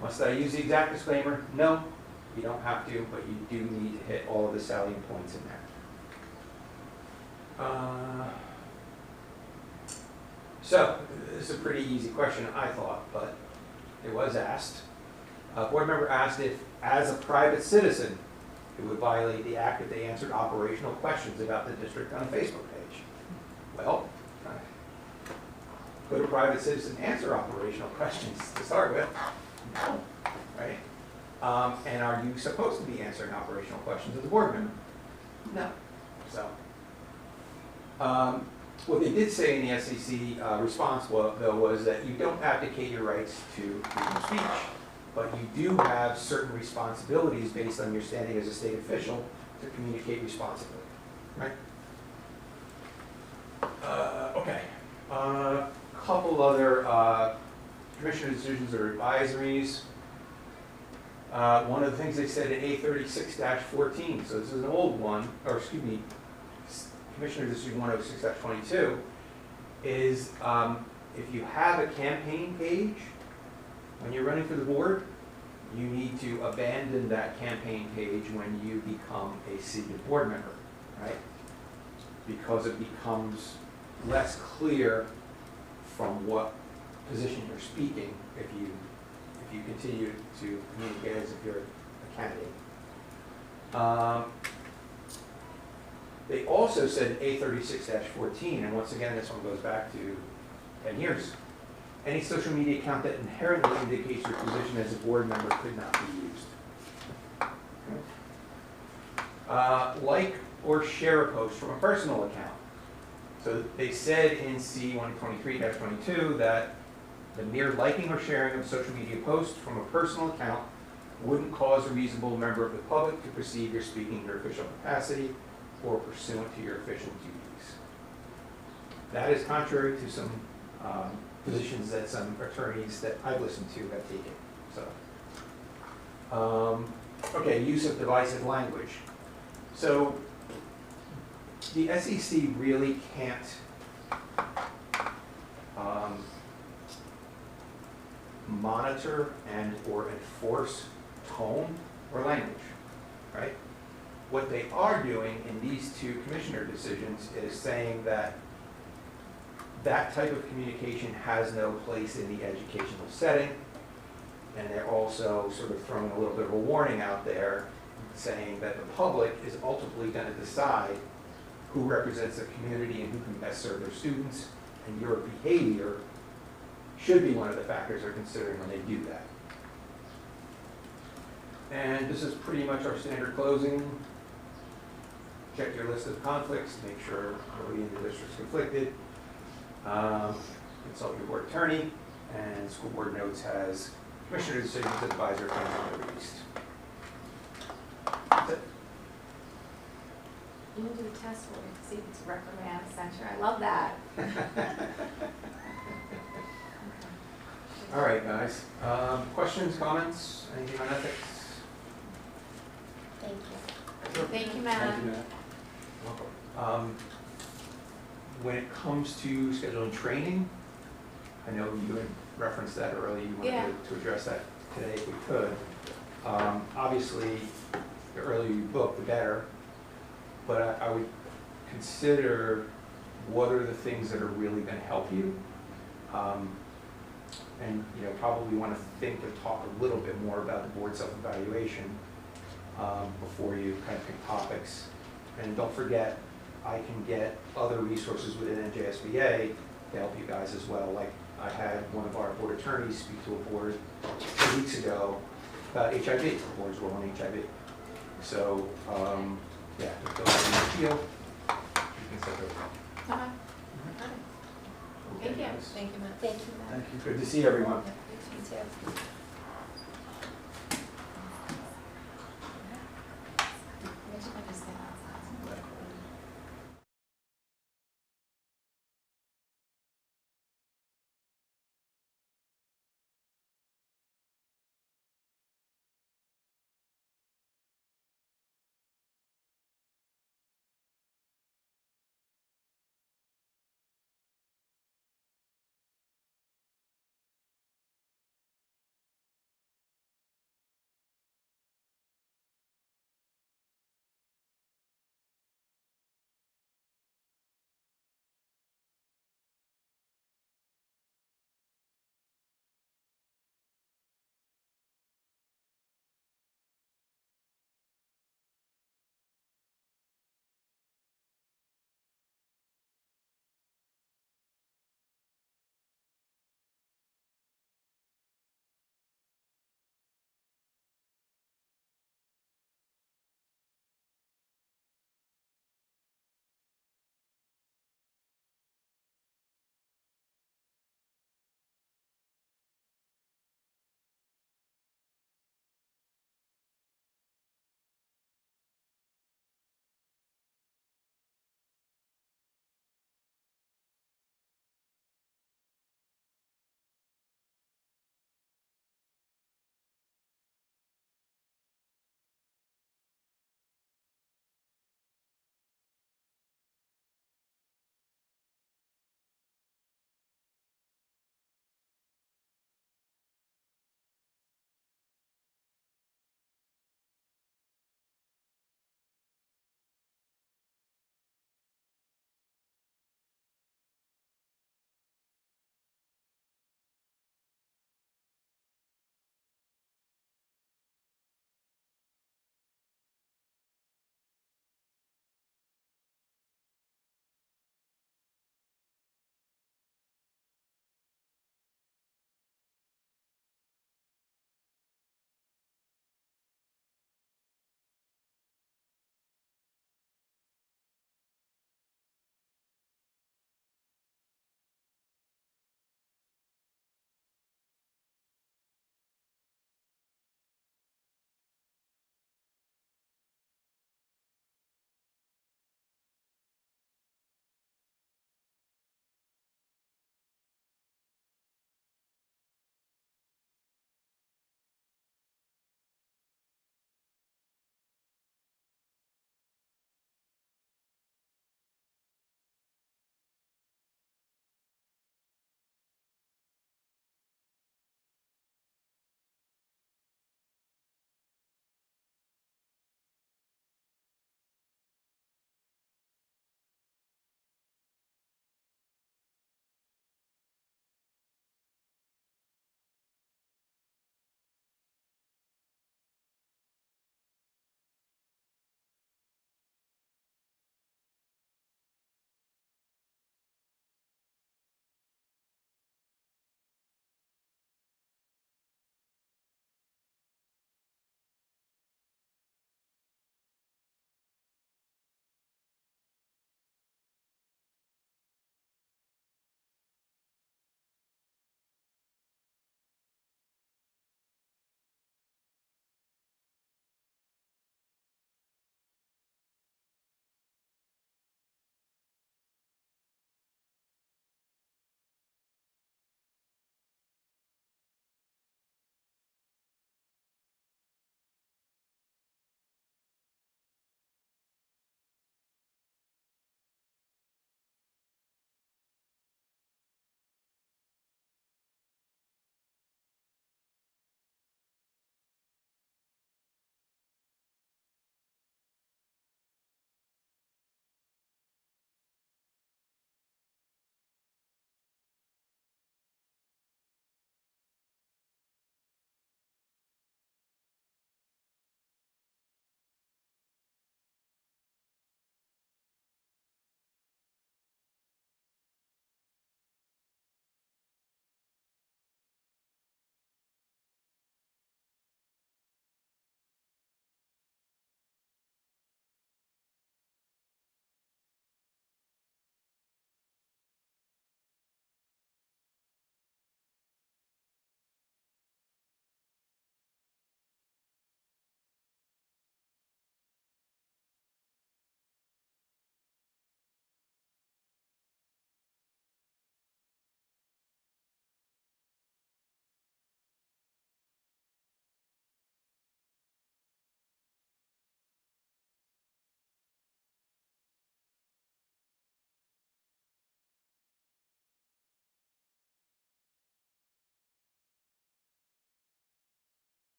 Must I use the exact disclaimer? No, you don't have to, but you do need to hit all of the salient points in there. So, this is a pretty easy question, I thought, but it was asked. A board member asked if, as a private citizen, it would violate the act if they answered operational questions about the district on a Facebook page. Well, could a private citizen answer operational questions to start with? No, right? And are you supposed to be answering operational questions as a board member? No. So, what they did say in the SEC response, though, was that you don't abdicate your rights to freedom of speech, but you do have certain responsibilities based on your standing as a state official to communicate responsibly, right? Okay. Couple other commissioner decisions or advisories. One of the things they said in A36-14, so this is an old one, or excuse me, Commissioner Decision 106-22, is if you have a campaign page when you're running for the board, you need to abandon that campaign page when you become a seated board member, right? Because it becomes less clear from what position you're speaking if you continue to communicate as if you're a candidate. They also said A36-14, and once again, this one goes back to 10 years. Any social media account that inherently indicates your position as a board member could not be used. Okay. Like or share a post from a personal account. So they said in C123-22 that the mere liking or sharing of a social media post from a personal account wouldn't cause a reasonable member of the public to perceive you're speaking in your official capacity or pursuant to your official duties. That is contrary to some positions that some attorneys that I've listened to have taken. So, okay, use of divisive language. So, the SEC really can't monitor and or enforce tone or language, right? What they are doing in these two commissioner decisions is saying that that type of communication has no place in the educational setting, and they're also sort of throwing a little bit of a warning out there saying that the public is ultimately going to decide who represents the community and who can best serve their students, and your behavior should be one of the factors they're considering when they do that. And this is pretty much our standard closing. Check your list of conflicts, make sure nobody in the district is conflicted. Consult your board attorney, and school board notes has commissioner decisions, advisor opinions released. That's it. You can do the test for it, see if it's reprimand censure, I love that. All right, guys. Questions, comments, anything on ethics? Thank you. Thank you, Matt. Welcome. When it comes to scheduling training, I know you had referenced that earlier, you Yeah. wanted to address that today if we could. Obviously, the earlier you book, the better, but I would consider what are the things that are really gonna help you. And, you know, probably wanna think and talk a little bit more about the board self-evaluation before you kind of pick topics. And don't forget, I can get other resources within NJSBA to help you guys as well. Like, I had one of our board attorneys speak to a board 2 weeks ago about HIV, the board's role in HIV. So, yeah, if those are in the field, you can set those up. Okay. Okay, Thank you. guys. Thank you, Matt. Thank you, Matt. Thank you. Good to see everyone. You too.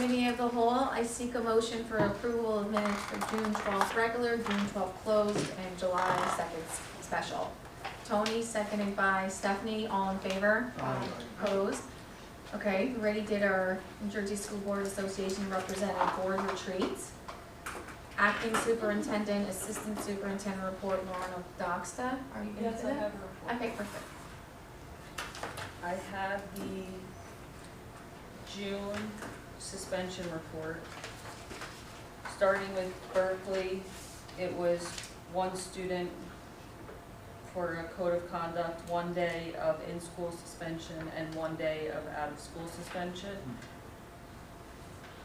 committee of the whole, I seek a motion for approval of minutes for June 12th regular, June 12th closed, and July 2nd special. Tony, seconded by Stephanie, all in favor? Aye. Opposed? Okay, we already did our New Jersey School Board Association representative board retreats. Acting superintendent, assistant superintendent report, Lorna Doxta, are you gonna Yes, do I that? have a report. Okay, perfect. I have the June suspension report. Starting with Berkeley, it was one student for a code of conduct, 1 day of in-school suspension and 1 day of out-of-school suspension.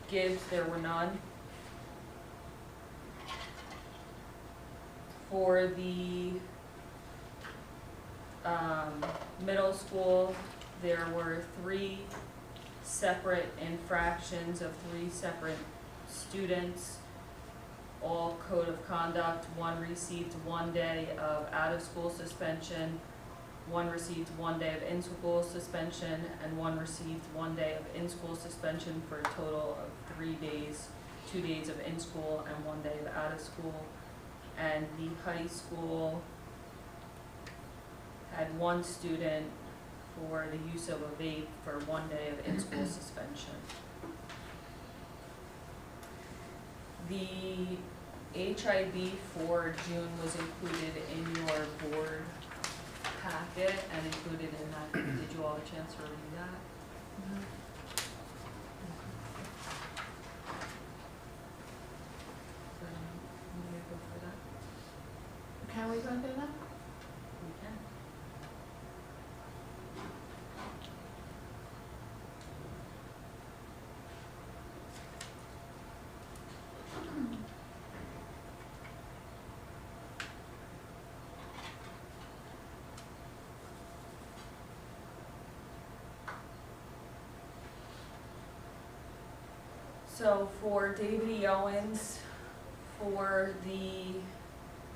Gibbs, there were none. For the middle school, there were 3 separate infractions of 3 separate students, all code of conduct. 1 received 1 day of out-of-school suspension, 1 received 1 day of in-school suspension, and 1 received 1 day of in-school suspension for a total of 3 days, 2 days of in-school and 1 day of out-of-school. And the high school had 1 student for the use of a vape for 1 day of in-school suspension. The HIB for June was included in your board packet and included in that. Did you all have a chance to review that? You gonna go for that? Can we go through that? We can. So for David E. Owens, for the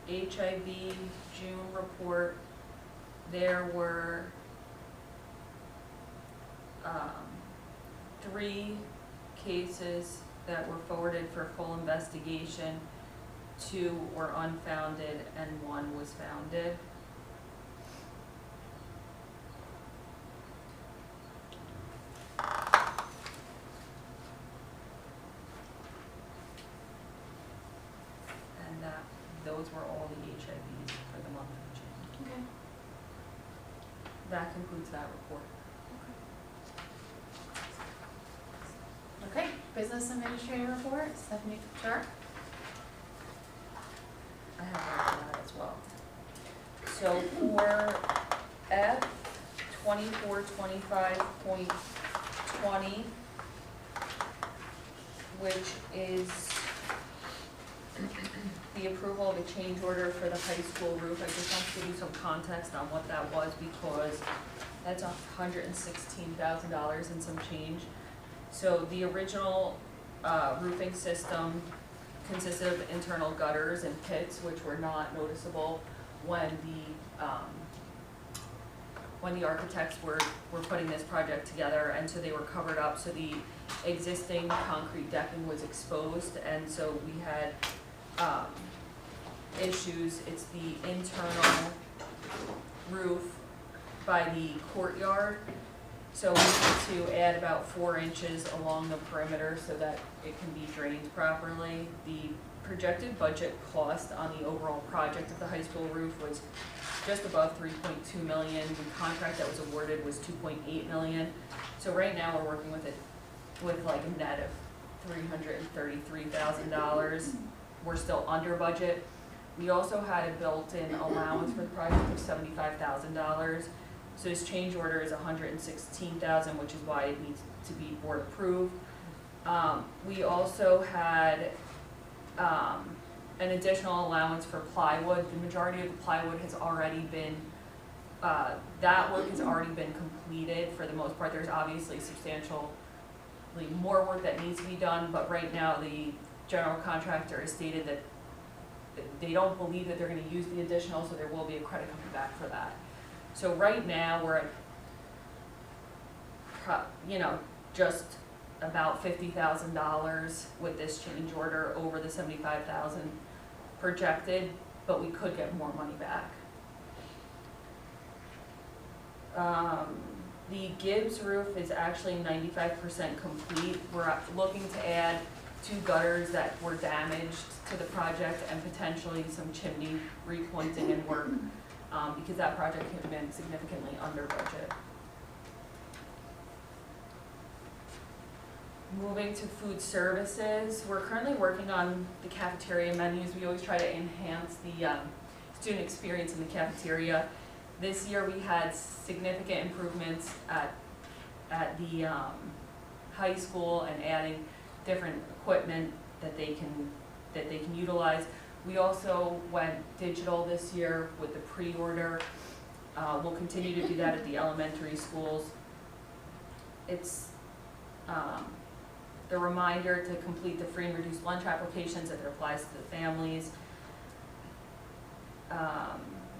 HIB June report, there were 3 cases that were forwarded for full investigation. 2 were unfounded and 1 was founded. And those were all the HIVs for the month of June. Okay. That concludes that report. Okay, business administrator report, Stephanie Sharp. I have that as well. So for F 2425.20, which is the approval of a change order for the high school roof, I just want to give you some context on what that was because that's $116,000 and some change. So the original roofing system consisted of internal gutters and pits, which were not noticeable when the architects were putting this project together, and so they were covered up, so the existing concrete decking was exposed, and so we had issues. It's the internal roof by the courtyard. So we need to add about 4 inches along the perimeter so that it can be drained properly. The projected budget cost on the overall project of the high school roof was just above $3.2 million. The contract that was awarded was $2.8 million. So right now we're working with like a net of $333,000. We're still under budget. We also had a built-in allowance for the project of $75,000. So this change order is $116,000, which is why it needs to be board approved. We also had an additional allowance for plywood. The majority of the plywood has already been, that work has already been completed for the most part. There's obviously substantially more work that needs to be done, but right now the general contractor has stated that they don't believe that they're gonna use the additional, so there will be a credit coming back for that. So right now, we're at, just about $50,000 with this change order over the 75,000 projected, but we could get more money back. The Gibbs roof is actually 95% complete. We're looking to add 2 gutters that were damaged to the project and potentially some chimney repointing and work, because that project had been significantly under budget. Moving to food services, we're currently working on the cafeteria menus. We always try to enhance the student experience in the cafeteria. This year we had significant improvements at the high school and adding different equipment that they can utilize. We also went digital this year with the pre-order. We'll continue to do that at the elementary schools. It's the reminder to complete the free and reduced lunch applications that applies to the families.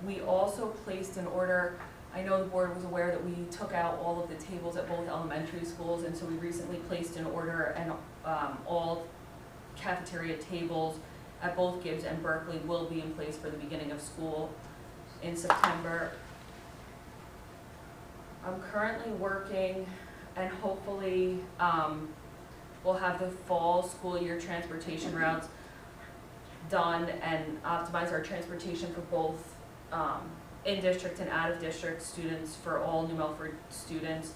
We also placed an order. I know the board was aware that we took out all of the tables at both elementary schools, and so we recently placed an order, and all cafeteria tables at both Gibbs and Berkeley will be in place for the beginning of school in September. I'm currently working, and hopefully we'll have the fall school year transportation routes done and optimize our transportation for both in-district and out-of-district students for all New Milford students.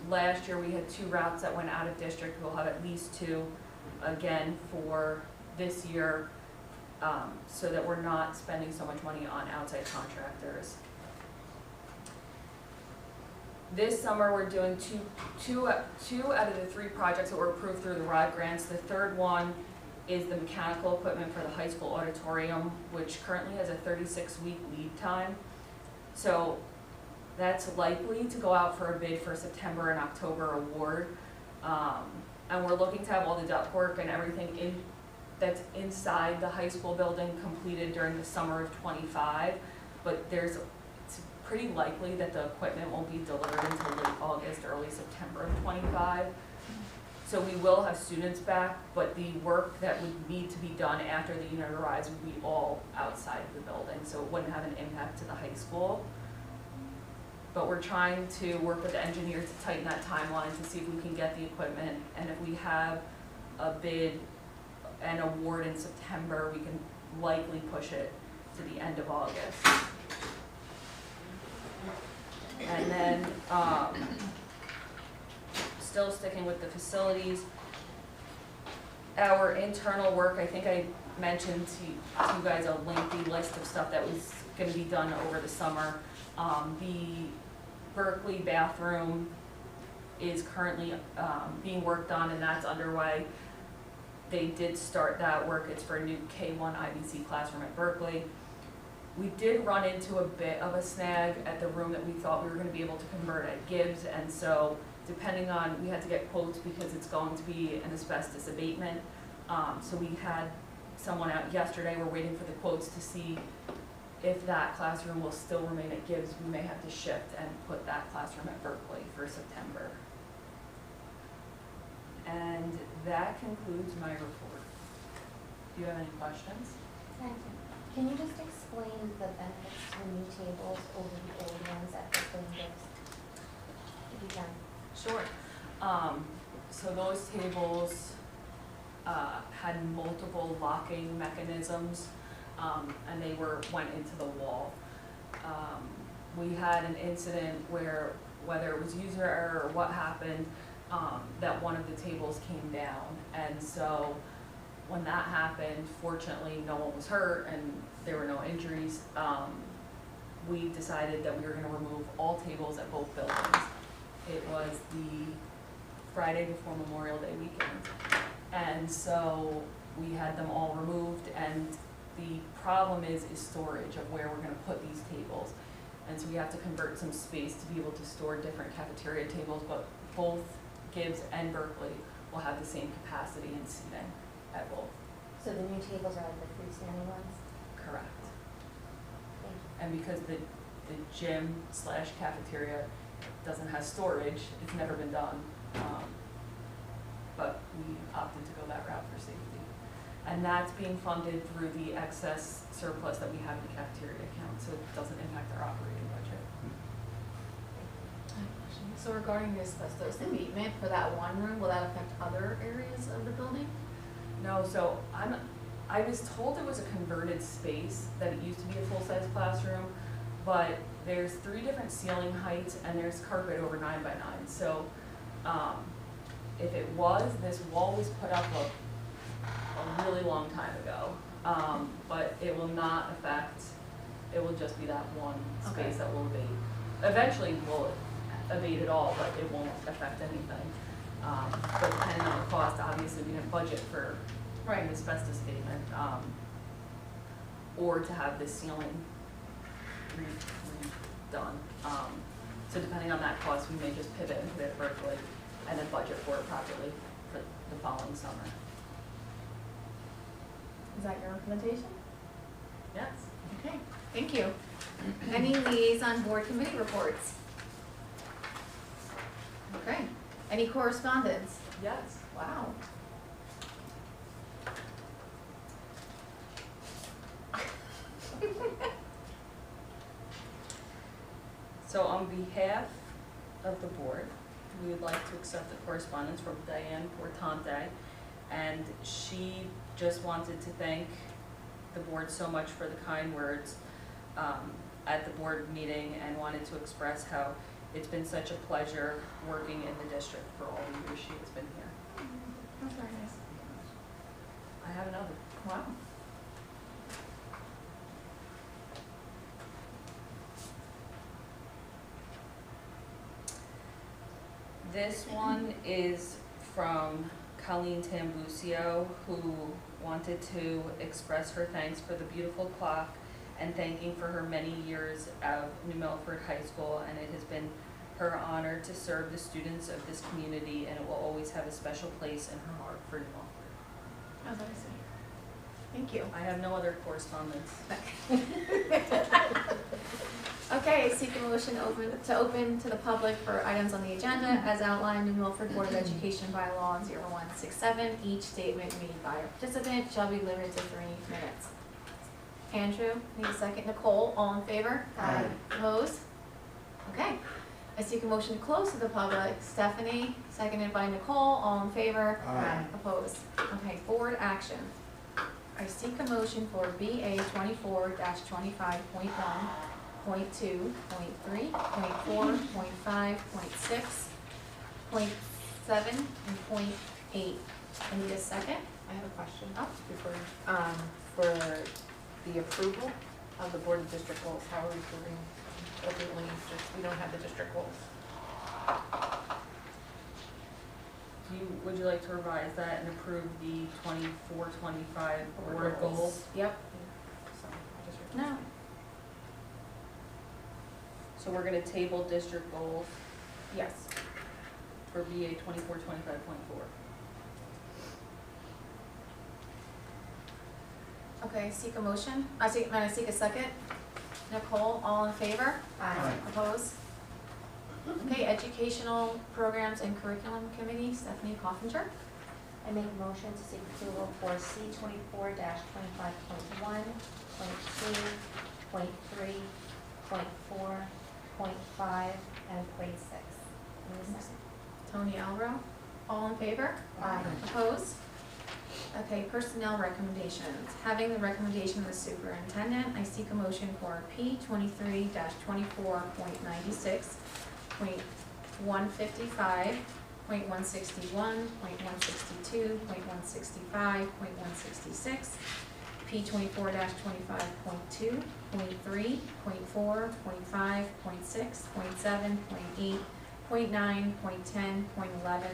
Last year we had 2 routes that went out of district. We'll have at least 2 again for this year, so that we're not spending so much money on outside contractors. This summer we're doing two out of the 3 projects that were approved through the ROD grants. The third one is the mechanical equipment for the high school auditorium, which currently has a 36-week lead time. So that's likely to go out for a bid for September and October award. And we're looking to have all the ductwork and everything that's inside the high school building completed during the summer of '25. But it's pretty likely that the equipment won't be delivered until late August, early September of '25. So we will have students back, but the work that would need to be done after the unit arrives would be all outside of the building, so it wouldn't have an impact to the high school. But we're trying to work with the engineers to tighten that timeline to see if we can get the equipment, and if we have a bid and award in September, we can likely push it to the end of August. And then, still sticking with the facilities, our internal work, I think I mentioned to you guys a lengthy list of stuff that was going to be done over the summer. The Berkeley bathroom is currently being worked on, and that's underway. They did start that work. It's for a new K1 IBC classroom at Berkeley. We did run into a bit of a snag at the room that we thought we were going to be able to convert at Gibbs, and so depending on, we had to get quotes because it's going to be an asbestos abatement. So we had someone out yesterday. We're waiting for the quotes to see if that classroom will still remain at Gibbs. We may have to shift and put that classroom at Berkeley for September. And that concludes my report. Do you have any questions? Thank you. Can you just explain the benefits to the new tables over the old ones at the Gibbs? If you can. Sure. So those tables had multiple locking mechanisms, and they went into the wall. We had an incident where, whether it was user error or what happened, that one of the tables came down, and so when that happened, fortunately no one was hurt and there were no injuries. We decided that we were going to remove all tables at both buildings. It was the Friday before Memorial Day weekend, and so we had them all removed, and the problem is storage of where we're going to put these tables. And so we have to convert some space to be able to store different cafeteria tables, but both Gibbs and Berkeley will have the same capacity and seating at both. So the new tables are like the freestanding ones? Correct. Thank you. And because the gym/cafeteria doesn't have storage, it's never been done, But we opted to go that route for safety. And that's being funded through the excess surplus that we have in the cafeteria account, so it doesn't impact our operating budget. So regarding the asbestos abatement for that one room, will that affect other areas of the building? No, so I was told it was a converted space, that it used to be a full-size classroom, but there's 3 different ceiling heights and there's carpet over 9 by 9. So, if it was, this wall was put up a really long time ago. But it will not affect, it will just be that one Okay. space that will abate. Eventually we'll abate it all, but it won't affect anything. But depending on the cost, obviously we didn't budget for an asbestos statement, or to have this ceiling redone. So depending on that cost, we may just pivot and put it at Berkeley and then budget for it properly for the following summer. Is that your recommendation? Yes. Okay, thank you. Any liaison board committee reports? Okay, any correspondence? Yes. Wow. So on behalf of the board, we would like to accept the correspondence from Diane Portante, and she just wanted to thank the board so much for the kind words at the board meeting, and wanted to express how it's been such a pleasure working in the district for all the years she has been here. That's very nice. I have another. Wow. This one is from Colleen Tambusio, who wanted to express her thanks for the beautiful clock and thanking for her many years of New Milford High School, and it has been her honor to serve the students of this community, and it will always have a special place in her heart for New Milford. That's very sweet. Thank you. I have no other correspondence. Okay, seek a motion to open to the public for items on the agenda as outlined in Milford Board of Education bylaw 0167. Each statement made by a participant shall be limited to 3 minutes. Andrew, need a second. Nicole, all in favor? Aye. Opposed? Okay. I seek a motion to close to the public. Stephanie, seconded by Nicole, all in favor? Aye. Opposed? Okay, board action. I seek a motion for BA 24-25.1. Point 2, point 3, point 4, point 5, point 6, point 7, and point 8. I need a second. I have a question Oh. before, for the approval of the Board of District goals, how are we approving, ultimately, just, we don't have the district goals. Would you like to revise that and approve the 24-25 board goals? Yep. So, I just. No. So we're gonna table district goals Yes. for BA 24-25.4. Okay, seek a motion. I seek a second. Nicole, all in favor? Aye. Opposed? Okay, Educational Programs and Curriculum Committee, Stephanie Coffinger. I make a motion to seek approval for C 24-25.1, point 2, point 3, point 4, point 5, and point 6. Need a second. Tony Alro, all in favor? Aye. Opposed? Okay, personnel recommendations. Having the recommendation of the superintendent, I seek a motion for P 23-24.96, point 155, point 161, point 162, point 165, point 166, P 24-25.2, point 3, point 4, point 5, point 6, point 7, point 8, point 9, point 10, point 11,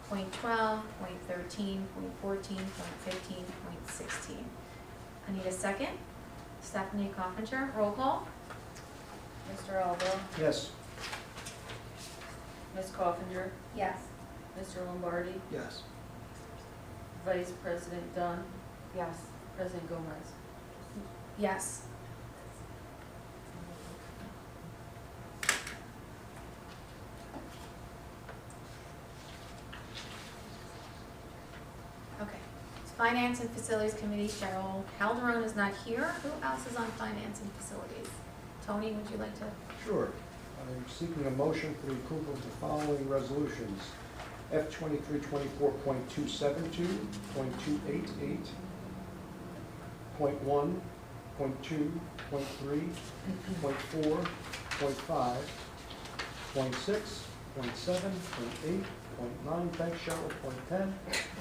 point 12, point 13, point 14, point 15, point 16. I need a second. Stephanie Coffinger, roll call. Mr. Albo, Yes. Ms. Coffinger, Yes. Mr. Lombardi, Yes. Vice President Dunn, Yes. President Gomez. Yes. Finance and Facilities Committee, Cheryl Calderon is not here. Who else is on Finance and Facilities? Tony, would you like to? Sure. I'm seeking a motion for the approval of the following resolutions. F 2324.272, .288, .1, .2, .3, .4, .5, .6, .7, .8, .9, thanks Cheryl, .10,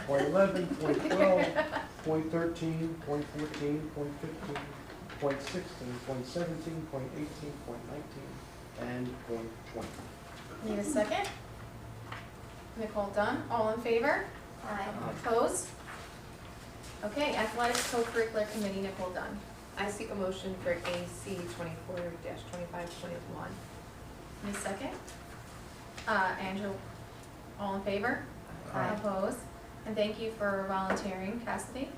.11, .12, .13, .14, .15, .16, .17, .18, .19, and .20. Need a second? Nicole Dunn, all in favor? Aye. Opposed? Okay, Athletics Co-Curricular Committee, Nicole Dunn. I seek a motion for AC 24-25.1. Need a second? Andrew, all in favor? Aye. Opposed? And thank you for volunteering, Cassidy.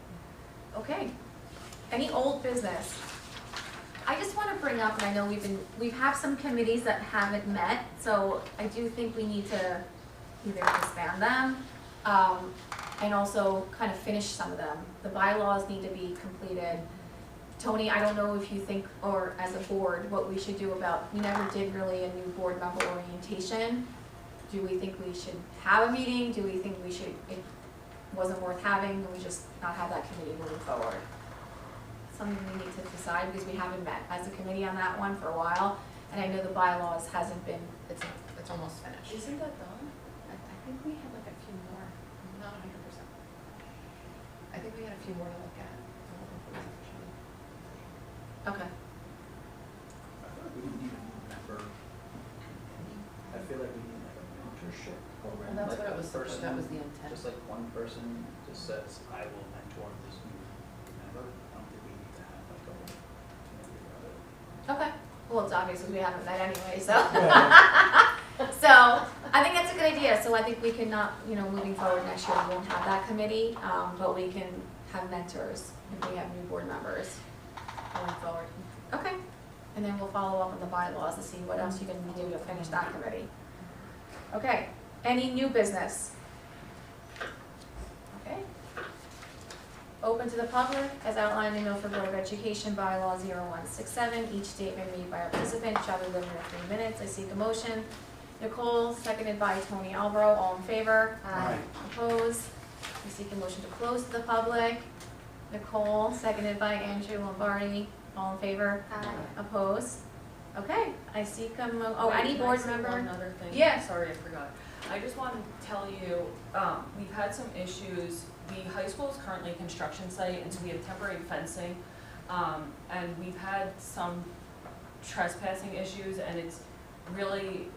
Okay, any old business? I just want to bring up, and I know we have some committees that haven't met, so I do think we need to either disband them, and also kind of finish some of them. The bylaws need to be completed. Tony, I don't know if you think, or as a board, what we should do about, we never did really a new board member orientation. Do we think we should have a meeting? Do we think it wasn't worth having, and we just not have that committee moving forward? Something we need to decide, because we haven't met as a committee on that one for a while, and I know the bylaws hasn't been. It's almost finished. Isn't that done? I think we had like a few more, not 100%. I think we had a few more to look at. I don't know if it was officially. Okay. I feel like we need a new member. I feel like we need like a mentorship program. And that's like what it a was, person, that was the intent. just like one person just says, I will mentor this new member. I don't think we need to have like a whole committee about it. Okay, well, it's obvious because we haven't met anyway, so. Yeah. So, I think that's a good idea, so I think we can not, moving forward next year, we won't have that committee, but we can have mentors if we have new board members going forward. Okay, and then we'll follow up on the bylaws to see what else you can do to finish that committee. Okay, any new business? Okay. Open to the public, as outlined in Milford Board of Education bylaw 0167, each statement made by a participant shall be limited to 3 minutes. I seek a motion. Nicole, seconded by Tony Albro, all in favor? Aye. Opposed? I seek a motion to close to the public. Nicole, seconded by Andrew Lombardi, all in favor? Aye. Opposed? Okay, I seek a Wait, any can I board say member? one other thing? Yeah. Sorry, I forgot. I just want to tell you, we've had some issues. The high school is currently a construction site, and so we have temporary fencing. And we've had some trespassing issues, and it's really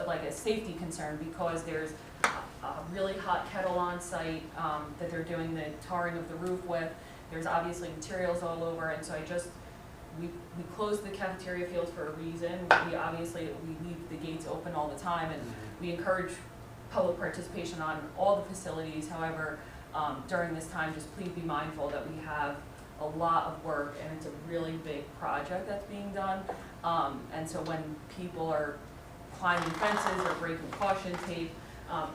like a safety concern, because there's a really hot kettle on site that they're doing the tarring of the roof with. There's obviously materials all over, and so we closed the cafeteria fields for a reason. We leave the gates open all the time, and we encourage public participation on all the facilities. However, during this time, just please be mindful that we have a lot of work, and it's a really big project that's being done. And so when people are climbing fences or breaking caution tape,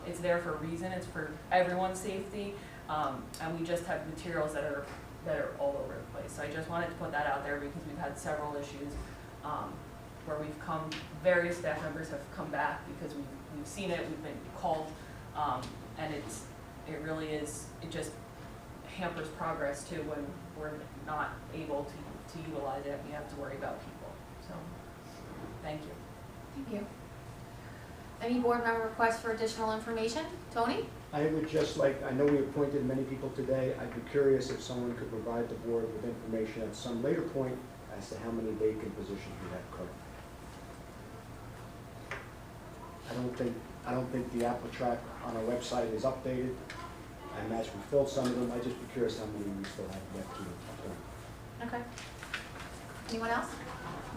it's there for a reason. It's for everyone's safety, and we just have materials that are all over the place. So I just wanted to put that out there, because we've had several issues where various staff members have come back because we've seen it, we've been called, and it really is, it just hampers progress too when we're not able to utilize it. We have to worry about people. So, thank you. Thank you. Any board member requests for additional information? Tony? I would just like, I know we appointed many people today. I'd be curious if someone could provide the board with information at some later point as to how many vacant positions we have currently. I don't think the Apple track on our website is updated. I imagine we filled some of them. I'd just be curious how many we still have yet to appoint. Okay. Anyone else?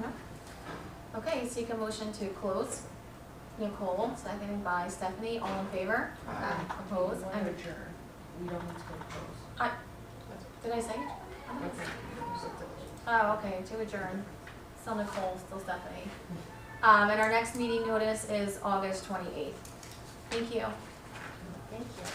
No? Okay, seek a motion to close. Nicole, seconded by Stephanie, all in favor? Aye. Opposed? We want to adjourn. We don't need to go close. Did I say it? Oh, okay, to adjourn. Still Nicole, still Stephanie. And our next meeting notice is August 28th. Thank you. Thank you.